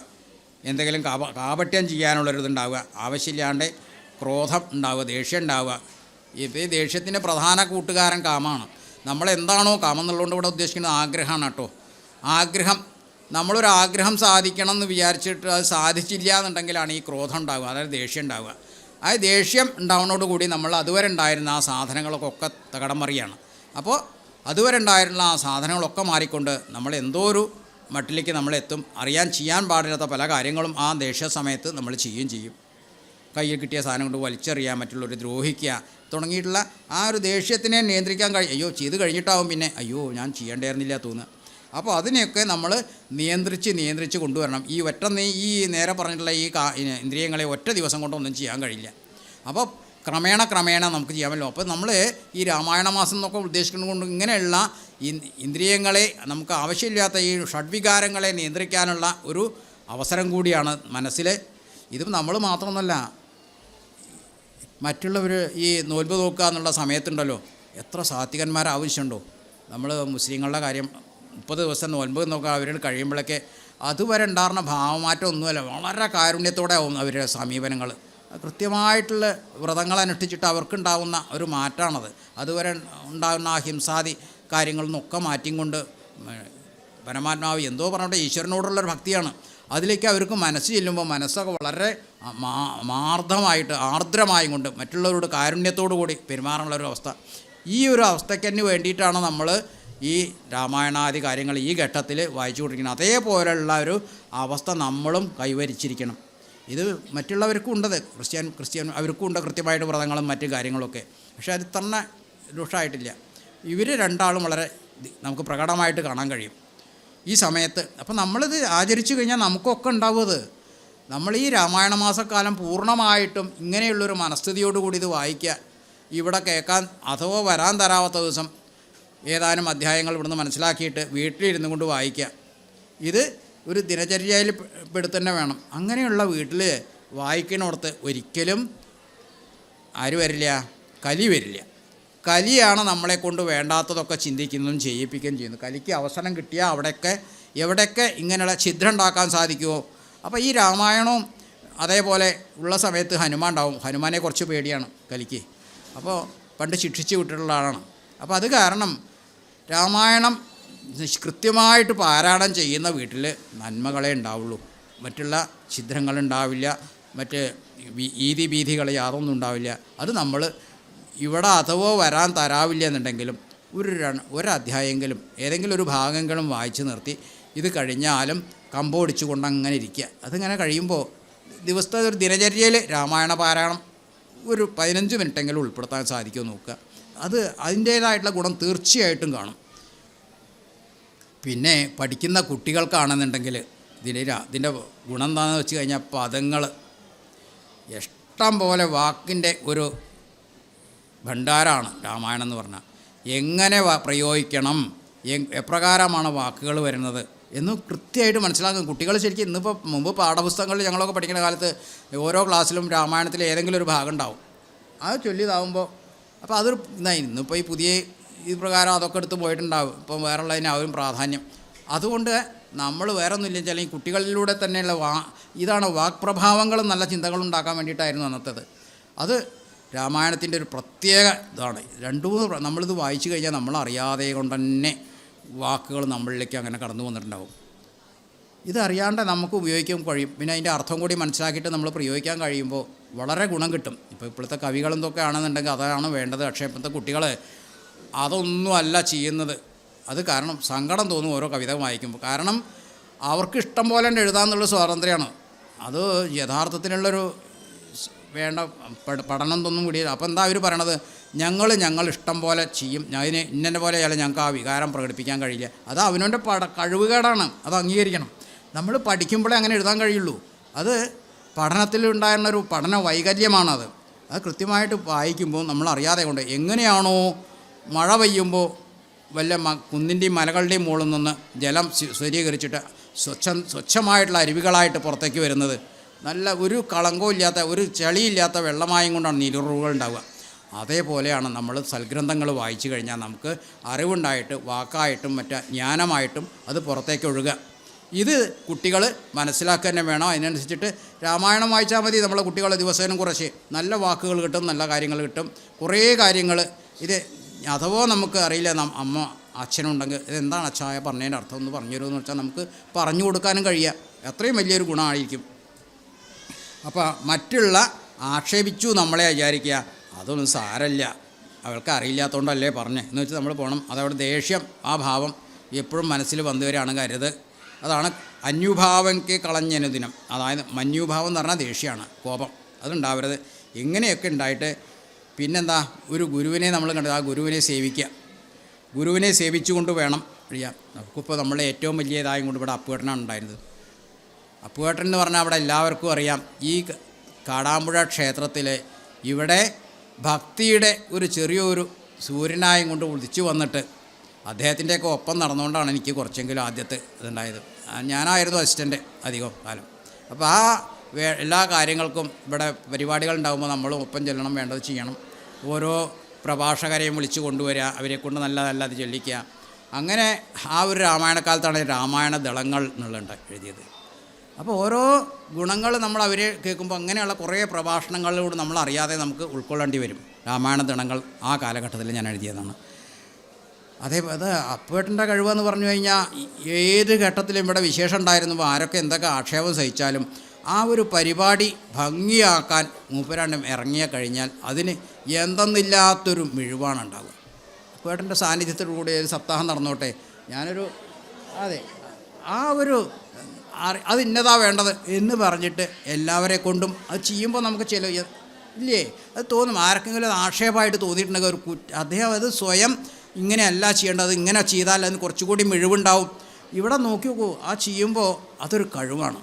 എന്തെങ്കിലും കാപട്യം ചെയ്യാനുള്ളൊരിതുണ്ടാവുക, ആവശ്യമില്ലാണ്ട് ക്രോധം ഉണ്ടാവുക, ദേഷ്യം ഉണ്ടാവുക. ഇപ്പോൾ ഈ ദേഷ്യത്തിൻ്റെ പ്രധാന കൂട്ടുകാരൻ കാമമാണ്. നമ്മളെന്താണോ കാമം എന്നുള്ളതുകൊണ്ട് ഇവിടെ ഉദ്ദേശിക്കുന്നത് ആഗ്രഹമാണ് കേട്ടോ. ആഗ്രഹം, നമ്മളൊരാഗ്രഹം സാധിക്കണം എന്ന് വിചാരിച്ചിട്ട് അത് സാധിച്ചില്ല എന്നുണ്ടെങ്കിലാണ് ഈ ക്രോധം ഉണ്ടാവുക, അതായത് ദേഷ്യം ഉണ്ടാവുക. ആ ദേഷ്യം ഉണ്ടാവുന്നതോടുകൂടി നമ്മൾ അതുവരെ ഉണ്ടായിരുന്ന ആ സാധനങ്ങളൊക്കെ തകടം മറിയാണ്. അപ്പോൾ അതുവരെ ഉണ്ടായിരുന്ന ആ സാധനങ്ങളൊക്കെ മാറിക്കൊണ്ട് നമ്മൾ എന്തോ ഒരു മട്ടിലേക്ക് നമ്മളെത്തും. ചെയ്യാൻ പാടില്ലാത്ത പല കാര്യങ്ങളും ആ ദേഷ്യ സമയത്ത് നമ്മൾ ചെയ്യും. കയ്യിൽ കിട്ടിയ സാധനം കൊണ്ട് വലിച്ചെറിയുക, മറ്റുള്ളവർ ദ്രോഹിക്കുക തുടങ്ങിയിട്ടുള്ള ആ ഒരു ദേഷ്യത്തിനെ നിയന്ത്രിക്കാൻ ചെയ്ത് കഴിഞ്ഞിട്ടാവും പിന്നെ ഞാൻ ചെയ്യേണ്ടായിരുന്നില്ല തോന്നുക. അപ്പോൾ അതിനെയൊക്കെ നമ്മൾ നിയന്ത്രിച്ച് കൊണ്ടുവരണം. ഈ നേരെ പറഞ്ഞിട്ടുള്ള ഈ ഇന്ദ്രിയങ്ങളെ ഒറ്റ ദിവസം കൊണ്ടൊന്നും ചെയ്യാൻ കഴിയില്ല. അപ്പോൾ ക്രമേണ നമുക്ക് ചെയ്യാൻ പറ്റും. അപ്പോൾ നമ്മൾ ഈ രാമായണ മാസം എന്നൊക്കെ ഉദ്ദേശിക്കുന്നത് കൊണ്ട് ഇങ്ങനെയുള്ള ഇന്ദ്രിയങ്ങളെ നമുക്ക് ആവശ്യമില്ലാത്ത ഈ ഷഡ്വികാരങ്ങളെ നിയന്ത്രിക്കാനുള്ള ഒരു അവസരം കൂടിയാണ് മനസ്സിൽ. ഇത് നമ്മൾ മാത്രമൊന്നുമല്ല, മറ്റുള്ളവർ ഈ നോൽമ്പ് നോക്കുക എന്നുള്ള സമയത്തുണ്ടല്ലോ എത്ര സാത്വികന്മാർ ആവശ്യമുണ്ടോ. നമ്മൾ മുസ്ലിങ്ങളുടെ കാര്യം 30 ദിവസം നോൽമ്പ് നോക്കുക അവരോട് കഴിയുമ്പോഴൊക്കെ അതുവരെ ഉണ്ടാകുന്ന ഭാവമാറ്റം ഒന്നുമല്ല, വളരെ കാരുണ്യത്തോടെ ആവും അവരുടെ സമീപനങ്ങൾ. കൃത്യമായിട്ടുള്ള വ്രതങ്ങൾ അനുഷ്ഠിച്ചിട്ട് അവർക്കുണ്ടാകുന്ന ഒരു മാറ്റമാണത്. അതുവരെ ഉണ്ടാകുന്ന ആ ഹിംസാദി കാര്യങ്ങളിൽ നിന്നൊക്കെ മാറ്റിയും കൊണ്ട് പരമാത്മാവ് എന്തോ പറഞ്ഞിട്ട് ഈശ്വരനോടുള്ളൊരു ഭക്തിയാണ്. അതിലേക്ക് അവർക്ക് മനസ്സ് ചെല്ലുമ്പോൾ മനസ്സൊക്കെ വളരെ ആർദ്രമായും കൊണ്ട് മറ്റുള്ളവരോട് കാരുണ്യത്തോടു കൂടി പെരുമാറാനുള്ളൊരു അവസ്ഥ. ഈ ഒരു അവസ്ഥയ്ക്ക് തന്നെ വേണ്ടിയിട്ടാണ് നമ്മൾ ഈ രാമായണാദി കാര്യങ്ങൾ ഈ ഘട്ടത്തിൽ വായിച്ചു കൊണ്ടിരിക്കുന്നത്. അതേപോലെയുള്ള ഒരു അവസ്ഥ നമ്മളും കൈവരിച്ചിരിക്കണം. ഇത് മറ്റുള്ളവർക്കും ഉണ്ടത്, ക്രിസ്ത്യൻ അവർക്കും ഉണ്ട് കൃത്യമായിട്ട് വ്രതങ്ങളും മറ്റു കാര്യങ്ങളൊക്കെ. പക്ഷേ അത് തന്നെ രൂക്ഷമായിട്ടില്ല. ഇവർ രണ്ടാളും വളരെ നമുക്ക് പ്രകടമായിട്ട് കാണാൻ കഴിയും ഈ സമയത്ത്. അപ്പം നമ്മളിത് ആചരിച്ചു കഴിഞ്ഞാൽ നമുക്കൊക്കെ ഉണ്ടാവുന്നത്. നമ്മൾ ഈ രാമായണ മാസക്കാലം പൂർണ്ണമായിട്ടും ഇങ്ങനെയുള്ളൊരു മനസ്ഥിതിയോടുകൂടി ഇത് വായിക്കുക, ഇവിടെ കേൾക്കാൻ അഥവാ വരാൻ തരാവാത്ത ദിവസം ഏതാനും അധ്യായങ്ങൾ ഇവിടുന്ന് മനസ്സിലാക്കിയിട്ട് വീട്ടിലിരുന്നു കൊണ്ട് വായിക്കുക. ഇത് ഒരു ദിനചര്യയിൽ പെടുത്തന്നെ വേണം. അങ്ങനെയുള്ള വീട്ടിൽ വായിക്കണോടത്ത് ഒരിക്കലും ആര് വരില്ല? കലി വരില്ല. കലിയാണ് നമ്മളെ കൊണ്ട് വേണ്ടാത്തതൊക്കെ ചിന്തിക്കുന്നതും ചെയ്യിപ്പിക്കുകയും ചെയ്യുന്നത്. കലിക്ക് അവസരം കിട്ടിയാൽ എവിടെയൊക്കെ ഇങ്ങനെയുള്ള ഛിദ്രം ഉണ്ടാക്കാൻ സാധിക്കുമോ. അപ്പോൾ ഈ രാമായണവും അതേപോലെ ഉള്ള സമയത്ത് ഹനുമാൻ ഉണ്ടാവും. ഹനുമാനെ കുറച്ച് പേടിയാണ് കലിക്ക്. അപ്പോൾ പണ്ട് ശിക്ഷിച്ച് വിട്ടിട്ടുള്ള ആളാണ്. അപ്പോൾ അത് കാരണം രാമായണം കൃത്യമായിട്ട് പാരായണം ചെയ്യുന്ന വീട്ടിൽ നന്മകളെ ഉണ്ടാവുള്ളൂ. മറ്റുള്ള ഛിദ്രങ്ങളുണ്ടാവില്ല, മറ്റ് ഭീതികൾ യാതൊന്നും ഉണ്ടാവില്ല. അത് നമ്മൾ ഇവിടെ അഥവാ വരാൻ തരാവില്ല എന്നുണ്ടെങ്കിലും ഒരധ്യായമെങ്കിലും ഏതെങ്കിലും ഒരു ഭാഗങ്ങളും വായിച്ച് നിർത്തി ഇത് കഴിഞ്ഞാലും കമ്പോടിച്ചു കൊണ്ട് അങ്ങനെ ഇരിക്കുക. അതിങ്ങനെ കഴിയുമ്പോൾ ദിവസത്തെ ഒരു ദിനചര്യയിൽ രാമായണ പാരായണം ഒരു 15 മിനിറ്റെങ്കിലും ഉൾപ്പെടുത്താൻ സാധിക്കുമോ നോക്കുക. അത് അതിൻ്റേതായിട്ടുള്ള ഗുണം തീർച്ചയായിട്ടും കാണും. പിന്നെ പഠിക്കുന്ന കുട്ടികൾക്കാണെന്നുണ്ടെങ്കിൽ ഇതിൻ്റെ ഗുണം എന്താണെന്ന് വെച്ച് കഴിഞ്ഞാൽ പദങ്ങൾ ഇഷ്ടം പോലെ വാക്കിൻ്റെ ഒരു ഭണ്ഡാരാണ് രാമായണം എന്ന് പറഞ്ഞാൽ. എങ്ങനെ പ്രയോഗിക്കണം, എപ്രകാരമാണ് വാക്കുകൾ വരുന്നത് എന്ന് കൃത്യമായിട്ട് മനസ്സിലാക്കും കുട്ടികൾ. ശരിക്കും ഇന്നിപ്പോൾ മുമ്പ് പാഠപുസ്തകങ്ങളിൽ ഞങ്ങളൊക്കെ പഠിക്കുന്ന കാലത്ത് ഓരോ ക്ലാസ്സിലും രാമായണത്തിൽ ഏതെങ്കിലും ഒരു ഭാഗം ഉണ്ടാവും. അത് ചൊല്ലിയതാവുമ്പോൾ അപ്പോൾ അതൊരു ഇതായി. ഇന്നിപ്പോൾ ഈ പുതിയ ഈ പ്രകാരം അതൊക്കെ എടുത്ത് പോയിട്ടുണ്ടാവും. ഇപ്പം വേറെയുള്ളതിന് അവരും പ്രാധാന്യം. അതുകൊണ്ട് നമ്മൾ വേറെ ഒന്നുമില്ല വെച്ചാൽ ഈ കുട്ടികളിലൂടെ തന്നെയുള്ള ഇതാണ് വാക്പ്രഭാവങ്ങളും നല്ല ചിന്തകളും ഉണ്ടാക്കാൻ വേണ്ടിയിട്ടായിരുന്നു അന്നത്തേത്. അത് രാമായണത്തിൻ്റെ ഒരു പ്രത്യേക ഇതാണ്. രണ്ടു മൂന്ന് നമ്മളിത് വായിച്ചു കഴിഞ്ഞാൽ നമ്മളറിയാതെ കൊണ്ട് തന്നെ വാക്കുകൾ നമ്മളിലേക്ക് അങ്ങനെ കടന്നു വന്നിട്ടുണ്ടാവും. ഇതറിയാണ്ട് നമുക്ക് ഉപയോഗിക്കാൻ കഴിയും. പിന്നെ അതിൻ്റെ അർത്ഥം കൂടി മനസ്സിലാക്കിയിട്ട് നമ്മൾ പ്രയോഗിക്കാൻ കഴിയുമ്പോൾ വളരെ ഗുണം കിട്ടും. ഇപ്പോൾ ഇപ്പോഴത്തെ കവികളെന്തൊക്കെ ആണെന്നുണ്ടെങ്കിൽ അതാണ് വേണ്ടത്. പക്ഷേ ഇപ്പോഴത്തെ കുട്ടികൾ അതൊന്നും അല്ല ചെയ്യുന്നത്. അത് കാരണം സങ്കടം തോന്നും ഓരോ കവിത വായിക്കുമ്പോൾ. കാരണം അവർക്ക് ഇഷ്ടം പോലെ എഴുതാമെന്നുള്ള സ്വാതന്ത്ര്യമാണ്. അത് യഥാർത്ഥത്തിലുള്ളൊരു വേണ്ട പഠനം തൊന്നും കൂടി. അപ്പോൾ എന്താ അവർ പറയണത്, ഞങ്ങൾ ഇഷ്ടം പോലെ ചെയ്യും, അതിന് ഇന്നെ പോലെ അല്ല, ഞങ്ങൾക്ക് ആ വികാരം പ്രകടിപ്പിക്കാൻ കഴിയില്ല. അത് അവനവൻ്റെ കഴിവുകേടാണ്, അത് അംഗീകരിക്കണം. നമ്മൾ പഠിക്കുമ്പോഴേ അങ്ങനെ എഴുതാൻ കഴിയുള്ളൂ. അത് പഠനത്തിലുണ്ടായിരുന്നൊരു പഠന വൈകല്യമാണത്. അത് കൃത്യമായിട്ട് വായിക്കുമ്പോൾ നമ്മളറിയാതെ കൊണ്ട് എങ്ങനെയാണോ മഴ പെയ്യുമ്പോൾ വല്ല കുന്നിൻ്റെയും മലകളുടെയും മുകളിൽ നിന്ന് ജലം സ്വീകരിച്ചിട്ട് സ്വച്ഛമായിട്ടുള്ള അരുവികളായിട്ട് പുറത്തേക്ക് വരുന്നത്, നല്ല ഒരു കളങ്കവും ഇല്ലാത്ത ഒരു ചളിയില്ലാത്ത വെള്ളമായും കൊണ്ടാണ് നീരുറവുകൾ ഉണ്ടാവുക. അതേപോലെയാണ് നമ്മൾ സൽഗ്രന്ഥങ്ങൾ വായിച്ചു കഴിഞ്ഞാൽ നമുക്ക് അറിവുണ്ടായിട്ട് വാക്കായിട്ടും മറ്റു ജ്ഞാനമായിട്ടും അത് പുറത്തേക്ക് ഒഴുകുക. ഇത് കുട്ടികൾ മനസ്സിലാക്കുക തന്നെ വേണം. അതിനനുസരിച്ചിട്ട് രാമായണം വായിച്ചാൽ മതി. നമ്മളെ കുട്ടികൾ ദിവസേനം കുറച്ച് നല്ല വാക്കുകൾ കിട്ടും, നല്ല കാര്യങ്ങൾ കിട്ടും, കുറേ കാര്യങ്ങൾ. ഇത് അഥവാ നമുക്ക് അറിയില്ല, അമ്മ അച്ഛനുണ്ടെങ്കിൽ ഇതെന്താണ് അച്ഛായ പറഞ്ഞതിൻ്റെ അർത്ഥം എന്ന് പറഞ്ഞു തരുമെന്ന് വെച്ചാൽ നമുക്ക് പറഞ്ഞു കൊടുക്കാനും കഴിയുക. അത്രയും വലിയൊരു ഗുണമായിരിക്കും. അപ്പോൾ മറ്റുള്ള ആക്ഷേപിച്ചു നമ്മളെ വിചാരിക്കുക, അതൊന്നും സാരമില്ല, അവൾക്ക് അറിയില്ലാത്തതുകൊണ്ടല്ലേ പറഞ്ഞേ എന്ന് വെച്ച് നമ്മൾ പോകണം. അതവിടെ ദേഷ്യം, ആ ഭാവം എപ്പോഴും മനസ്സിൽ വന്നു വരികയാണെങ്കിൽ അരുത്. അതാണ് അന്യുഭാവൻക്ക് കളഞ്ഞനുദിനം. അതായത് മന്യുഭാവം എന്ന് പറഞ്ഞാൽ ദേഷ്യമാണ്, കോപം. അതുണ്ടാവരുത്. ഇങ്ങനെയൊക്കെ ഉണ്ടായിട്ട് പിന്നെന്താ, ഒരു ഗുരുവിനെ നമ്മൾ കണ്ടത്, ആ ഗുരുവിനെ സേവിക്കുക. ഗുരുവിനെ സേവിച്ചുകൊണ്ട് വേണം കഴിയാം. നമുക്കിപ്പോൾ നമ്മളെ ഏറ്റവും വലിയതായും കൊണ്ട് ഇവിടെ അപ്പുവേട്ടനാണ് ഉണ്ടായിരുന്നത്. അപ്പുവേട്ടൻ എന്ന് പറഞ്ഞാൽ അവിടെ എല്ലാവർക്കും അറിയാം. ഈ കാടാമ്പുഴ ക്ഷേത്രത്തിൽ ഇവിടെ ഭക്തിയുടെ ഒരു ചെറിയൊരു സൂര്യനായും കൊണ്ട് ഉദിച്ചു വന്നിട്ട് അദ്ദേഹത്തിൻ്റെയൊക്കെ ഒപ്പം നടന്നുകൊണ്ടാണ് എനിക്ക് കുറച്ചെങ്കിലും ആദ്യത്തെ ഇതുണ്ടായത്. ഞാനായിരുന്നു അസിസ്റ്റൻ്റ് അധികം കാലം. അപ്പോൾ ആ എല്ലാ കാര്യങ്ങൾക്കും ഇവിടെ പരിപാടികൾ ഉണ്ടാകുമ്പോൾ നമ്മളും ഒപ്പം ചെല്ലണം, വേണ്ടത് ചെയ്യണം. ഓരോ പ്രഭാഷകരെയും വിളിച്ചു കൊണ്ടുവരിക, അവരെ കൊണ്ട് നല്ല അത് ചൊല്ലിക്കുക. അങ്ങനെ ആ ഒരു രാമായണക്കാലത്താണ് രാമായണ ദളങ്ങൾ എന്നുള്ളത് എഴുതിയത്. അപ്പോൾ ഓരോ ഗുണങ്ങൾ നമ്മൾ അവരെ കേൾക്കുമ്പോൾ അങ്ങനെയുള്ള കുറേ പ്രഭാഷണങ്ങളിലൂടെ നമ്മൾ അറിയാതെ നമുക്ക് ഉൾക്കൊള്ളേണ്ടി വരും. രാമായണ ദളങ്ങൾ ആ കാലഘട്ടത്തിൽ ഞാൻ എഴുതിയതാണ്. അത് അപ്പുവേട്ടൻ്റെ കഴിവെന്ന് പറഞ്ഞു കഴിഞ്ഞാൽ ഏത് ഘട്ടത്തിലും ഇവിടെ വിശേഷം ഉണ്ടായിരുന്നപ്പോൾ ആരൊക്കെ എന്തൊക്കെ ആക്ഷേപം സഹിച്ചാലും ആ ഒരു പരിപാടി ഭംഗിയാക്കാൻ മൂപ്പരാണ്ട് ഇറങ്ങിയ കഴിഞ്ഞാൽ അതിന് എന്തെന്നില്ലാത്തൊരു മിഴിവാണ് ഉണ്ടാകുക. അപ്പുവേട്ടൻ്റെ സാന്നിധ്യത്തിലൂടെ ഒരു സപ്താഹം നടന്നോട്ടെ, ഞാനൊരു അതെ ആ ഒരു അത് ഇന്നതാ വേണ്ടത് എന്ന് പറഞ്ഞിട്ട് എല്ലാവരെ കൊണ്ടും അത് ചെയ്യുമ്പോൾ നമുക്ക് ഇല്ലേ അത് തോന്നും. ആർക്കെങ്കിലും അത് ആക്ഷേപമായിട്ട് തോന്നിയിട്ടുണ്ടെങ്കിൽ ഒരു അദ്ദേഹം അത് സ്വയം ഇങ്ങനെയല്ല ചെയ്യേണ്ടത്, ഇങ്ങനെ ചെയ്താൽ അതിന് കുറച്ചുകൂടി മിഴിവുണ്ടാവും. ഇവിടെ നോക്കി നോക്കൂ, ആ ചെയ്യുമ്പോൾ അതൊരു കഴിവാണ്.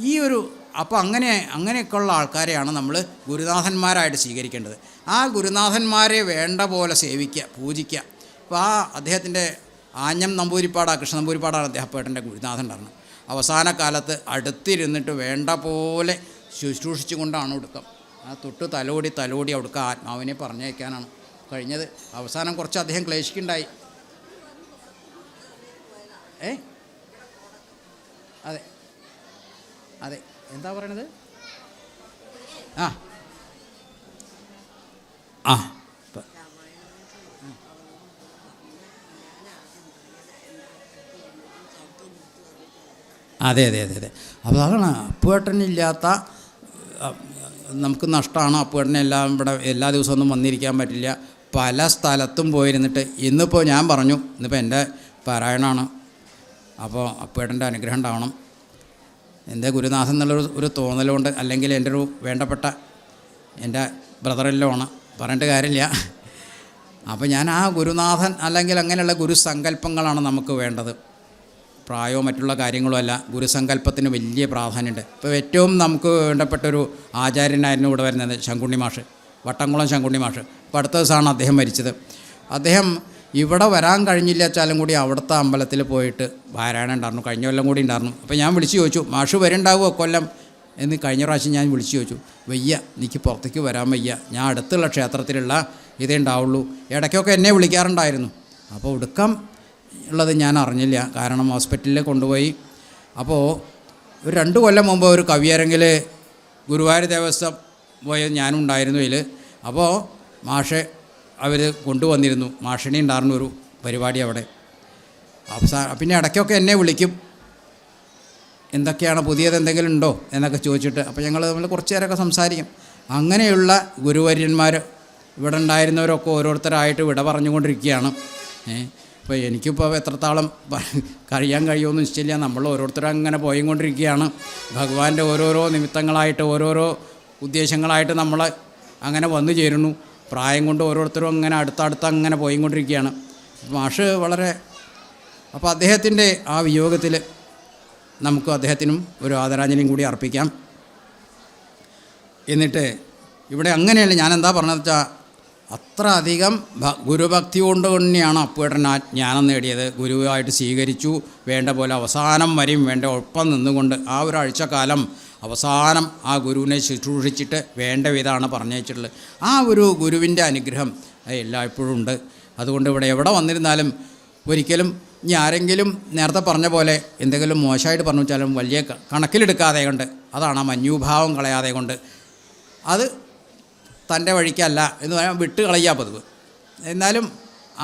ഈ ഒരു അപ്പോൾ അങ്ങനെയൊക്കെയുള്ള ആൾക്കാരെയാണ് നമ്മൾ ഗുരുനാഥന്മാരായിട്ട് സ്വീകരിക്കേണ്ടത്. ആ ഗുരുനാഥന്മാരെ വേണ്ട പോലെ സേവിക്കുക, പൂജിക്കുക. അപ്പോൾ ആ അദ്ദേഹത്തിൻ്റെ ആഞ്ഞം നമ്പൂതിരിപ്പാടാണ്, കൃഷ്ണ നമ്പൂതിരിപ്പാടാണ് അദ്ദേഹപ്പേട്ടൻ്റെ ഗുരുനാഥൻ ഉണ്ടായിരുന്നത്. അവസാന കാലത്ത് അടുത്തിരുന്നിട്ട് വേണ്ട പോലെ ശുശ്രൂഷിച്ചു കൊണ്ടാണ് ഒടുക്കം. ആ തൊട്ട് തലോടി ഒടുക്കം ആത്മാവിനെ പറഞ്ഞയക്കാനാണ് കഴിഞ്ഞത്. അവസാനം കുറച്ച് അദ്ദേഹം ക്ലേശിക്കുണ്ടായി. അതെ എന്താ പറയണത്? അതെ. അപ്പോൾ അതാണ് അപ്പുവേട്ടനില്ലാത്ത നമുക്ക് നഷ്ടമാണ്. അപ്പുവേട്ടനെ ഇവിടെ എല്ലാ ദിവസമൊന്നും വന്നിരിക്കാൻ പറ്റില്ല. പല സ്ഥലത്തും പോയിരുന്നിട്ട് ഇന്നിപ്പോൾ ഞാൻ പറഞ്ഞു, ഇന്നിപ്പോൾ എൻ്റെ പാരായണമാണ്. അപ്പോൾ അപ്പുവേട്ടൻ്റെ അനുഗ്രഹം ഉണ്ടാവണം. എൻ്റെ ഗുരുനാഥൻ എന്നുള്ളൊരു തോന്നലുകൊണ്ട്, അല്ലെങ്കിൽ എൻ്റെ ഒരു വേണ്ടപ്പെട്ട എൻ്റെ ബ്രദറെല്ലോ ആണ്, പറഞ്ഞിട്ട് കാര്യമില്ല. അപ്പോൾ ഞാൻ ആ ഗുരുനാഥൻ അല്ലെങ്കിൽ അങ്ങനെയുള്ള ഗുരുസങ്കല്പങ്ങളാണ് നമുക്ക് വേണ്ടത്. പ്രായവും മറ്റുള്ള കാര്യങ്ങളുമല്ല, ഗുരുസങ്കല്പത്തിന് വലിയ പ്രാധാന്യമുണ്ട്. ഇപ്പോൾ ഏറ്റവും നമുക്ക് വേണ്ടപ്പെട്ടൊരു ആചാര്യനായിരുന്നു ഇവിടെ വരുന്നത് ശങ്കുണ്ണി മാഷ്. വട്ടംകുളം ശങ്കുണ്ണി മാഷ്. അപ്പോൾ അടുത്ത ദിവസമാണ് അദ്ദേഹം മരിച്ചത്. അദ്ദേഹം ഇവിടെ വരാൻ കഴിഞ്ഞില്ല വെച്ചാലും കൂടി അവിടുത്തെ അമ്പലത്തിൽ പോയിട്ട് പാരായണം ഉണ്ടായിരുന്നു. കഴിഞ്ഞ കൊല്ലം കൂടി ഉണ്ടായിരുന്നു. അപ്പോൾ ഞാൻ വിളിച്ച് ചോദിച്ചു, മാഷ് വരുന്നുണ്ടാവുമോ കൊല്ലം എന്ന് കഴിഞ്ഞ പ്രാവശ്യം ഞാൻ വിളിച്ച് ചോദിച്ചു. വയ്യ, എനിക്ക് പുറത്തേക്ക് വരാൻ വയ്യ, ഞാൻ അടുത്തുള്ള ക്ഷേത്രത്തിലുള്ള ഇതേ ഉണ്ടാവുള്ളൂ. ഇടയ്ക്കൊക്കെ എന്നെ വിളിക്കാറുണ്ടായിരുന്നു. അപ്പോൾ ഒടുക്കം ഉള്ളത് ഞാൻ അറിഞ്ഞില്ല, കാരണം ഹോസ്പിറ്റലിൽ കൊണ്ടുപോയി. അപ്പോൾ ഒരു 2 കൊല്ലം മുമ്പ് ഒരു കവിയരങ്ങിൽ ഗുരുവായൂർ ദേവസ്വം പോയ ഞാനും ഉണ്ടായിരുന്നു ഇതിൽ. അപ്പോൾ മാഷെ അവർ കൊണ്ടുവന്നിരുന്നു, മാഷിനെ ഉണ്ടായിരുന്നു ഒരു പരിപാടി അവിടെ. പിന്നെ ഇടയ്ക്കൊക്കെ എന്നെ വിളിക്കും, എന്തൊക്കെയാണ് പുതിയത് എന്തെങ്കിലും ഉണ്ടോ എന്നൊക്കെ ചോദിച്ചിട്ട്. അപ്പോൾ ഞങ്ങൾ തമ്മിൽ കുറച്ച് നേരമൊക്കെ സംസാരിക്കും. അങ്ങനെയുള്ള ഗുരുവര്യന്മാർ ഇവിടെ ഉണ്ടായിരുന്നവരൊക്കെ ഓരോരുത്തരായിട്ട് വിട പറഞ്ഞുകൊണ്ടിരിക്കുകയാണ്. അപ്പോൾ എനിക്കിപ്പോൾ എത്രത്തോളം കഴിയാൻ കഴിയുമെന്ന് നിശ്ചയില്ല. നമ്മൾ ഓരോരുത്തരും അങ്ങനെ പോയിക്കൊണ്ടിരിക്കുകയാണ്. ഭഗവാന്റെ ഓരോരോ നിമിത്തങ്ങളായിട്ട് ഓരോരോ ഉദ്ദേശങ്ങളായിട്ട് നമ്മൾ അങ്ങനെ വന്നു ചേരുന്നു. പ്രായം കൊണ്ട് ഓരോരുത്തരും അങ്ങനെ അടുത്തടുത്ത് അങ്ങനെ പോയിക്കൊണ്ടിരിക്കുകയാണ്. മാഷ് വളരെ, അപ്പോൾ അദ്ദേഹത്തിൻ്റെ ആ വിയോഗത്തിൽ നമുക്ക് അദ്ദേഹത്തിനും ഒരു ആദരാഞ്ജലിയും കൂടി അർപ്പിക്കാം. എന്നിട്ട് ഇവിടെ അങ്ങനെയല്ല, ഞാനെന്താ പറഞ്ഞതെന്ന് വെച്ചാൽ അത്ര അധികം ഗുരുഭക്തി കൊണ്ട് തന്നെയാണ് അപ്പുവേട്ടൻ ആ ജ്ഞാനം നേടിയത്. ഗുരുവായിട്ട് സ്വീകരിച്ചു, വേണ്ട പോലെ അവസാനം വരെയും വേണ്ട ഒപ്പം നിന്നുകൊണ്ട് ആ ഒരാഴ്ചക്കാലം അവസാനം ആ ഗുരുവിനെ ശുശ്രൂഷിച്ചിട്ട് വേണ്ട വിധമാണ് പറഞ്ഞയച്ചിട്ടുള്ളത്. ആ ഒരു ഗുരുവിൻ്റെ അനുഗ്രഹം എല്ലായ്പ്പോഴും ഉണ്ട്. അതുകൊണ്ട് ഇവിടെ എവിടെ വന്നിരുന്നാലും ഒരിക്കലും ഇനി ആരെങ്കിലും നേരത്തെ പറഞ്ഞ പോലെ എന്തെങ്കിലും മോശമായിട്ട് പറഞ്ഞു വെച്ചാലും വലിയ കണക്കിലെടുക്കാതെ കൊണ്ട്, അതാണ് ആ മഞ്ഞുഭാവം കളയാതെ കൊണ്ട്, അത് തൻ്റെ വഴിക്കല്ല എന്ന് പറയാൻ വിട്ട് കളയാ പതിവ്. എന്നാലും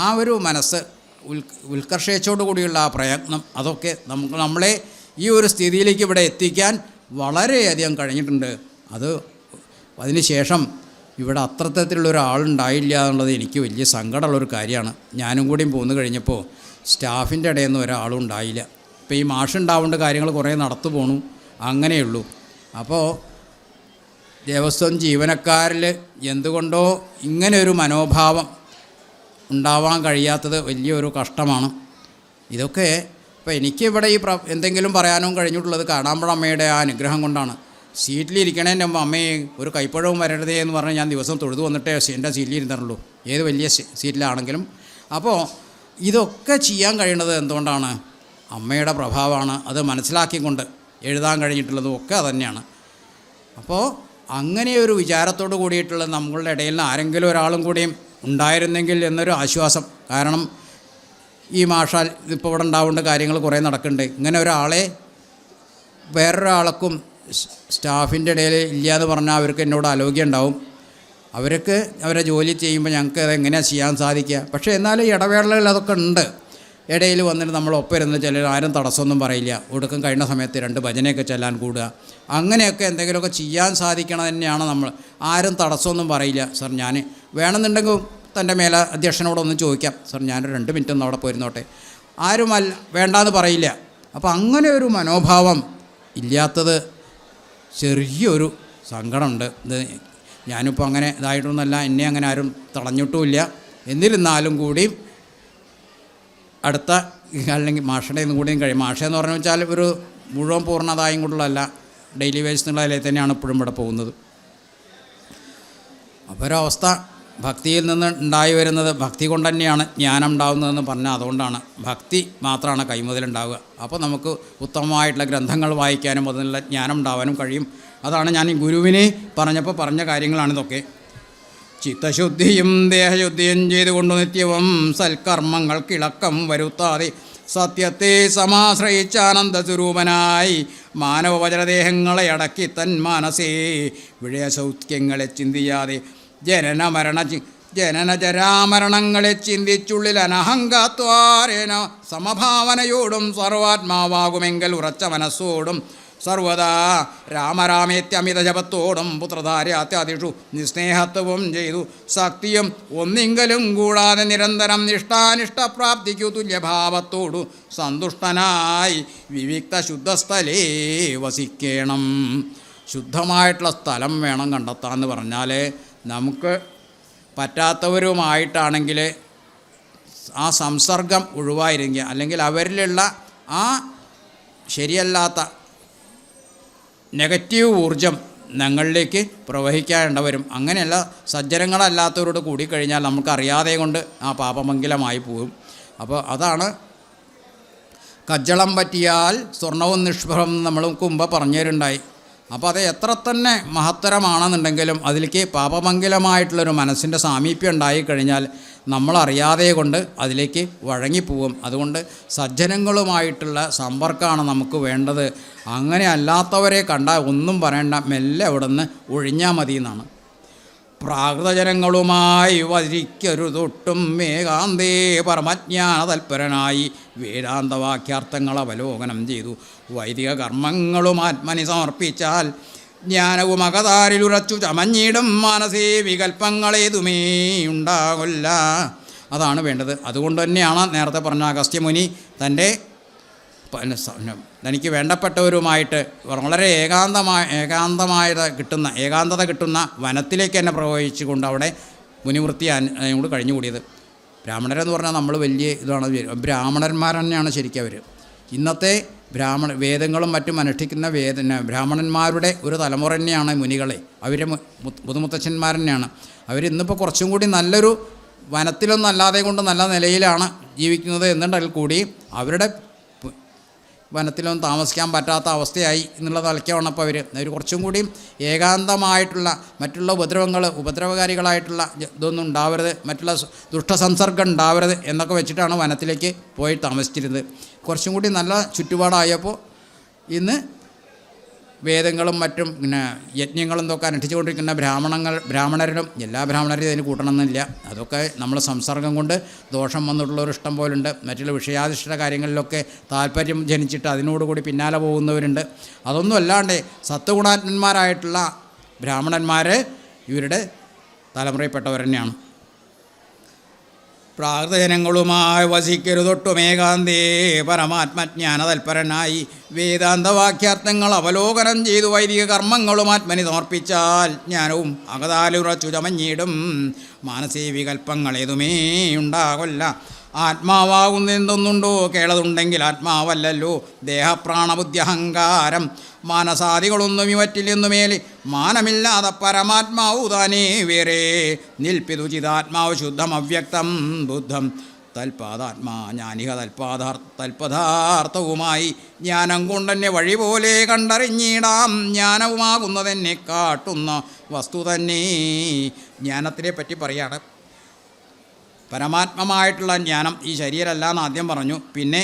ആ ഒരു മനസ്സ് ഉത്കർഷയോടു കൂടിയുള്ള ആ പ്രയത്നം, അതൊക്കെ നമ്മളെ ഈ ഒരു സ്ഥിതിയിലേക്ക് ഇവിടെ എത്തിക്കാൻ വളരെയധികം കഴിഞ്ഞിട്ടുണ്ട്. അതിന് ശേഷം ഇവിടെ അത്തരത്തിലുള്ള ഒരാളുണ്ടായില്ല എന്നുള്ളത് എനിക്ക് വലിയ സങ്കടമുള്ളൊരു കാര്യമാണ്. ഞാനും കൂടിയും പോന്നു കഴിഞ്ഞപ്പോൾ സ്റ്റാഫിൻ്റെ ഇടയിൽ നിന്ന് ഒരാളും ഉണ്ടായില്ല. ഇപ്പോൾ ഈ മാഷുണ്ടാവേണ്ട കാര്യങ്ങൾ കുറേ നടത്തു പോണു, അങ്ങനെയുള്ളൂ. അപ്പോൾ ദേവസ്വം ജീവനക്കാരിൽ എന്തുകൊണ്ടോ ഇങ്ങനെ ഒരു മനോഭാവം ഉണ്ടാവാൻ കഴിയാത്തത് വലിയൊരു കഷ്ടമാണ്. ഇതൊക്കെ ഇപ്പോൾ എനിക്കിവിടെ ഈ എന്തെങ്കിലും പറയാനും കഴിഞ്ഞിട്ടുള്ളത് കാണാമ്പഴമ്മയുടെ ആ അനുഗ്രഹം കൊണ്ടാണ്. സീറ്റിലിരിക്കണേൻ്റെ അമ്മയെ ഒരു കൈപ്പഴവും വരരുതേ എന്ന് പറഞ്ഞ് ഞാൻ ദിവസം തൊഴുതു വന്നിട്ടേ എൻ്റെ സീറ്റിലിരുന്നുള്ളൂ, ഏത് വലിയ സീറ്റിലാണെങ്കിലും. അപ്പോൾ ഇതൊക്കെ ചെയ്യാൻ കഴിയുന്നത് എന്തുകൊണ്ടാണ്? അമ്മയുടെ പ്രഭാവമാണ്. അത് മനസ്സിലാക്കിക്കൊണ്ട് എഴുതാൻ കഴിഞ്ഞിട്ടുള്ളതും ഒക്കെ അതുതന്നെയാണ്. അപ്പോൾ അങ്ങനെ ഒരു വിചാരത്തോട് കൂടിയിട്ടുള്ള നമ്മളുടെ ഇടയിൽ നിന്ന് ആരെങ്കിലും ഒരാളും കൂടിയും ഉണ്ടായിരുന്നെങ്കിൽ എന്നൊരു ആശ്വാസം. കാരണം ഈ മാഷാൽ ഇപ്പോൾ ഇവിടെ ഉണ്ടാവേണ്ട കാര്യങ്ങൾ കുറേ നടക്കുന്നുണ്ട്. ഇങ്ങനെ ഒരാളെ വേറൊരാൾക്കും സ്റ്റാഫിൻ്റെ ഇടയിൽ ഇല്ല എന്ന് പറഞ്ഞാൽ അവർക്ക് എന്നോട് ആലോചന ഉണ്ടാവും. അവർക്ക് അവരെ ജോലി ചെയ്യുമ്പോൾ ഞങ്ങൾക്ക് അതെങ്ങനെയാണ് ചെയ്യാൻ സാധിക്കുക? പക്ഷേ എന്നാലും ഇടവേളകളിൽ അതൊക്കെ ഉണ്ട്. ഇടയിൽ വന്നിട്ട് നമ്മൾ ഒപ്പരുന്ന് ചിലർ ആരും തടസ്സമൊന്നും പറയില്ല. ഒടുക്കം കഴിഞ്ഞ സമയത്ത് 2 ഭജനയൊക്കെ ചെല്ലാൻ കൂടുക, അങ്ങനെയൊക്കെ എന്തെങ്കിലുമൊക്കെ ചെയ്യാൻ സാധിക്കണം തന്നെയാണ് നമ്മൾ. ആരും തടസ്സമൊന്നും പറയില്ല. സാർ ഞാൻ വേണമെന്നുണ്ടെങ്കിൽ തൻ്റെ മേലെ അധ്യക്ഷനോടൊന്ന് ചോദിക്കാം, സാർ ഞാനൊരു 2 മിനിറ്റ് ഒന്ന് അവിടെ പോയിരുന്നോട്ടെ, ആരുമല്ല വേണ്ടാന്ന് പറയില്ല. അപ്പോൾ അങ്ങനെ ഒരു മനോഭാവം ഇല്ലാത്തത് ചെറിയൊരു സങ്കടമുണ്ട്. ഇത് ഞാനിപ്പോൾ അങ്ങനെ ഇതായിട്ടൊന്നുമല്ല, എന്നെ അങ്ങനെ ആരും തടഞ്ഞിട്ടുമില്ല. എന്നിരുന്നാലും കൂടി അടുത്ത അല്ലെങ്കിൽ മാഷയുടെ ഇന്നും കൂടിയും കഴിയും. മാഷയെന്ന് പറഞ്ഞു വെച്ചാൽ ഒരു മുഴുവൻ പൂർണ്ണതായും കൊണ്ടുള്ളതല്ല, ഡെയിലി വേജ് എന്നുള്ള നിലയിൽ തന്നെയാണ് ഇപ്പോഴും ഇവിടെ പോകുന്നത്. അപ്പോൾ ഒരവസ്ഥ ഭക്തിയിൽ നിന്ന് ഉണ്ടായി വരുന്നത്, ഭക്തി കൊണ്ട് തന്നെയാണ് ജ്ഞാനം ഉണ്ടാകുന്നതെന്ന് പറഞ്ഞാൽ അതുകൊണ്ടാണ്. ഭക്തി മാത്രമാണ് കൈമുതലുണ്ടാവുക. അപ്പോൾ നമുക്ക് ഉത്തമമായിട്ടുള്ള ഗ്രന്ഥങ്ങൾ വായിക്കാനും അതിനുള്ള ജ്ഞാനം ഉണ്ടാവാനും കഴിയും. അതാണ് ഞാൻ ഈ ഗുരുവിനെ പറഞ്ഞ കാര്യങ്ങളാണിതൊക്കെ. ചിത്തശുദ്ധിയും ദേഹശുദ്ധിയും ചെയ്തുകൊണ്ട് നിത്യവും സൽക്കർമ്മങ്ങൾക്കിളക്കം വരുത്താതെ സത്യത്തെ സമാശ്രയിച്ച ആനന്ദസ്വരൂപനായി മാനവവചനദേഹങ്ങളെ അടക്കി തൻ മനസ്സേ വിഷയസൗഖ്യങ്ങളെ ചിന്തിയാതെ ജനനജരാമരണങ്ങളെ ചിന്തിച്ചുള്ളിൽ അനഹങ്കാത്വാരേന സമഭാവനയോടും സർവാത്മാവാകുമെങ്കിൽ ഉറച്ച മനസ്സോടും സർവദാ രാമരാമേത്യമിത ജപത്തോടും പുത്രധാര്യാത്യാദിഷു നിസ്നേഹത്വവും ചെയ്തു ശക്തിയും ഒന്നെങ്കിലും കൂടാതെ നിരന്തരം നിഷ്ഠാനിഷ്ടപ്രാപ്തിക്കു തുല്യഭാവത്തോടു സന്തുഷ്ടനായി വിവിക്ത ശുദ്ധസ്ഥലേ വസിക്കണം. ശുദ്ധമായിട്ടുള്ള സ്ഥലം വേണം കണ്ടെത്താമെന്ന് പറഞ്ഞാൽ നമുക്ക് പറ്റാത്തവരുമായിട്ടാണെങ്കിൽ ആ സംസർഗം ഒഴിവായിരുന്നെങ്കിൽ, അല്ലെങ്കിൽ അവരിലുള്ള ആ ശരിയല്ലാത്ത നെഗറ്റീവ് ഊർജം ഞങ്ങളിലേക്ക് പ്രവഹിക്കാണ്ട വരും. അങ്ങനെയല്ല, സജ്ജനങ്ങളല്ലാത്തവരോട് കൂടിക്കഴിഞ്ഞാൽ നമുക്കറിയാതെ കൊണ്ട് ആ പാപമംഗലമായി പോകും. അപ്പോൾ അതാണ് കജ്ജളം പറ്റിയാൽ സ്വർണവും നിഷ്ഫലം നമ്മൾക്ക് മുമ്പ് പറഞ്ഞു തരുണ്ടായി. അപ്പോൾ അത് എത്ര തന്നെ മഹത്തരമാണെന്നുണ്ടെങ്കിലും അതിലേക്ക് പാപമംഗലമായിട്ടുള്ളൊരു മനസ്സിൻ്റെ സാമീപ്യം ഉണ്ടായിക്കഴിഞ്ഞാൽ നമ്മളറിയാതെ കൊണ്ട് അതിലേക്ക് വഴങ്ങിപ്പോവും. അതുകൊണ്ട് സജ്ജനങ്ങളുമായിട്ടുള്ള സമ്പർക്കമാണ് നമുക്ക് വേണ്ടത്. അങ്ങനെ അല്ലാത്തവരെ കണ്ടാൽ ഒന്നും പറയണ്ട, മെല്ലെ അവിടെ നിന്ന് ഒഴിഞ്ഞാൽ മതി എന്നാണ്. പ്രാകൃതജനങ്ങളുമായി വരിക്കരുതൊട്ടും ഏകാന്തേ പരമജ്ഞാന തൽപരനായി വേദാന്തവാക്യാർത്ഥങ്ങൾ അവലോകനം ചെയ്തു. വൈദിക കർമ്മങ്ങളും ആത്മനി സമർപ്പിച്ചാൽ ജ്ഞാനവും അകതാരിലുറച്ചു ചമഞ്ഞിടും മനസ്സേ വികൽപ്പങ്ങളേതുമേ ഉണ്ടാകില്ല. അതാണ് വേണ്ടത്. അതുകൊണ്ട് തന്നെയാണ് നേരത്തെ പറഞ്ഞ അഗസ്ത്യമുനി തൻ്റെ തനിക്ക് വേണ്ടപ്പെട്ടവരുമായിട്ട് വളരെ ഏകാന്തത കിട്ടുന്ന വനത്തിലേക്ക് തന്നെ പ്രവഹിച്ചുകൊണ്ട് അവിടെ മുനിവൃത്തി കൊണ്ട് കഴിഞ്ഞുകൂടിയത്. ബ്രാഹ്മണരെന്ന് പറഞ്ഞാൽ നമ്മൾ വലിയ ഇതാണ്, ബ്രാഹ്മണന്മാർ തന്നെയാണ് ശരിക്കും അവർ. ഇന്നത്തെ വേദങ്ങളും മറ്റും അനുഷ്ഠിക്കുന്ന ബ്രാഹ്മണന്മാരുടെ ഒരു തലമുറ തന്നെയാണ് മുനികളെ. അവരെ മുതുമുത്തച്ഛന്മാർ തന്നെയാണ്. അവരിന്നിപ്പോൾ കുറച്ചും കൂടി നല്ലൊരു വനത്തിലൊന്നും അല്ലാതെ കൊണ്ട് നല്ല നിലയിലാണ് ജീവിക്കുന്നത് എന്നുണ്ടെങ്കിൽ കൂടി അവരുടെ വനത്തിലൊന്നും താമസിക്കാൻ പറ്റാത്ത അവസ്ഥയായി എന്നുള്ള തലയ്ക്കാണ്. അപ്പോൾ അവർ കുറച്ചും കൂടി ഏകാന്തമായിട്ടുള്ള മറ്റുള്ള ഉപദ്രവകാരികളായിട്ടുള്ള ഇതൊന്നും ഉണ്ടാവരുത്, മറ്റുള്ള ദുഷ്ടസംസർഗം ഉണ്ടാവരുത് എന്നൊക്കെ വെച്ചിട്ടാണ് വനത്തിലേക്ക് പോയി താമസിച്ചിരുന്നത്. കുറച്ചും കൂടി നല്ല ചുറ്റുപാടായപ്പോൾ ഇന്ന് വേദങ്ങളും മറ്റും പിന്നെ യജ്ഞങ്ങളും ഇതൊക്കെ അനുഷ്ഠിച്ചുകൊണ്ടിരിക്കുന്ന ബ്രാഹ്മണരിലും എല്ലാ ബ്രാഹ്മണരും ഇതിന് കൂട്ടണമെന്നില്ല. അതൊക്കെ നമ്മൾ സംസർഗം കൊണ്ട് ദോഷം വന്നിട്ടുള്ളവർ ഇഷ്ടം പോലുണ്ട്. മറ്റുള്ള വിഷയാധിഷ്ഠിത കാര്യങ്ങളിലൊക്കെ താല്പര്യം ജനിച്ചിട്ട് അതിനോടുകൂടി പിന്നാലെ പോകുന്നവരുണ്ട്. അതൊന്നും അല്ലാണ്ട് സത്വഗുണാത്മന്മാരായിട്ടുള്ള ബ്രാഹ്മണന്മാർ ഇവരുടെ തലമുറയിൽപ്പെട്ടവർ തന്നെയാണ്. പ്രാകൃതജനങ്ങളുമായി വസിക്കരുതൊട്ടുമേകാന്തേ പരമാത്മജ്ഞാന തൽപരനായി വേദാന്തവാക്യാർത്ഥങ്ങൾ അവലോകനം ചെയ്തു വൈദിക കർമ്മങ്ങളും ആത്മനി സമർപ്പിച്ചാൽ ജ്ഞാനവും അകതാലുറച്ചു ചമഞ്ഞിടും മാനസേ വികൽപ്പങ്ങളേതുമേ ഉണ്ടാകില്ല. ആത്മാവാകുന്നെന്തൊന്നുണ്ടോ കേളതുണ്ടെങ്കിൽ ആത്മാവല്ലല്ലോ. ദേഹപ്രാണബുദ്ധി അഹങ്കാരം മാനസാദികളൊന്നും ഇവറ്റിലെന്നുമേലെ മാനമില്ലാതെ പരമാത്മാവു താനേ വേറെ നിൽപ്പിതു ചിതാത്മാവ് ശുദ്ധം അവ്യക്തം ബുദ്ധം തൽപാദാത്മാ ജ്ഞാനിക തൽപദാർത്ഥവുമായി ജ്ഞാനം കൊണ്ടെന്നെ വഴി പോലെ കണ്ടറിഞ്ഞിടാം. ജ്ഞാനവുമാകുന്നതെന്നെ കാട്ടുന്ന വസ്തു തന്നെ. ജ്ഞാനത്തിനെ പറ്റി പറയാണ്. പരമാത്മമായിട്ടുള്ള ജ്ഞാനം ഈ ശരീരമല്ല എന്ന് ആദ്യം പറഞ്ഞു. പിന്നെ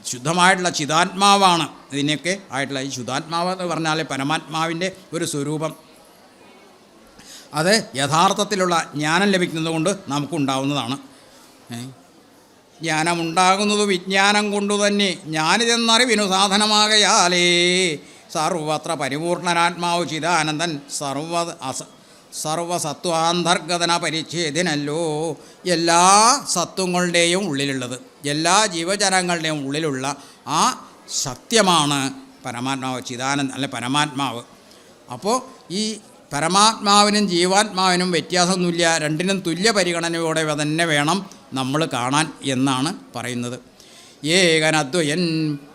ശുദ്ധമായിട്ടുള്ള ചിതാത്മാവാണ് ഇതിനൊക്കെ ആയിട്ടുള്ള ഈ ശുദ്ധാത്മാവ് എന്ന് പറഞ്ഞാൽ പരമാത്മാവിൻ്റെ ഒരു സ്വരൂപം. അത് യഥാർത്ഥത്തിലുള്ള ജ്ഞാനം ലഭിക്കുന്നത് കൊണ്ട് നമുക്കുണ്ടാവുന്നതാണ്. ജ്ഞാനമുണ്ടാകുന്നത് വിജ്ഞാനം കൊണ്ടു തന്നെ. ഞാനിതെന്നറിവിനു സാധനമാകയാലേ സർവത്ര പരിപൂർണനാത്മാവ് ചിദാനന്ദൻ സർവസത്വാന്തർഗതന പരിച്ഛേദനല്ലോ. എല്ലാ സത്വങ്ങളുടെയും ഉള്ളിലുള്ളത്, എല്ലാ ജീവജാലങ്ങളുടെയും ഉള്ളിലുള്ള ആ സത്യമാണ് പരമാത്മാവ്, ചിദാനന്ദ അല്ലെ പരമാത്മാവ്. അപ്പോൾ ഈ പരമാത്മാവിനും ജീവാത്മാവിനും വ്യത്യാസമൊന്നുമില്ല. രണ്ടിനും തുല്യ പരിഗണനയോടെ തന്നെ വേണം നമ്മൾ കാണാൻ എന്നാണ് പറയുന്നത്. ഏകനദ്വയൻ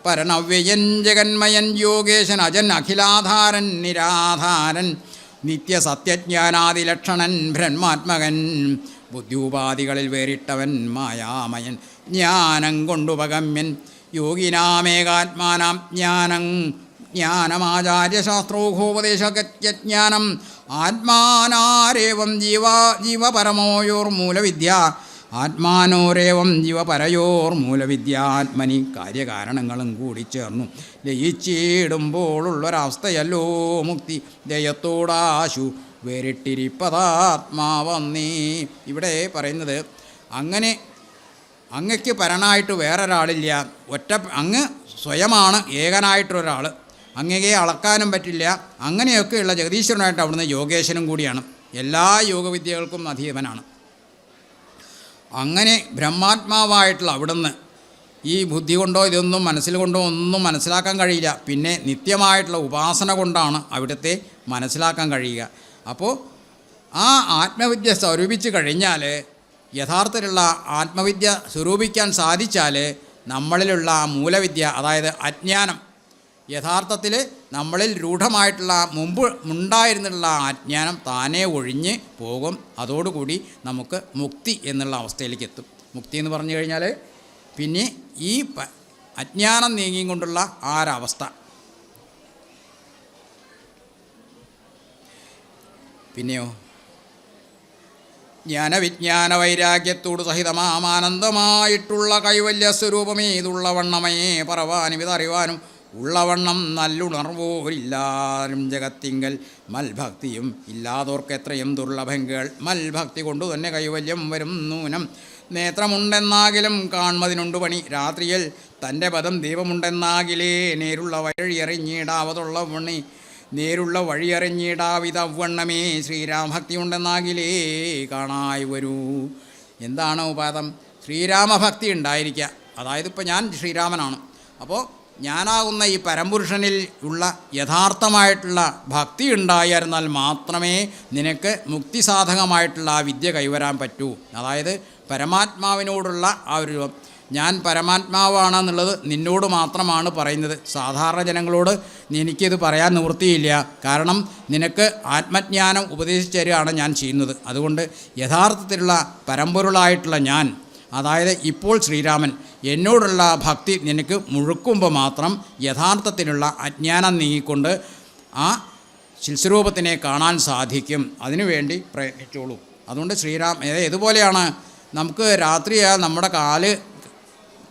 പരനവ്യയൻ ജഗന്മയൻ യോഗേശൻ അജൻ അഖിലാധാരൻ നിരാധാരൻ നിത്യസത്യജ്ഞാനാദിലക്ഷണൻ ബ്രഹ്മാത്മകൻ ബുദ്ധിയുപാധികളിൽ വേറിട്ടവൻ മായാമയൻ ജ്ഞാനം കൊണ്ടുപഗമ്യൻ യോഗിനാമേകാത്മാനാം ജ്ഞാനമാചാര്യശാസ്ത്രോഘോപദേശജ്ഞാനം ആത്മാനാരേവം ജീവപരമോയോർമൂലവിദ്യ ആത്മാനോരേവം ജീവപരയോർമൂലവിദ്യാത്മനി കാര്യകാരണങ്ങളും കൂടി ചേർന്നു ലയിച്ചിടുമ്പോഴുള്ളൊരവസ്ഥയല്ലോ മുക്തി. ദയത്തോടാശു വേറിട്ടിരിപ്പതാത്മാവന്നീ. ഇവിടെ പറയുന്നത് അങ്ങനെ അങ്ങയ്ക്ക് പരനായിട്ട് വേറൊരാളില്ല. അങ്ങ് സ്വയമാണ് ഏകനായിട്ടൊരാൾ. അങ്ങയെ അളക്കാനും പറ്റില്ല. അങ്ങനെയൊക്കെയുള്ള ജഗദീശ്വരനായിട്ട് അവിടുന്ന് യോഗേശനും കൂടിയാണ്. എല്ലാ യോഗവിദ്യകൾക്കും അധീപനാണ്. അങ്ങനെ ബ്രഹ്മാത്മാവായിട്ടുള്ള അവിടുന്ന് ഈ ബുദ്ധി കൊണ്ടോ ഇതൊന്നും മനസ്സിൽ കൊണ്ടോ ഒന്നും മനസ്സിലാക്കാൻ കഴിയില്ല. പിന്നെ നിത്യമായിട്ടുള്ള ഉപാസന കൊണ്ടാണ് അവിടുത്തെ മനസ്സിലാക്കാൻ കഴിയുക. അപ്പോൾ ആ ആത്മവിദ്യ സ്വരൂപിച്ച് കഴിഞ്ഞാൽ, യഥാർത്ഥത്തിലുള്ള ആത്മവിദ്യ സ്വരൂപിക്കാൻ സാധിച്ചാൽ നമ്മളിലുള്ള മൂലവിദ്യ, അതായത് അജ്ഞാനം, യഥാർത്ഥത്തിൽ നമ്മളിൽ രൂഢമായിട്ടുള്ള മുമ്പ് ഉണ്ടായിരുന്നുള്ള അജ്ഞാനം താനേ ഒഴിഞ്ഞ് പോകും. അതോടുകൂടി നമുക്ക് മുക്തി എന്നുള്ള അവസ്ഥയിലേക്ക് എത്തും. മുക്തി എന്ന് പറഞ്ഞു കഴിഞ്ഞാൽ പിന്നെ ഈ അജ്ഞാനം നീങ്ങിക്കൊണ്ടുള്ള ആ ഒരവസ്ഥ. പിന്നെയോ ജ്ഞാനവിജ്ഞാന വൈരാഗ്യത്തോട് സഹിതമാനന്ദമായിട്ടുള്ള കൈവല്യ സ്വരൂപമേതുള്ള വണ്ണമേ പറവാനും ഇതറിവാനും ഉള്ളവണ്ണം നല്ലുണർവോരില്ലാരും ജഗത്തിങ്കൽ മൽഭക്തിയും ഇല്ലാതോർക്ക് എത്രയും ദുർലഭങ്ങൾ മൽഭക്തി കൊണ്ടു തന്നെ കൈവല്യം വരും നൂനം. നേത്രമുണ്ടെന്നാകിലും കാൺമതിനുണ്ട് പണി രാത്രിയിൽ തൻ്റെ പദം ദീപമുണ്ടെന്നാകിലേ നേരുള്ള വഴിയറിഞ്ഞിടാവതുള്ള പണി നേരുള്ള വഴിയറിഞ്ഞിടാവിതവണ്ണമേ ശ്രീരാമഭക്തി ഉണ്ടെന്നാകിലേ കാണായി വരൂ. എന്താണ് ഉപാദം? ശ്രീരാമഭക്തി ഉണ്ടായിരിക്കുക. അതായത് ഇപ്പോൾ ഞാൻ ശ്രീരാമനാണ്. അപ്പോൾ ഞാനാകുന്ന ഈ പരംപുരുഷനിൽ ഉള്ള യഥാർത്ഥമായിട്ടുള്ള ഭക്തി ഉണ്ടായിരുന്നാൽ മാത്രമേ നിനക്ക് മുക്തിസാധകമായിട്ടുള്ള ആ വിദ്യ കൈവരാൻ പറ്റൂ. അതായത് പരമാത്മാവിനോടുള്ള ആ ഒരു ഞാൻ പരമാത്മാവാണെന്നുള്ളത് നിന്നോട് മാത്രമാണ് പറയുന്നത്. സാധാരണ ജനങ്ങളോട് എനിക്കിത് പറയാൻ നിവൃത്തിയില്ല. കാരണം നിനക്ക് ആത്മജ്ഞാനം ഉപദേശിച്ചു തരികയാണ് ഞാൻ ചെയ്യുന്നത്. അതുകൊണ്ട് യഥാർത്ഥത്തിലുള്ള പരമ്പൊരുളായിട്ടുള്ള ഞാൻ, അതായത് ഇപ്പോൾ ശ്രീരാമൻ, എന്നോടുള്ള ഭക്തി നിനക്ക് മുഴുക്കുമ്പോൾ മാത്രം യഥാർത്ഥത്തിലുള്ള അജ്ഞാനം നീങ്ങിക്കൊണ്ട് ആ ശിൽസ്വരൂപത്തിനെ കാണാൻ സാധിക്കും. അതിനുവേണ്ടി പ്രയത്നിച്ചോളൂ. അതുകൊണ്ട് ഇതുപോലെയാണ് നമുക്ക് രാത്രിയാൽ നമ്മുടെ കാല്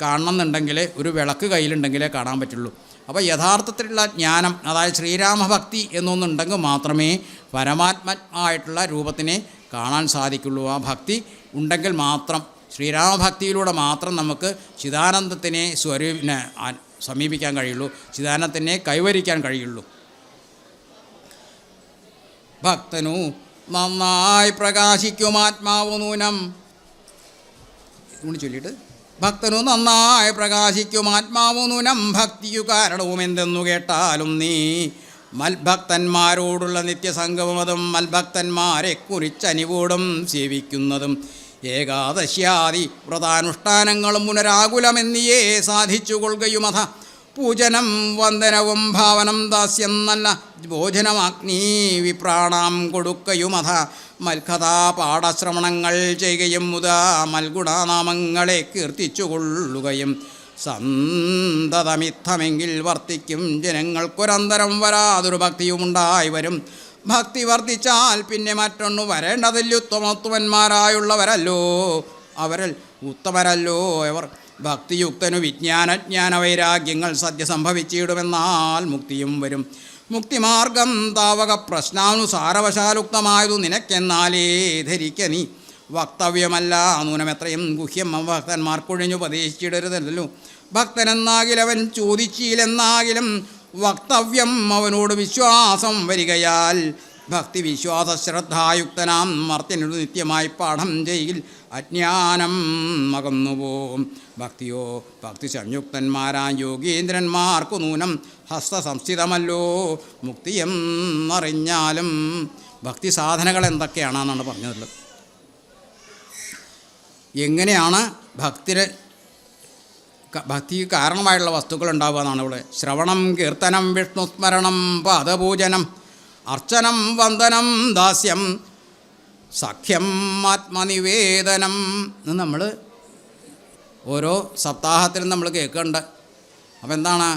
കാണണമെന്നുണ്ടെങ്കിൽ ഒരു വിളക്ക് കയ്യിലുണ്ടെങ്കിലേ കാണാൻ പറ്റുള്ളൂ. അപ്പോൾ യഥാർത്ഥത്തിലുള്ള ജ്ഞാനം, അതായത് ശ്രീരാമഭക്തി എന്നൊന്നുണ്ടെങ്കിൽ മാത്രമേ പരമാത്മായിട്ടുള്ള രൂപത്തിനെ കാണാൻ സാധിക്കുള്ളൂ. ആ ഭക്തി ഉണ്ടെങ്കിൽ മാത്രം, ശ്രീരാമഭക്തിയിലൂടെ മാത്രം നമുക്ക് ചിദാനന്ദത്തിനെ സമീപിക്കാൻ കഴിയുള്ളൂ, ചിദാനന്ദത്തിനെ കൈവരിക്കാൻ കഴിയുള്ളൂ. ഭക്തനു നന്നായി പ്രകാശിക്കും ആത്മാവു നൂനം. ഇതുകൊണ്ട് ചൊല്ലിയിട്ട് ഭക്തനു നന്നായി പ്രകാശിക്കും ആത്മാവു നൂനം ഭക്തിയു കാരണവും എന്തെന്നു കേട്ടാലും നീ മൽഭക്തന്മാരോടുള്ള നിത്യസംഗമതും മൽഭക്തന്മാരെ കുറിച്ചനിവോടും സേവിക്കുന്നതും ഏകാദശ്യാദി വ്രതാനുഷ്ഠാനങ്ങളും പുനരാകുലമെന്നിയേ സാധിച്ചു കൊള്ളുകയുമഥ പൂജനം വന്ദനവും ഭാവനം ദാസ്യം നല്ല ഭോജനമാഗ്നി വിപ്രാണാം കൊടുക്കയുമഥ മൽക്കഥാ പാഠശ്രവണങ്ങൾ ചെയ്യുകയും മുതാ മൽഗുണനാമങ്ങളെ കീർത്തിച്ചു കൊള്ളുകയും സന്തതമിത്തമെങ്കിൽ വർത്തിക്കും ജനങ്ങൾക്കൊരന്തരം വരാതൊരു ഭക്തിയുമുണ്ടായി വരും. ഭക്തി വർദ്ധിച്ചാൽ പിന്നെ മറ്റൊന്നു വരേണ്ടതില്ലുത്തമോത്തമന്മാരായുള്ളവരല്ലോ അവരിൽ ഉത്തമരല്ലോ അവർ. ഭക്തിയുക്തനു വിജ്ഞാന വൈരാഗ്യങ്ങൾ സദ്യ സംഭവിച്ചിടുമെന്നാൽ മുക്തിയും വരും. മുക്തിമാർഗം താവക പ്രശ്നാനുസാരവശാലുക്തമായതു നിനക്കെന്നാലേ ധരിക്ക നീ. വക്തവ്യമല്ല നൂനമെത്രയും ഗുഹ്യം ഭക്തന്മാർക്കൊഴിഞ്ഞുപദേശിച്ചിടരുതല്ലോ. ഭക്തനെന്നാകിലവൻ ചോദിച്ചില്ലെന്നാകിലും വക്തവ്യം അവനോട് വിശ്വാസം വരികയാൽ ഭക്തി വിശ്വാസ ശ്രദ്ധായുക്തനാം മർത്യനോട് നിത്യമായി പാഠം ചെയ്യിൽ അജ്ഞാനം അകന്നുപോകും. ഭക്തിയോ ഭക്തി സംയുക്തന്മാരാ യോഗീന്ദ്രന്മാർക്കു നൂനം ഹസ്തസംസ്ഥിതമല്ലോ മുക്തിയെന്നറിഞ്ഞാലും. ഭക്തി സാധനകൾ എന്തൊക്കെയാണെന്നാണ് പറഞ്ഞതുള്ളത്. എങ്ങനെയാണ് ഭക്തിക്ക് കാരണമായിട്ടുള്ള വസ്തുക്കൾ ഉണ്ടാവുക എന്നാണ് ഇവിടെ. ശ്രവണം, കീർത്തനം, വിഷ്ണുസ്മരണം, പാദപൂജനം, അർച്ചനം, വന്ദനം, ദാസ്യം, സഖ്യം, ആത്മനിവേദനം എന്ന് നമ്മൾ ഓരോ സപ്താഹത്തിലും നമ്മൾ കേൾക്കുന്നുണ്ട്. അപ്പോൾ എന്താണ്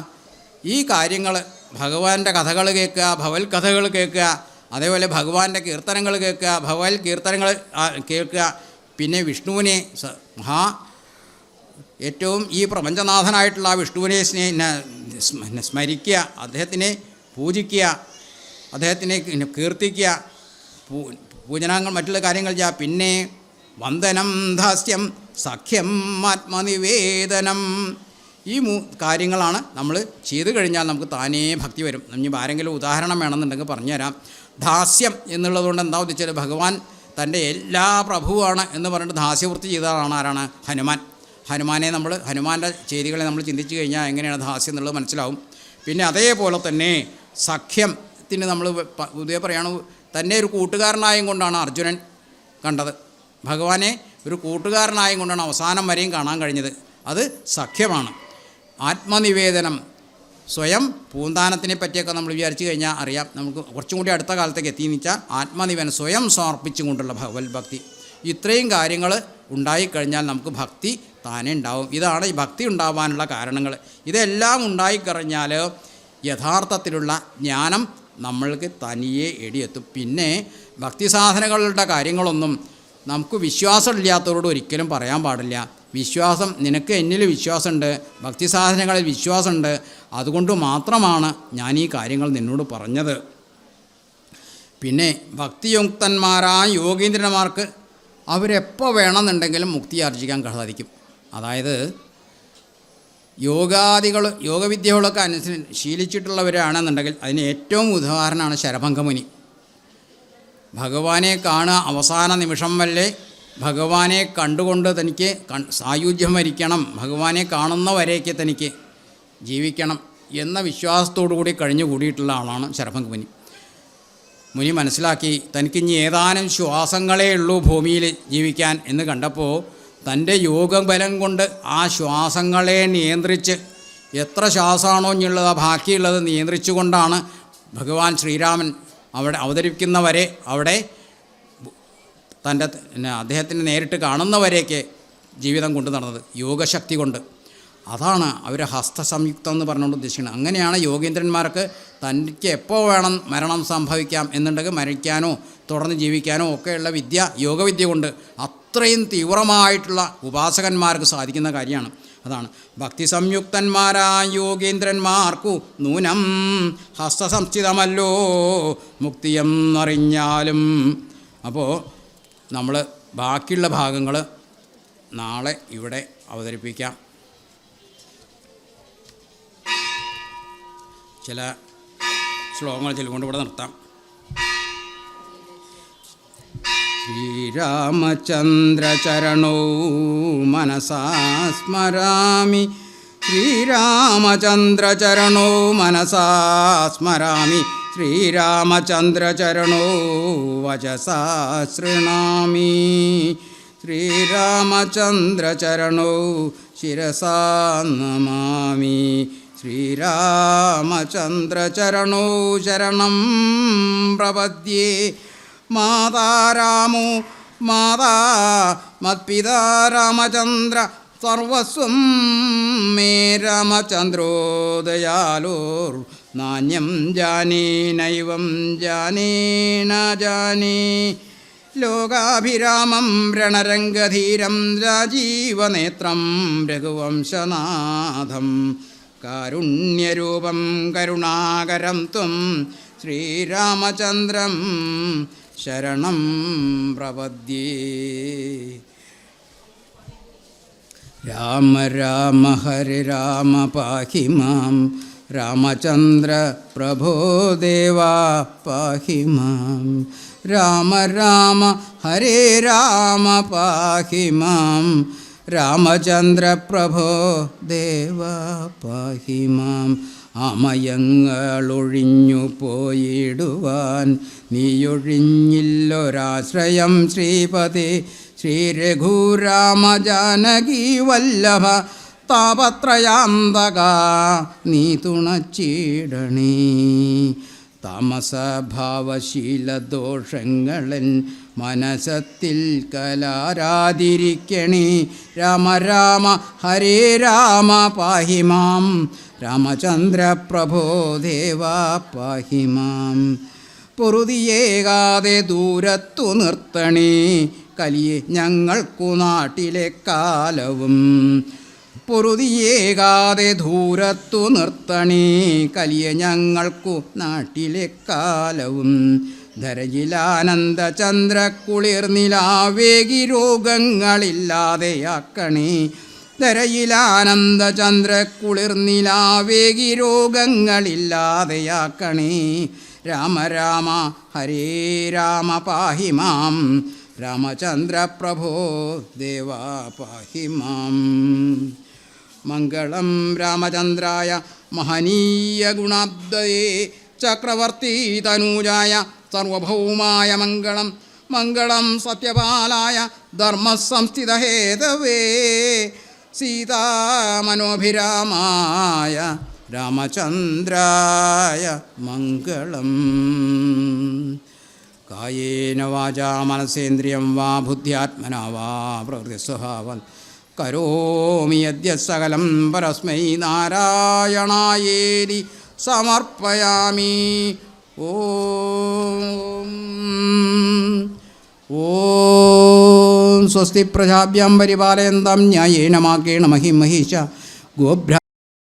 ഈ കാര്യങ്ങൾ? ഭഗവാന്റെ കഥകൾ കേൾക്കുക, ഭവൽ കഥകൾ കേൾക്കുക, അതേപോലെ ഭഗവാന്റെ കീർത്തനങ്ങൾ കേൾക്കുക, ഭവൽ കീർത്തനങ്ങൾ കേൾക്കുക, പിന്നെ വിഷ്ണുവിനെ ഏറ്റവും ഈ പ്രപഞ്ചനാഥനായിട്ടുള്ള വിഷ്ണുവിനെ സ്മരിക്കുക, അദ്ദേഹത്തിനെ പൂജിക്കുക, അദ്ദേഹത്തിനെ കീർത്തിക്കുക, പൂജനങ്ങൾ മറ്റുള്ള കാര്യങ്ങൾ ചെയ്യുക. പിന്നെ വന്ദനം, ദാസ്യം, സഖ്യം, ആത്മനിവേദനം, ഈ കാര്യങ്ങളാണ് നമ്മൾ ചെയ്തു കഴിഞ്ഞാൽ നമുക്ക് താനേ ഭക്തി വരും. ഇനി ആരെങ്കിലും ഉദാഹരണം വേണമെന്നുണ്ടെങ്കിൽ പറഞ്ഞുതരാം. ദാസ്യം എന്നുള്ളതുകൊണ്ട് എന്താ ഉദ്ദേശിച്ചാൽ ഭഗവാൻ തൻ്റെ എല്ലാ പ്രഭുവാണ് എന്ന് പറഞ്ഞിട്ട് ദാസ്യവൃത്തി ചെയ്തതാണ് ആരാണ്? ഹനുമാൻ. ഹനുമാൻ്റെ ചെയ്തികളെ നമ്മൾ ചിന്തിച്ചു കഴിഞ്ഞാൽ എങ്ങനെയാണ് ദാസ്യം എന്നുള്ളത് മനസ്സിലാവും. പിന്നെ അതേപോലെ തന്നെ സഖ്യത്തിന് നമ്മൾ പൊതുവെ പറയുകയാണ്, തന്നെ ഒരു കൂട്ടുകാരനായും കൊണ്ടാണ് അർജുനൻ കണ്ടത്. ഭഗവാനെ ഒരു കൂട്ടുകാരനായും കൊണ്ടാണ് അവസാനം വരെയും കാണാൻ കഴിഞ്ഞത്. അത് സഖ്യമാണ്. ആത്മനിവേദനം, സ്വയം പൂന്താനത്തിനെ പറ്റിയൊക്കെ നമ്മൾ വിചാരിച്ചു കഴിഞ്ഞാൽ അറിയാം. നമുക്ക് കുറച്ചും കൂടി അടുത്ത കാലത്തേക്ക് എത്തിയെന്ന് വെച്ചാൽ ആത്മനിവേദനം സ്വയം സമർപ്പിച്ചും കൊണ്ടുള്ള ഭഗവത് ഭക്തി. ഇത്രയും കാര്യങ്ങൾ ഉണ്ടായിക്കഴിഞ്ഞാൽ നമുക്ക് ഭക്തി താനേ ഉണ്ടാവും. ഇതാണ് ഈ ഭക്തി ഉണ്ടാവാനുള്ള കാരണങ്ങൾ. ഇതെല്ലാം ഉണ്ടായിക്കഴിഞ്ഞാൽ യഥാർത്ഥത്തിലുള്ള ജ്ഞാനം നമ്മൾക്ക് തനിയെ എടിയെത്തും. പിന്നെ ഭക്തി സാധനങ്ങളുടെ കാര്യങ്ങളൊന്നും നമുക്ക് വിശ്വാസമില്ലാത്തവരോട് ഒരിക്കലും പറയാൻ പാടില്ല. വിശ്വാസം, നിനക്ക് എന്നിൽ വിശ്വാസമുണ്ട്, ഭക്തി സാധനങ്ങളിൽ വിശ്വാസമുണ്ട്, അതുകൊണ്ട് മാത്രമാണ് ഞാൻ ഈ കാര്യങ്ങൾ നിന്നോട് പറഞ്ഞത്. പിന്നെ ഭക്തിയുക്തന്മാരായ യോഗീന്ദ്രന്മാർക്ക് അവരെപ്പോൾ വേണമെന്നുണ്ടെങ്കിലും മുക്തി ആർജിക്കാൻ സാധിക്കും. അതായത് യോഗവിദ്യകളൊക്കെ ശീലിച്ചിട്ടുള്ളവരാണെന്നുണ്ടെങ്കിൽ അതിന് ഏറ്റവും ഉദാഹരണമാണ് ശരഭംഗമുനി. ഭഗവാനെ കാണുക, അവസാന നിമിഷം വരെ ഭഗവാനെ കണ്ടുകൊണ്ട് തനിക്ക് സായുജ്യം വരിക്കണം, ഭഗവാനെ കാണുന്നവരേക്ക് തനിക്ക് ജീവിക്കണം എന്ന വിശ്വാസത്തോടു കൂടി കഴിഞ്ഞു കൂടിയിട്ടുള്ള ആളാണ് ശരഭംഗമുനി. മുനി മനസ്സിലാക്കി തനിക്കിനി ഏതാനും ശ്വാസങ്ങളേ ഉള്ളൂ ഭൂമിയിൽ ജീവിക്കാൻ എന്ന് കണ്ടപ്പോൾ തൻ്റെ യോഗബലം കൊണ്ട് ആ ശ്വാസങ്ങളെ നിയന്ത്രിച്ച്, എത്ര ശ്വാസമാണോ ഇനിയുള്ളത് ബാക്കിയുള്ളത് നിയന്ത്രിച്ചു കൊണ്ടാണ് ഭഗവാൻ ശ്രീരാമൻ അവിടെ അവതരിപ്പിക്കുന്നവരെ അവിടെ അദ്ദേഹത്തിനെ നേരിട്ട് കാണുന്നവരേക്ക് ജീവിതം കൊണ്ടു നടന്നത് യോഗശക്തി കൊണ്ട്. അതാണ് അവർ ഹസ്തസംയുക്തം എന്ന് പറഞ്ഞുകൊണ്ട് ഉദ്ദേശിക്കുന്നത്. അങ്ങനെയാണ് യോഗീന്ദ്രന്മാർക്ക് തനിക്ക് എപ്പോൾ വേണം മരണം സംഭവിക്കാം എന്നുണ്ടെങ്കിൽ മരിക്കാനോ തുടർന്ന് ജീവിക്കാനോ ഒക്കെയുള്ള വിദ്യ യോഗവിദ്യ കൊണ്ട് അത്രയും തീവ്രമായിട്ടുള്ള ഉപാസകന്മാർക്ക് സാധിക്കുന്ന കാര്യമാണ്. അതാണ് ഭക്തി സംയുക്തന്മാരായ യോഗീന്ദ്രന്മാർക്കു നൂനം ഹസ്തസംസ്ഥിതമല്ലോ മുക്തിയം അറിഞ്ഞാലും. അപ്പോൾ നമ്മൾ ബാക്കിയുള്ള ഭാഗങ്ങൾ നാളെ ഇവിടെ അവതരിപ്പിക്കാം. ചില ശ്ലോകങ്ങൾ ചൊല്ലിക്കൊണ്ട് ഇവിടെ നിർത്താം. ശ്രീരാമചന്ദ്രചരണോ മനസാ സ്മരാമി, ശ്രീരാമചന്ദ്രചരണോ മനസാ സ്മരാമി, ശ്രീരാമചന്ദ്രചരണോ വചസാ ശൃണാമി, ശ്രീരാമചന്ദ്രചരണോ ശിരസാ നമാമി, ശ്രീരാമചന്ദ്രചരണോ ശരണം പ്രപദ്യേ. മാതാരാമോ മാതാ മത്പിതാ രാമചന്ദ്ര സർവസ്വം മേ രാമചന്ദ്രോ ദയാലോർ നാന്യം ജാനേ നൈവം ജാനേ ന ജാനേ. ലോകാഭിരാമം രണരംഗധീരം രാജീവനേത്രം രഘുവംശനാഥം കാരുണ്യരൂപം കരുണാകരം ത്വം ശ്രീരാമചന്ദ്രം ശരണം പ്രപദ്യേ. രാമ രാമ ഹരേ രാമ പാഹി മാം, രാമചന്ദ്ര പ്രഭോ ദേവാ പാഹി മാം. രാമ രാമ ഹരേ രാമ പാഹി മാം, രാമചന്ദ്ര പ്രഭോ ദേവാ പാഹി മാം. അമയങ്ങളൊഴിഞ്ഞു പോയിടുവാൻ നീയൊഴിഞ്ഞില്ലൊരാശ്രയം ശ്രീപതി. ശ്രീരഘുരാമ ജാനകി വല്ലഭ താപത്രയാന്തക നീ തുണച്ചിടണേ. താമസഭാവശീലദോഷങ്ങളൻ മനസത്തിൽ കലാരാതിരിക്കണേ. രാമ രാമ ഹരേ രാമ പാഹി മാം, രാമചന്ദ്ര പ്രഭോ ദേവാ പാഹി മാം. പൊറുതിയേകാതെ ദൂരത്തു നിർത്തണേ കലിയെ ഞങ്ങൾക്കു നാട്ടിലെ കാലവും. പൊറുതിയേകാതെ ദൂരത്തു നിർത്തണേ കലിയെ ഞങ്ങൾക്കു നാട്ടിലെ കാലവും. ധരയിലാനന്ദചന്ദ്ര കുളിർനിലാവേകി രോഗങ്ങളില്ലാതെയാക്കണേ. ധരയിലാനന്ദചന്ദ്ര കുളിർനിലാവേകി രോഗങ്ങളില്ലാതെയാക്കണേ. രാമ രാമ ഹരേ രാമ പാഹി മാം, രാമചന്ദ്ര പ്രഭോ ദേവാ പാഹി മാം. മംഗളം രാമചന്ദ്രായ മഹനീയ ഗുണാബ്ദയേ ചക്രവർത്തി തനൂജായ സർവഭൗമായ മംഗളം. മംഗളം സത്യപാലായ ധർമ്മസംസ്ഥിതഹേതവേ സീതാമനോഭിരാമായ രാമചന്ദ്രായ മംഗളം. കായേന വാചാ മനസേന്ദ്രിയം വാ ബുദ്ധ്യാത്മനാ വാ പ്രകൃതിസ്വഭാവാൽ കരോമി യദ്യ സകലം പരസ്മൈ നാരായണായേതി സമർപ്പയാമി. ഓം സ്വസ്തി പ്രജാഭ്യാം പരിപാലയന്താം ന്യായേന മാർഗേണ മഹിം മഹീശ ഗോഭ്ര